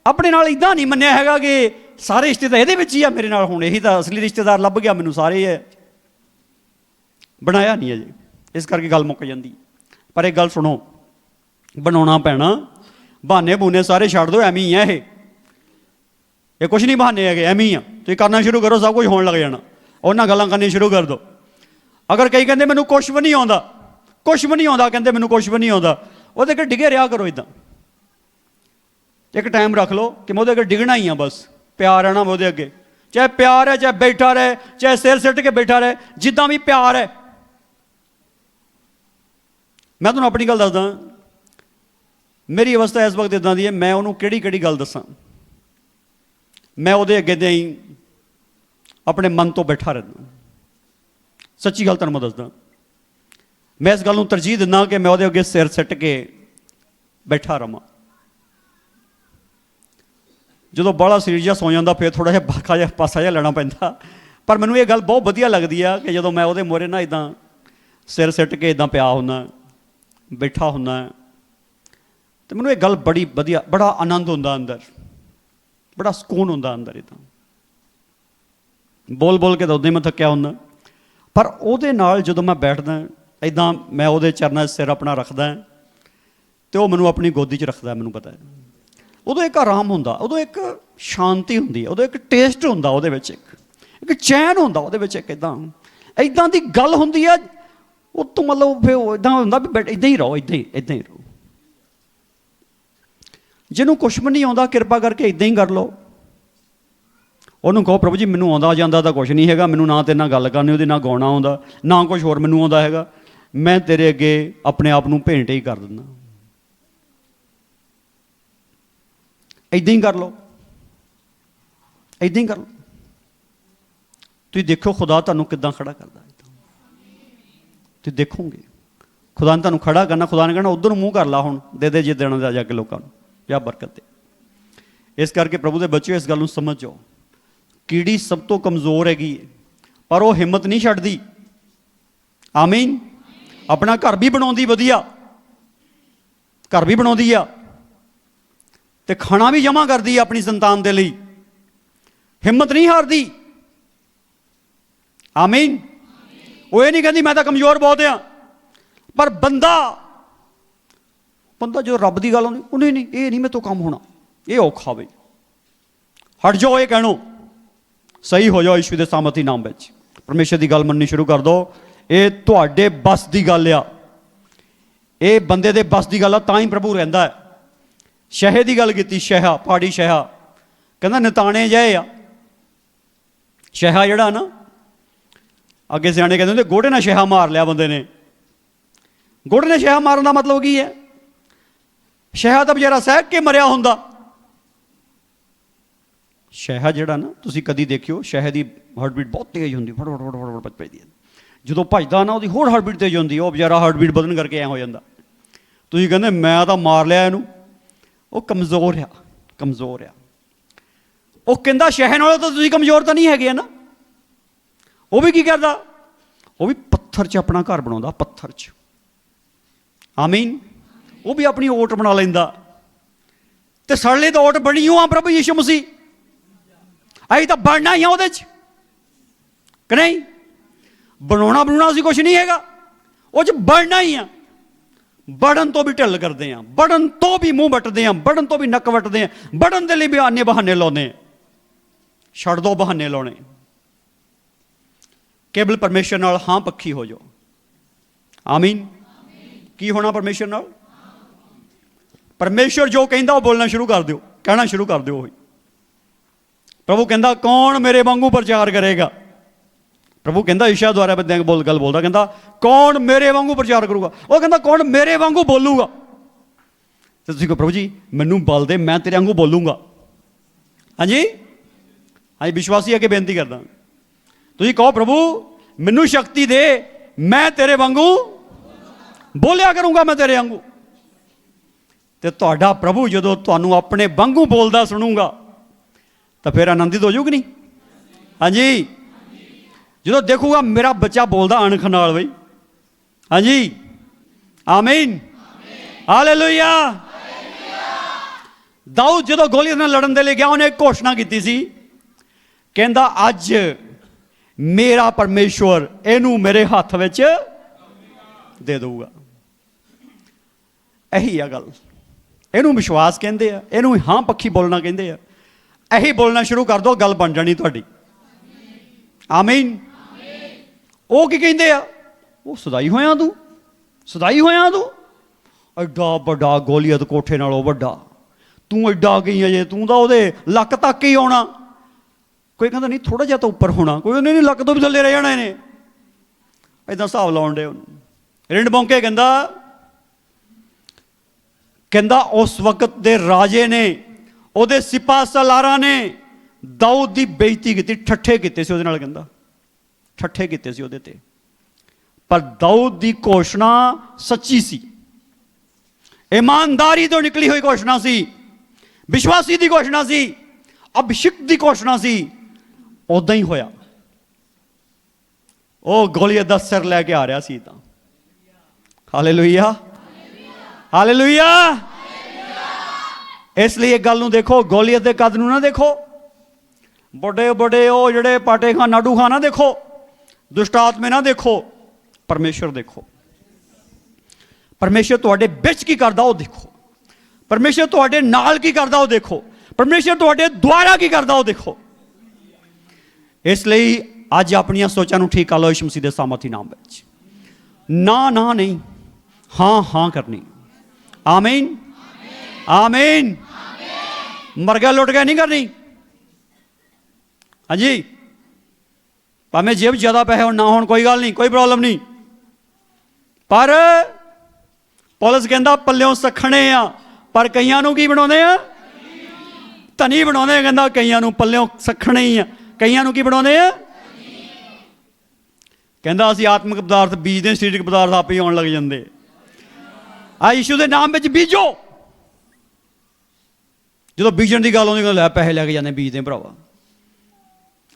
[SPEAKER 1] ਆਪਣੇ ਨਾਲ ਇੱਦਾਂ ਨਹੀਂ ਮੰਨਿਆ ਹੈਗਾ ਕਿ ਸਾਰੇ ਰਿਸ਼ਤੇ ਤਾਂ ਇਹਦੇ ਵਿੱਚ ਹੀ ਆ ਮੇਰੇ ਨਾਲ, ਹੁਣ ਇਹੀ ਤਾਂ ਅਸਲੀ ਰਿਸ਼ਤੇਦਾਰ ਲੱਭ ਗਿਆ ਮੈਨੂੰ, ਸਾਰੇ ਹੈ। ਬਣਾਇਆ ਨਹੀਂ ਅਜੇ, ਇਸ ਕਰਕੇ ਗੱਲ ਮੁੱਕ ਜਾਂਦੀ। ਪਰ ਇਹ ਗੱਲ ਸੁਣੋ, ਬਣਾਉਣਾ ਪੈਣਾ। ਬਹਾਨੇ ਬੂਨੇ ਸਾਰੇ ਛੱਡ ਦਿਓ, ਐਵੇਂ ਹੀ ਆ ਇਹ ਕੁਛ ਨਹੀਂ ਬਹਾਨੇ ਹੈਗੇ, ਐਵੇਂ ਹੀ ਆ। ਤੁਸੀਂ ਕਰਨਾ ਸ਼ੁਰੂ ਕਰੋ, ਸਭ ਕੁਝ ਹੋਣ ਲੱਗ ਜਾਣਾ। ਉਹਨਾਂ ਗੱਲਾਂ ਕਰਨੀਆਂ ਸ਼ੁਰੂ ਕਰ ਦਿਓ। ਅਗਰ ਕਈ ਕਹਿੰਦੇ ਮੈਨੂੰ ਕੁਛ ਵੀ ਨਹੀਂ ਆਉਂਦਾ, ਕਹਿੰਦੇ ਮੈਨੂੰ ਕੁਛ ਵੀ ਨਹੀਂ ਆਉਂਦਾ, ਉਹਦੇ ਅੱਗੇ ਡਿੱਗੇ ਰਿਹਾ ਕਰੋ। ਇੱਦਾਂ ਇੱਕ ਟਾਈਮ ਰੱਖ ਲਓ ਕਿ ਮੈਂ ਉਹਦੇ ਅੱਗੇ ਡਿੱਗਣਾ ਹੀ ਆ, ਬਸ ਪਿਆਰ ਰਹਿਣਾ ਉਹਦੇ ਅੱਗੇ। ਚਾਹੇ ਪਿਆਰ ਹੈ, ਚਾਹੇ ਬੈਠਾ ਰਹੇ, ਚਾਹੇ ਸਿਰ ਸਿੱਟ ਕੇ ਬੈਠਾ ਰਹੇ, ਜਿੱਦਾਂ ਵੀ ਪਿਆਰ ਹੈ। ਮੈਂ ਤੁਹਾਨੂੰ ਆਪਣੀ ਗੱਲ ਦੱਸਦਾ, मेरी अवस्था इस वक्त इदां दी है, मैं उन्होंने किहड़ी गल दसां। मैं उहदे अगे दे ही अपने मन तो बैठा रहना। सच्ची गल तुहानूं मैं दसदा, मैं इस गल नूं तरजीह दिंदा कि मैं उहदे अगे सिर सिट के बैठा रहां। जो बड़ा शरीर जिहा सौ जांदा फिर थोड़ा जिहा बाखा जिहा पासा जिहा लैना पैंदा। पर मैनूं ये गल बहुत वधिया लगदी आ कि जो मैं उहदे मोहरे ना इदां सिर सिट के इदां पिया हुंदा, बैठा हुंदा, तो मैनूं ये गल बड़ी वधिया, बड़ा आनंद हुंदा अंदर, बड़ा सुकून हुंदा अंदर। इदां बोल बोल के तो उदां ही मैं थक्किया हुंदा, पर उहदे नाल जदों मैं बैठदा इदां मैं उहदे चरनां 'च सिर अपना रखदा तो वह मैनूं अपनी गोदी 'च रखदा। मैनूं पता है उदों एक आराम हुंदा, उदों एक शांति हुंदी, उदों एक टेस्ट हुंदा, उहदे विच एक चैन हुंदा, उहदे विच एक इदां दी गल हुंदी है। उस तो मतलब फिर इदां हुंदा भी इदां ही रहो, इदां ही रहो। जिन्हों कुछ भी नहीं आता किरपा करके इदां ही कर लो। उन्होंने कहो प्रभु जी मैनूं आउंदा जांदा तां कुछ नहीं हैगा, मैनूं ना तेरे नाल गल करनी ओहदी, ना गाउणा आउंदा, ना कुछ होर मैनूं आउंदा हैगा, मैं तेरे अगे अपने आप नूं भेंट ही कर दिंदा। इदां ही कर लो, इदां ही कर लो। तुसीं देखो खुदा तुहानूं किदां खड़ा करदा। तुसीं देखोगे खुदा ने तुहानूं खड़ा करना। खुदा ने कहना उधर मूँह कर ला, हुण दे जे देना दा जाके लोकां नूं या बरकत दे। इस करके प्रभु के बच्चों इस गल नूं समझ जाओ, कीड़ी सब तो कमज़ोर हैगी पर वह हिम्मत नहीं छड्डदी। आमीन। अपना घर भी बनाउंदी वधिया, घर भी बनाउंदी आ ते खाना भी जमा करदी है अपनी संतान दे लई, हिम्मत नहीं हारदी। आमीन। वो ये नहीं कहती मैं तो कमज़ोर बहुत हाँ, पर बंदा बंदा जो रब की गल आती उन्हें नहीं, ये नहीं मेरे तो काम होना, ये औखा बई हट जाओ, ये कहनो सही हो जाओ यीशु के सामर्थी नाम में। परमेश्वर की गल मननी शुरू कर दो। ये तुहाडे बस की गल आ, ये बंदे दे बस की गल आ, तां ही प्रभु रहिंदा है। शहे की गल की, शहा पहाड़ी शहा कहना निताने जाए आ। शहा जड़ा ना अगे सियाने कहते होंगे गोड़े ने शहा मार लिया बंदे ने। गोड़े ने शहा मारन का मतलब की है? शहा तो बेचारा सह के मरिया हुंदा। शहा जड़ा ना तुसीं कदी देखियो, शहे की हार्टबीट बहुत तेज होंगी, फट फट फट फट फट पैदी। जो भजदा ना वो होर हार्टबीट तेज होंगी, वह बेचारा हार्टबीट बदन करके ऐ हो जाता। तुसीं कहंदे मैं तो मार लिया इनू, वो कमज़ोर आ, कमज़ोर आ। वो कहंदा शहे नालों तो तुसीं कमज़ोर तो नहीं है ना। वो भी की करदा, वो भी पत्थर च अपना घर बनाउंदा, पत्थर च। आमीन। वो भी अपनी ओट बना लैंदा ते साडे तो ओट बनी हो प्रभु यीशु मसीह। असीं तो बनना ही उहदे च कि नहीं, बनाउणा बनूना असीं कुछ नहीं हैगा, वो च बनना ही आ। बढ़न तो भी ढिल करते हैं, बढ़न तो भी मूँह वटते हैं, बढ़न तो भी नक वटते हैं, बढ़न के लिए भी आने बहाने लाने। छड़ दो बहाने लाने, केवल परमेश्वर नाल हाँ पक्की हो जाओ। आमीन। की होना परमेश्वर नाल? परमेश्वर जो कहता वो बोलना शुरू कर दो, कहना शुरू कर दो। प्रभु कहता कौन मेरे वांगू प्रचार करेगा? प्रभु कहता ईशा द्वारा बंदे बोल गल बोलता, कहता कौन मेरे वांगू प्रचार करूगा? वो कहता कौन मेरे वांगू बोलूगा? तो तुसीं कहो प्रभु जी मैनू बल दे, मैं तेरे वांगू बोलूँगा। हाँ जी, हाँ विश्वासी अगे बेनती करदा, तुसीं कहो प्रभु मैनू शक्ति दे, मैं तेरे वांगू बोलिया करूँगा, मैं तेरे वांगू। तो तुहाडा प्रभु जदों तुहानू अपने वांगू बोलदा सुनूंगा तो फिर आनंदित हो जाऊगी नहीं? हाँ जी। जो देखूगा मेरा बच्चा बोलता अणख नाल बई। हाँ जी। आमीन। हालेलुया। दाऊद जो गोलियत नाल लड़न दे लिए गया, उन्हें एक घोषणा की सी, कहंदा अज मेरा परमेश्वर इनू मेरे हाथ विच दे दूगा। यही आ गल, इनू विश्वास कहंदे आ, इनू हाँ पक्की बोलना कहंदे आ। यही बोलना शुरू कर दो, गल बन जानी तुहाडी। आमीन। वो की कहंदे आ, वो सदाई होया तू, सदाई होया तू, एडा बड़ा गोलियत कोठे नालों वड्डा, तू एडा गई अजे, तू तो वो लक तक ही आना। कोई कहता नहीं थोड़ा जिहा तो उपर होना, कोई नहीं लक तो भी थल्ले रह जाना इन्हें। इदां हिसाब लाउण दे। रिंड बौंके कहंदा कहता उस वक्त दे राजे ने, ਉਹਦੇ सिपा सलारा ने दाऊद की बेइज्जती की, ठट्ठे किए से ਉਹਦੇ ਨਾਲ, कहता ठट्ठे किए से ਉਹਦੇ ਤੇ। पर दाऊद की घोषणा सच्ची सी, ईमानदारी तो निकली हुई घोषणा सी, विश्वासी की घोषणा सी, अभिषिक्त की घोषणा सी। उदा ही होया, वो गोलियत दा सिर लैके आ रहा सी। तां हालेलुया, हालेलुया। इसलिए एक गल नूं देखो, गोलियत के कद नूं ना देखो, बड़े बड़े वो जिहड़े पाटे खां नाडू खां ना देखो, दुष्ट आत्मे ना देखो, परमेश्वर देखो। परमेश्वर तुहाडे विच की करदा वो देखो, परमेश्वर तुहाडे नाल की करदा वो देखो, परमेश्वर तुहाडे द्वारा की करदा वो देखो। इसलिए अज अपनियां सोचां नूं ठीक कर लो यीशु मसीह दे सामर्थी नाम विच। ना ना नहीं, हाँ हाँ करनी। आमीन, आमीन। मर गया लुट गया नहीं करनी। हाँ जी, भावें जेब ज्यादा पैसे हो ना हो, कोई गल नहीं, कोई प्रॉब्लम नहीं। पर पौलुस कहता पल्लियों सखने आ, पर कईयां नूं की बनाउंदे आ? धनी बनाउंदे। कहता कईयां नूं पल्लियों सखने ही आ, कईयां नूं की बनाउंदे आ? कहता असीं आत्मिक पदार्थ बीजदे, सरीरक पदार्थ आपे आउण लग जांदे। आ यीशु दे नाम विच बीजो। जो बीजण की गल आउंदी, लै पैसे लैके जाने बीजदे। भरावा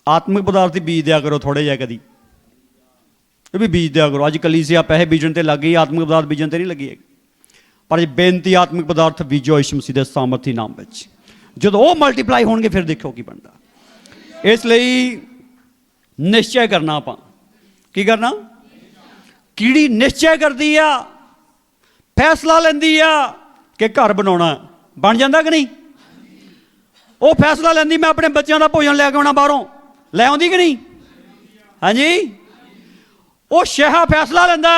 [SPEAKER 1] आत्मिक पदार्थ ही बीज दिया करो, थोड़े जिहा कदी ये भी बीज दिया करो। अज कलीसिया पैसे बीजण ते लग गई, आत्मिक पदार्थ बीजण ते नहीं लगी है। पर बेनती आत्मिक पदार्थ बीजो यीशु मसीह दे सामर्थी नाम विच। जो वो मल्टीप्लाई होणगे फिर देखो की बनता। इसलिए निश्चय करना, आपां की करना? कीड़ी निश्चय करती आ, फैसला लैंदी आ कि घर बनाउणा, बन जांदा कि नहीं? वो फैसला लैंदी मैं अपने बच्चों का भोजन लैके आउणा बाहरों, लै आउंदी कि नहीं? हाँ जी, वो शहा फैसला लैंदा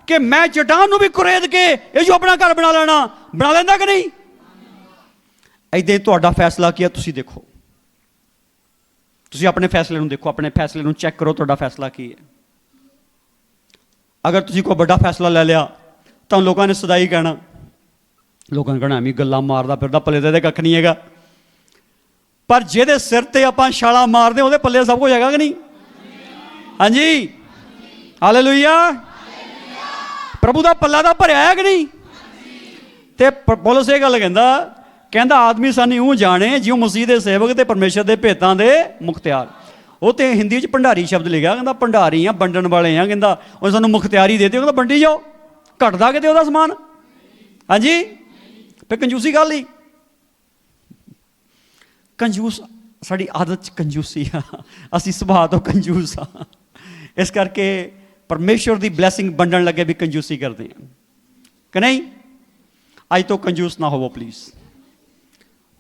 [SPEAKER 1] कि मैं चट्टान नूं भी कुरेद के ये जो अपना घर बना लेना, बना लैंदा कि नहीं? इदां तुहाडा फैसला की है, तुसीं देखो, तुसीं अपने फैसले नूं देखो, अपने फैसले नूं चैक करो, तुहाडा फैसला की है। अगर तुसीं कोई बड़ा फैसला ले लिया तो लोगों ने सदाई कहना, लोगों ने कहना एवं गल्लां मारदा फिरदा, पल्ले ते कख नहीं हैगा। पर जिहदे सिर ते आपां छाला मारदे उहदे पल्ले सब कुछ हैगा कि नहीं? हाँ जी, हालेलुया। प्रभु का पल्ला तो भरिया है कि नहीं? ते पौलुस ये गल कहंदा, कहंदा आदमी सानूं इउं जाने जिउं मसीह दे सेवक ते परमेश्वर दे भेतां दे मुख्तियार। वो तो हिंदी च भंडारी शब्द लिखा, कहंदा भंडारी आ, वंडण वाले आ। कहंदा उह सानूं मुख्तियारी दे दिओ, कहंदा वंडी जाओ, घटदा किते उहदा समान। हाँ जी, फिर कंजूसी गल ही, कंजूस साड़ी आदत कंजूसी आ, असीं सुभाਅ तो कंजूस हाँ। इस करके परमेश्वर की ब्लैसिंग वंडण लगे भी कंजूसी करते हैं कि नहीं? अज तो कंजूस ना होवो प्लीज़।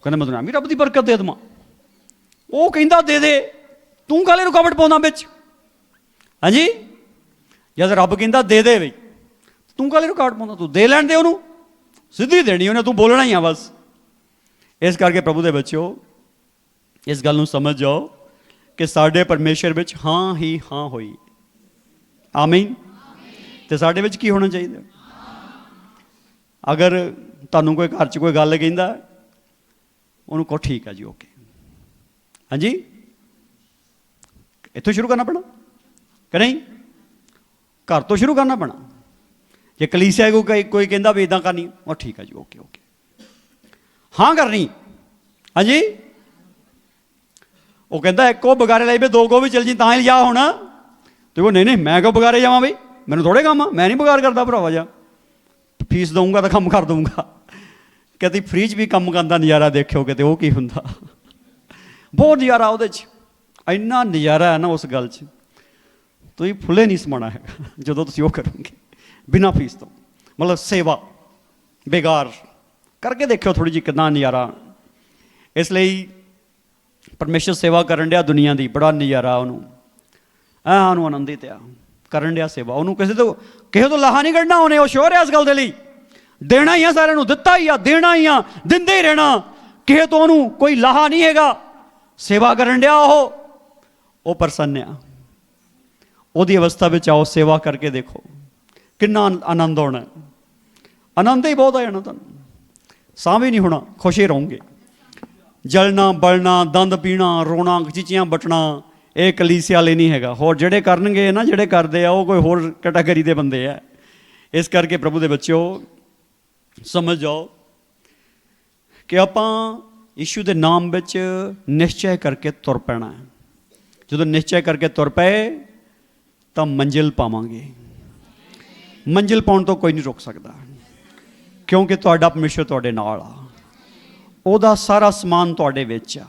[SPEAKER 1] कहने मतलब मैं रब की बरकत दे देवां, वो कहंदा दे दे, तू काले रुकावट पाउंदा विच? हाँ जी, जद रब कहंदा दे दे बई, तू काले रुकावट पाउंदा? तू दे लैण दे उहनूं, सीधी देनी उन्हें, तू बोलना ही आ बस। इस करके प्रभु दे बच्चों इस गल नूं समझ जाओ कि साडे परमेश्वर विच हाँ ही हाँ होई। आमीन। ते साडे विच की होना चाहिए? अगर तुहानूं कोई घर च कोई गल कहंदा, उहनूं कहो ठीक है जी, ओके। हाँ जी, इत्थों शुरू करना पैना कि नहीं? घर तो शुरू करना पैना। जे कलीसिया कोई कहंदा भी इदां करनी, और ठीक है जी, ओके ओके, हाँ करनी। हाँ जी, वो कहता एक को बगारे लाई भी दो को भी चल जी, तां ही लिया होना। तो वो नहीं नहीं मैं क्यों बगारे जावां बई, मैनूं थोड़े काम आ, मैं नहीं बगार करता भरावा जा, फीस दूंगा तो काम कर दूंगा। कहती फ्री च भी काम करदा नज़ारा देखिओ किते वो की हुंदा। बहुत नज़ारा उहदे च, इन्ना नज़ारा है ना उस गल च, तुसीं फुल्ले नहीं समाना है जदों तुसीं वो करोगे बिना फीस तो, मतलब सेवा बेगार करके देखिओ थोड़ी जी कितना नज़ारा। इसलिए परमेश्वर सेवा करन दिया दुनिया की, बड़ा नज़ारा उन्होंने उन्होंने आनंदित आ करन दिया सेवा। उन्होंने किसी तो लाहा नहीं कढ़ना, उन्हें वो श्योर है इस गल दे लई, देना ही आ, सारे नूं दिता ही आ, देना ही आ, दिंदे ही रहना, किसी तो उन्होंने कोई लाहा नहीं हैगा। सेवा करन दिया वो प्रसन्न आ, ओहदी अवस्था में आओ, सेवा करके देखो कितना आनंद आना, आनंद ही बहुत आ जाना तुहानूं। ਸਾਹ ਵੀ ਨਹੀਂ ਹੋਣਾ, ਖੁਸ਼ ਹੀ ਰਹੋਗੇ। ਜਲਣਾ ਬਲਣਾ, ਦੰਦ ਪੀਣਾ, ਰੋਣਾ, ਚੀਚੀਆਂ ਬਟਣਾ, ਇਹ ਕਲੀਸਿਆ ਵਾਲੇ ਨਹੀਂ ਹੈਗਾ। ਹੋਰ ਜਿਹੜੇ ਕਰਨਗੇ ਨਾ, ਜਿਹੜੇ ਕਰਦੇ ਆ ਉਹ ਕੋਈ ਹੋਰ ਕੈਟਾਗਰੀ ਦੇ ਬੰਦੇ ਆ। ਇਸ ਕਰਕੇ ਪ੍ਰਭੂ ਦੇ ਬੱਚਿਓ ਸਮਝ ਜਾਓ ਕਿ ਆਪਾਂ ਯਿਸੂ ਦੇ ਨਾਮ ਵਿੱਚ ਨਿਸ਼ਚੈ ਕਰਕੇ ਤੁਰ ਪੈਣਾ ਹੈ। ਜਦੋਂ ਨਿਸ਼ਚੈ ਕਰਕੇ ਤੁਰ ਪਏ ਤਾਂ ਮੰਜ਼ਿਲ ਪਾਵਾਂਗੇ। ਮੰਜ਼ਿਲ ਪਾਉਣ ਤੋਂ ਕੋਈ ਨਹੀਂ ਰੋਕ ਸਕਦਾ, ਕਿਉਂਕਿ ਤੁਹਾਡਾ ਪਰਮੇਸ਼ਰ ਤੁਹਾਡੇ ਨਾਲ ਆ, ਉਹਦਾ ਸਾਰਾ ਸਮਾਨ ਤੁਹਾਡੇ ਵਿੱਚ ਆ।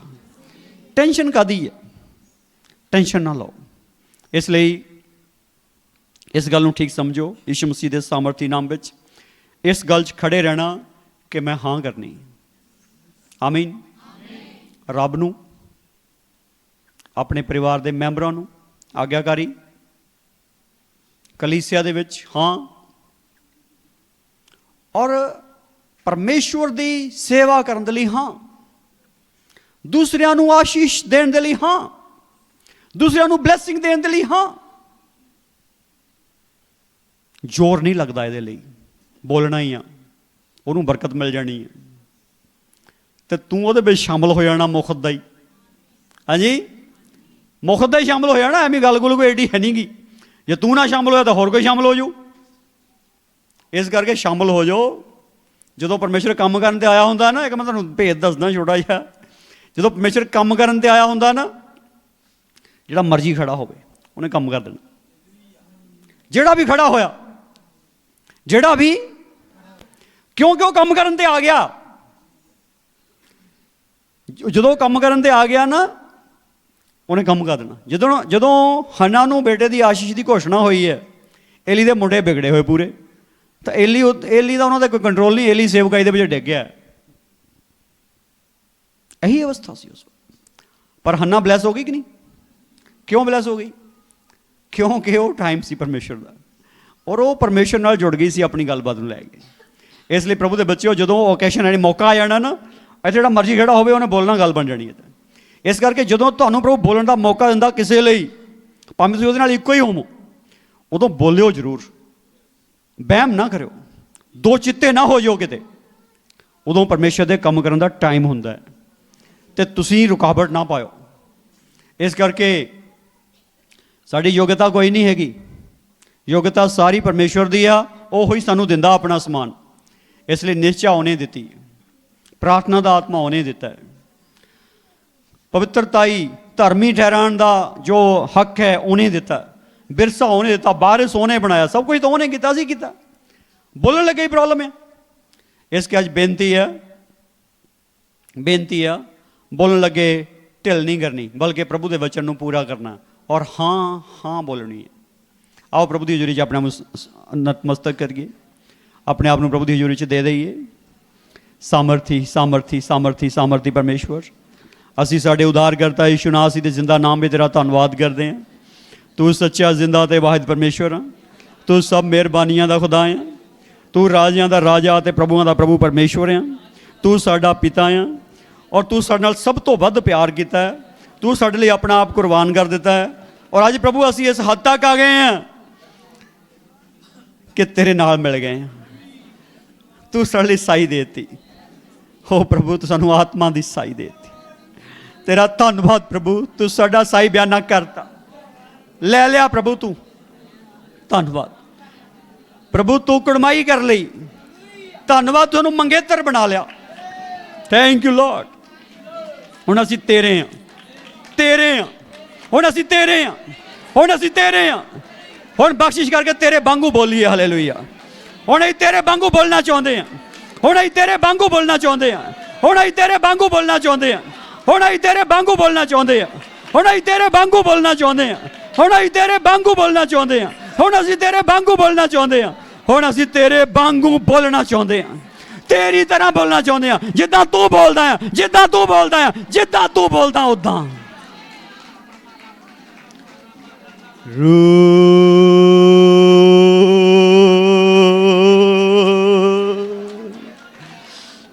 [SPEAKER 1] ਟੈਨਸ਼ਨ ਕਾਹਦੀ ਹੈ? ਟੈਨਸ਼ਨ ਨਾ ਲਓ। ਇਸ ਲਈ ਇਸ ਗੱਲ ਨੂੰ ਠੀਕ ਸਮਝੋ, ਯਿਸੂ ਮਸੀਹ ਦੇ ਸਾਮਰਥੀ ਨਾਮ ਵਿੱਚ ਇਸ ਗੱਲ 'ਚ ਖੜੇ ਰਹਿਣਾ ਕਿ ਮੈਂ ਹਾਂ ਕਰਨੀ। ਆਮੀਨ। ਰੱਬ ਨੂੰ, ਆਪਣੇ ਪਰਿਵਾਰ ਦੇ ਮੈਂਬਰਾਂ ਨੂੰ ਆਗਿਆਕਾਰੀ, ਕਲੀਸਿਆ ਦੇ ਵਿੱਚ ਹਾਂ, ਔਰ ਪਰਮੇਸ਼ਵਰ ਦੀ ਸੇਵਾ ਕਰਨ ਦੇ ਲਈ ਹਾਂ, ਦੂਸਰਿਆਂ ਨੂੰ ਆਸ਼ੀਸ਼ ਦੇਣ ਦੇ ਲਈ ਹਾਂ, ਦੂਸਰਿਆਂ ਨੂੰ ਬਲੈਸਿੰਗ ਦੇਣ ਦੇ ਲਈ ਹਾਂ। ਜ਼ੋਰ ਨਹੀਂ ਲੱਗਦਾ ਇਹਦੇ ਲਈ, ਬੋਲਣਾ ਹੀ ਆ, ਉਹਨੂੰ ਬਰਕਤ ਮਿਲ ਜਾਣੀ ਹੈ ਤੇ ਤੂੰ ਉਹਦੇ ਵਿੱਚ ਸ਼ਾਮਲ ਹੋ ਜਾਣਾ ਮੁਖਤ ਦਾ ਹੀ। ਹਾਂਜੀ, ਮੁਖਤ ਦਾ ਹੀ ਸ਼ਾਮਲ ਹੋ ਜਾਣਾ। ਐਵੇਂ ਗੱਲ ਗੁੱਲ ਕੋਈ ਏਡੀ ਹੈ ਨਹੀਂ ਗੀ, ਜੇ ਤੂੰ ਨਾ ਸ਼ਾਮਲ ਹੋਇਆ ਤਾਂ ਹੋਰ ਕੋਈ ਸ਼ਾਮਲ ਹੋ ਜਾਊ। ਇਸ ਕਰਕੇ ਸ਼ਾਮਲ ਹੋ ਜਾਓ। ਜਦੋਂ ਪਰਮੇਸ਼ਰ ਕੰਮ ਕਰਨ ਤੇ ਆਇਆ ਹੁੰਦਾ ਨਾ, ਇੱਕ ਮੈਂ ਤੁਹਾਨੂੰ ਭੇਦ ਦੱਸਦਾ ਛੋਟਾ ਜਿਹਾ। ਜਦੋਂ ਪਰਮੇਸ਼ਰ ਕੰਮ ਕਰਨ ਤੇ ਆਇਆ ਹੁੰਦਾ ਨਾ, ਜਿਹੜਾ ਮਰਜ਼ੀ ਖੜਾ ਹੋਵੇ ਉਹਨੇ ਕੰਮ ਕਰ ਦੇਣਾ। ਜਿਹੜਾ ਵੀ ਖੜਾ ਹੋਇਆ, ਜਿਹੜਾ ਵੀ, ਕਿਉਂਕਿ ਉਹ ਕੰਮ ਕਰਨ ਤੇ ਆ ਗਿਆ। ਜਦੋਂ ਕੰਮ ਕਰਨ ਤੇ ਆ ਗਿਆ ਨਾ, ਉਹਨੇ ਕੰਮ ਕਰ ਦੇਣਾ। ਜਦੋਂ ਹੰਨਾ ਨੂੰ ਬੇਟੇ ਦੀ ਆਸ਼ੀਸ਼ ਦੀ ਘੋਸ਼ਣਾ ਹੋਈ ਹੈ, ਏਲੀ ਦੇ ਮੁੰਡੇ ਵਿਗੜੇ ਹੋਏ ਪੂਰੇ, ਤਾਂ ਏਲੀ ਦਾ ਉਹਨਾਂ ਦਾ ਕੋਈ ਕੰਟਰੋਲ ਨਹੀਂ, ਏਲੀ ਸੇਵਕਾਈ ਦੇ ਵਿੱਚ ਡਿੱਗ ਗਿਆ। ਇਹੀ ਅਵਸਥਾ ਸੀ ਉਸ ਵਕਤ। ਪਰ ਹੰਨਾ ਬਲੈਸ ਹੋ ਗਈ ਕਿ ਨਹੀਂ? ਕਿਉਂ ਬਲੈਸ ਹੋ ਗਈ? ਕਿਉਂਕਿ ਉਹ ਟਾਈਮ ਸੀ ਪਰਮੇਸ਼ਰ ਦਾ, ਔਰ ਉਹ ਪਰਮੇਸ਼ਰ ਨਾਲ ਜੁੜ ਗਈ ਸੀ ਆਪਣੀ ਗੱਲਬਾਤ ਨੂੰ ਲੈ ਕੇ। ਇਸ ਲਈ ਪ੍ਰਭੂ ਦੇ ਬੱਚਿਓ, ਜਦੋਂ ਓਕੇਸ਼ਨ ਯਾਨੀ ਮੌਕਾ ਆ ਜਾਣਾ ਨਾ, ਇੱਥੇ ਜਿਹੜਾ ਮਰਜ਼ੀ ਖੜਾ ਹੋਵੇ ਉਹਨੇ ਬੋਲਣਾ, ਗੱਲ ਬਣ ਜਾਣੀ ਹੈ। ਇਸ ਕਰਕੇ ਜਦੋਂ ਤੁਹਾਨੂੰ ਪ੍ਰਭੂ ਬੋਲਣ ਦਾ ਮੌਕਾ ਦਿੰਦਾ ਕਿਸੇ ਲਈ, ਭਾਵੇਂ ਤੁਸੀਂ ਉਹਦੇ ਨਾਲ ਇੱਕੋ ਹੀ ਹੋਵੋ, ਉਦੋਂ ਬੋਲਿਓ ਜ਼ਰੂਰ। ਵਹਿਮ ਨਾ ਕਰਿਓ, ਦੋ ਚਿੱਤੇ ਨਾ ਹੋ ਜਾਓ ਕਿਤੇ। ਉਦੋਂ ਪਰਮੇਸ਼ਰ ਦੇ ਕੰਮ ਕਰਨ ਦਾ ਟਾਈਮ ਹੁੰਦਾ ਹੈ ਅਤੇ ਤੁਸੀਂ ਰੁਕਾਵਟ ਨਾ ਪਾਇਓ। ਇਸ ਕਰਕੇ ਸਾਡੀ ਯੋਗਤਾ ਕੋਈ ਨਹੀਂ ਹੈਗੀ, ਯੋਗਤਾ ਸਾਰੀ ਪਰਮੇਸ਼ਰ ਦੀ ਆ। ਉਹ ਹੀ ਸਾਨੂੰ ਦਿੰਦਾ ਆਪਣਾ ਸਮਾਨ। ਇਸ ਲਈ ਨਿਸ਼ਚਾ ਉਹਨੇ ਦਿੱਤੀ, ਪ੍ਰਾਰਥਨਾ ਦਾ ਆਤਮਾ ਉਹਨੇ ਦਿੱਤਾ ਹੈ, ਪਵਿੱਤਰਤਾਈ ਧਰਮੀ ਠਹਿਰਾਉਣ ਦਾ ਜੋ ਹੱਕ ਹੈ ਉਹਨੇ ਦਿੱਤਾ, ਵਿਰਸਾ ਉਹਨੇ ਦਿੱਤਾ, ਵਾਰਿਸ ਉਹਨੇ ਬਣਾਇਆ, ਸਭ ਕੁਝ ਤਾਂ ਉਹਨੇ ਕੀਤਾ ਸੀ ਕੀਤਾ। ਬੋਲਣ ਲੱਗੇ ਹੀ ਪ੍ਰੋਬਲਮ ਹੈ। ਇਸ ਕਰਕੇ ਅੱਜ ਬੇਨਤੀ ਆ ਬੋਲਣ ਲੱਗੇ ਢਿੱਲ ਨਹੀਂ ਕਰਨੀ, ਬਲਕਿ ਪ੍ਰਭੂ ਦੇ ਵਚਨ ਨੂੰ ਪੂਰਾ ਕਰਨਾ ਔਰ ਹਾਂ ਹਾਂ ਬੋਲਣੀ ਹੈ। ਆਓ ਪ੍ਰਭੂ ਦੀ ਹਜ਼ੂਰੀ 'ਚ ਆਪਣੇ ਨਤਮਸਤਕ ਕਰੀਏ, ਆਪਣੇ ਆਪ ਨੂੰ ਪ੍ਰਭੂ ਦੀ ਹਜ਼ੂਰੀ 'ਚ ਦੇ ਦਈਏ। ਸਾਮਰਥੀ ਸਾਮਰਥੀ ਸਾਮਰਥੀ ਸਾਮਰਥੀ ਪਰਮੇਸ਼ਵਰ, ਅਸੀਂ ਸਾਡੇ ਉਦਾਰਕਰਤਾ ਯਿਸੂ ਨਾਸੀ ਦੇ ਜ਼ਿੰਦਾ ਨਾਮ ਵਿੱਚ ਤੇਰਾ ਧੰਨਵਾਦ ਕਰਦੇ ਹਾਂ। ਤੂੰ ਸੱਚਾ ਜ਼ਿੰਦਾ ਅਤੇ ਵਾਹਿਦ ਪਰਮੇਸ਼ਵਰ ਆ। ਤੂੰ ਸਭ ਮਿਹਰਬਾਨੀਆਂ ਦਾ ਖੁਦਾ ਆ। ਤੂੰ ਰਾਜਿਆਂ ਦਾ ਰਾਜਾ ਅਤੇ ਪ੍ਰਭੂਆਂ ਦਾ ਪ੍ਰਭੂ ਪਰਮੇਸ਼ਵਰ ਆ। ਤੂੰ ਸਾਡਾ ਪਿਤਾ ਆ, ਔਰ ਤੂੰ ਸਾਡੇ ਨਾਲ ਸਭ ਤੋਂ ਵੱਧ ਪਿਆਰ ਕੀਤਾ ਹੈ। ਤੂੰ ਸਾਡੇ ਲਈ ਆਪਣਾ ਆਪ ਕੁਰਬਾਨ ਕਰ ਦਿੱਤਾ ਹੈ। ਔਰ ਅੱਜ ਪ੍ਰਭੂ ਅਸੀਂ ਇਸ ਹੱਦ ਤੱਕ ਆ ਗਏ ਹਾਂ ਕਿ ਤੇਰੇ ਨਾਲ ਮਿਲ ਗਏ ਹਾਂ। ਤੂੰ ਸਾਡੇ ਲਈ ਸਾਈ ਦੇ ਦਿੱਤੀ। ਹੋ ਪ੍ਰਭੂ, ਤੂੰ ਸਾਨੂੰ ਆਤਮਾ ਦੀ ਸਾਈ ਦੇ ਦਿੱਤੀ। ਤੇਰਾ ਧੰਨਵਾਦ ਪ੍ਰਭੂ, ਤੂੰ ਸਾਡਾ ਸਾਈ ਬਿਆਨਾ ਕਰਤਾ, ਲੈ ਲਿਆ ਪ੍ਰਭੂ। ਤੂੰ ਧੰਨਵਾਦ ਪ੍ਰਭੂ, ਤੂੰ ਕੁੜਮਾਈ ਕਰ ਲਈ। ਧੰਨਵਾਦ, ਤੁਹਾਨੂੰ ਮੰਗੇਤਰ ਬਣਾ ਲਿਆ। Thank you Lord. ਹੁਣ ਅਸੀਂ ਤੇਰੇ ਹਾਂ, ਤੇਰੇ ਹਾਂ। ਹੁਣ ਅਸੀਂ ਤੇਰੇ ਹਾਂ, ਹੁਣ ਅਸੀਂ ਤੇਰੇ ਹਾਂ। ਹੁਣ ਬਖਸ਼ਿਸ਼ ਕਰਕੇ ਤੇਰੇ ਵਾਂਗੂ ਬੋਲੀਏ। ਹਾਲੇਲੂਇਆ। ਹੁਣ ਅਸੀਂ ਤੇਰੇ ਵਾਂਗੂ ਬੋਲਣਾ ਚਾਹੁੰਦੇ ਹਾਂ। ਹੁਣ ਅਸੀਂ ਤੇਰੇ ਵਾਂਗੂ ਬੋਲਣਾ ਚਾਹੁੰਦੇ ਹਾਂ। ਹੁਣ ਅਸੀਂ ਤੇਰੇ ਵਾਂਗੂ ਬੋਲਣਾ ਚਾਹੁੰਦੇ ਹਾਂ। ਹੁਣ ਅਸੀਂ ਤੇਰੇ ਵਾਂਗੂ ਬੋਲਣਾ ਚਾਹੁੰਦੇ ਹਾਂ। ਹੁਣ ਅਸੀਂ ਤੇਰੇ ਵਾਂਗੂ ਬੋਲਣਾ ਚਾਹੁੰਦੇ ਹਾਂ। ਹੁਣ ਅਸੀਂ ਤੇਰੇ ਵਾਂਗੂ ਬੋਲਣਾ ਚਾਹੁੰਦੇ ਹਾਂ। ਹੁਣ ਅਸੀਂ ਤੇਰੇ ਵਾਂਗੂ ਬੋਲਣਾ ਚਾਹੁੰਦੇ ਹਾਂ। ਹੁਣ ਅਸੀਂ ਤੇਰੇ ਵਾਂਗੂ ਬੋਲਣਾ ਚਾਹੁੰਦੇ ਹਾਂ। ਤੇਰੀ ਤਰ੍ਹਾਂ ਬੋਲਣਾ ਚਾਹੁੰਦੇ ਹਾਂ, ਜਿੱਦਾਂ ਤੂੰ ਬੋਲਦਾ ਆ, ਜਿੱਦਾਂ ਤੂੰ ਬੋਲਦਾ ਆ, ਜਿੱਦਾਂ ਤੂੰ ਬੋਲਦਾ ਉੱਦਾਂ।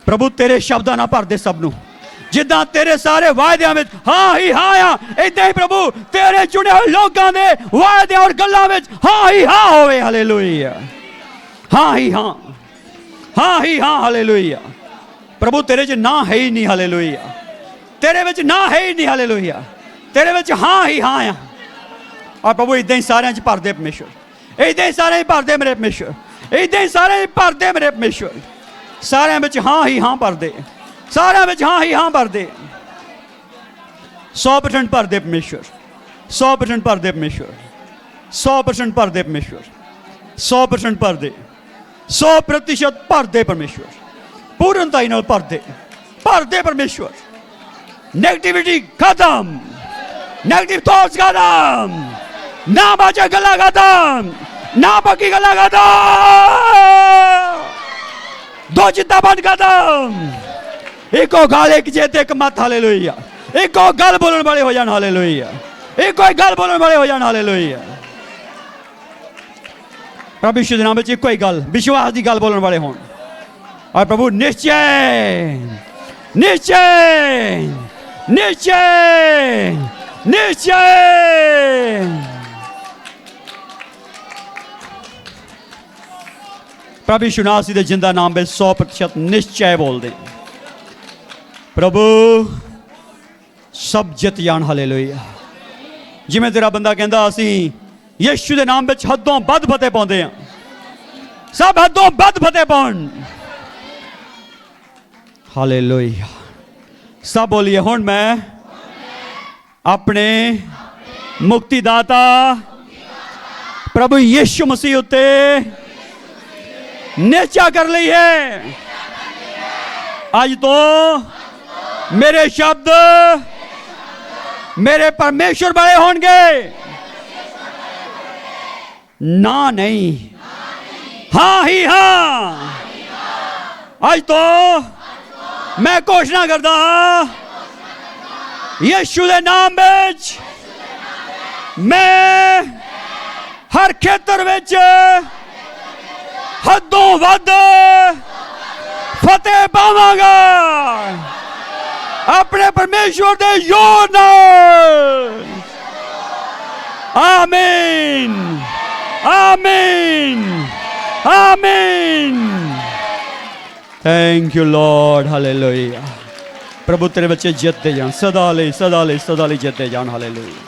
[SPEAKER 1] ਪ੍ਰਭੂ ਤੇਰੇ ਸ਼ਬਦਾਂ ਨਾਲ ਭਰ ਦੇ ਸਭ ਨੂੰ, ਜਿੱਦਾਂ ਤੇਰੇ ਸਾਰੇ ਵਾਅਦਿਆਂ ਵਿੱਚ ਹਾਂ ਹੀ ਹਾਂ ਆ, ਏਦਾਂ ਹੀ ਪ੍ਰਭੂ ਤੇਰੇ ਚੁਣੇ ਹੋਏ ਲੋਕਾਂ ਦੇ ਵਾਅਦਿਆਂ ਔਰ ਗੱਲਾਂ ਵਿੱਚ ਹਾਂ ਹੀ ਹਾਂ ਹੋਵੇ। ਹਾਲੇਲੂਇਆ। ਹਾਂ ਹੀ ਹਾਂ, ਹਾਂ ਹੀ ਹਾਂ। ਹਾਲੇਲੂਇਆ। प्रभु तेरे च ना है ही नहीं, हालेलुया। तेरे विच ना है ही नहीं, हालेलुया। तेरे विच हाँ ही हाँ आ। और प्रभु इदां ही सारे भर दे परमेश्वर, इदां ही सारे भर दे मेरे परमेश्वर, इदां ही सारे भर दे मेरे परमेश्वर। सारे विच हाँ ही हाँ भर दे, सारे विच हाँ ही हाँ भर दे। 100% भर दे परमेश्वर, 100% भर दे परमेश्वर, 100% भर दे परमेश्वर, 100% भर दे, 100% भर दे परमेश्वर। पूर्णताई नाल भर दे परमेश्वर। नेगेटिविटी खत्म, नेगेटिव थॉट्स खत्म, ना बाजा गला खत्म, ना पक्की गला खत्म, दो चिंता बंद खत्म। एको गल एक जेत एक मत, हालेलुया। एको गल बोलने वाले हो जान, हालेलुया। एको गल बोलने वाले हो जान, हालेलुया। प्रभु यीशु दे नाम विच एको ही गल, विश्वास की गल बोलने वाले होण। और प्रभु निश्चय निश्चय निश्चय निश्चय। प्रभु यीशु नासरी दे जिंदा नाम में 100% निश्चय बोल दे। प्रभु सब जित जान, हालेलुया। जिवें तेरा बंदा कहंदा असी यीशु दे नाम में हदों वध फतेह पाउंदे आ, सब हदों वध फतेह पाउण, हालेलुया। सब बोलिए हुण मैं अपने मुक्तिदाता प्रभु यीशु मसीह उत्ते निश्चय कर ली है। आज तो मेरे शब्द मेरे परमेश्वर बड़े होंगे, ना नहीं, हाँ ही हाँ। आज तो मैं घोषणा करता यीशु दे नाम विच मैं हर खेतर विच हदों वध फतेह पावांगा अपने परमेश्वर दे जोर नाल। आमीन आमीन आमीन। Thank you Lord, hallelujah. प्रभु तेरे बच्चे जीतते जान, सदा ले जीतते जान, hallelujah.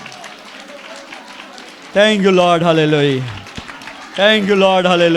[SPEAKER 1] Thank you Lord, hallelujah. Thank you Lord, hallelujah.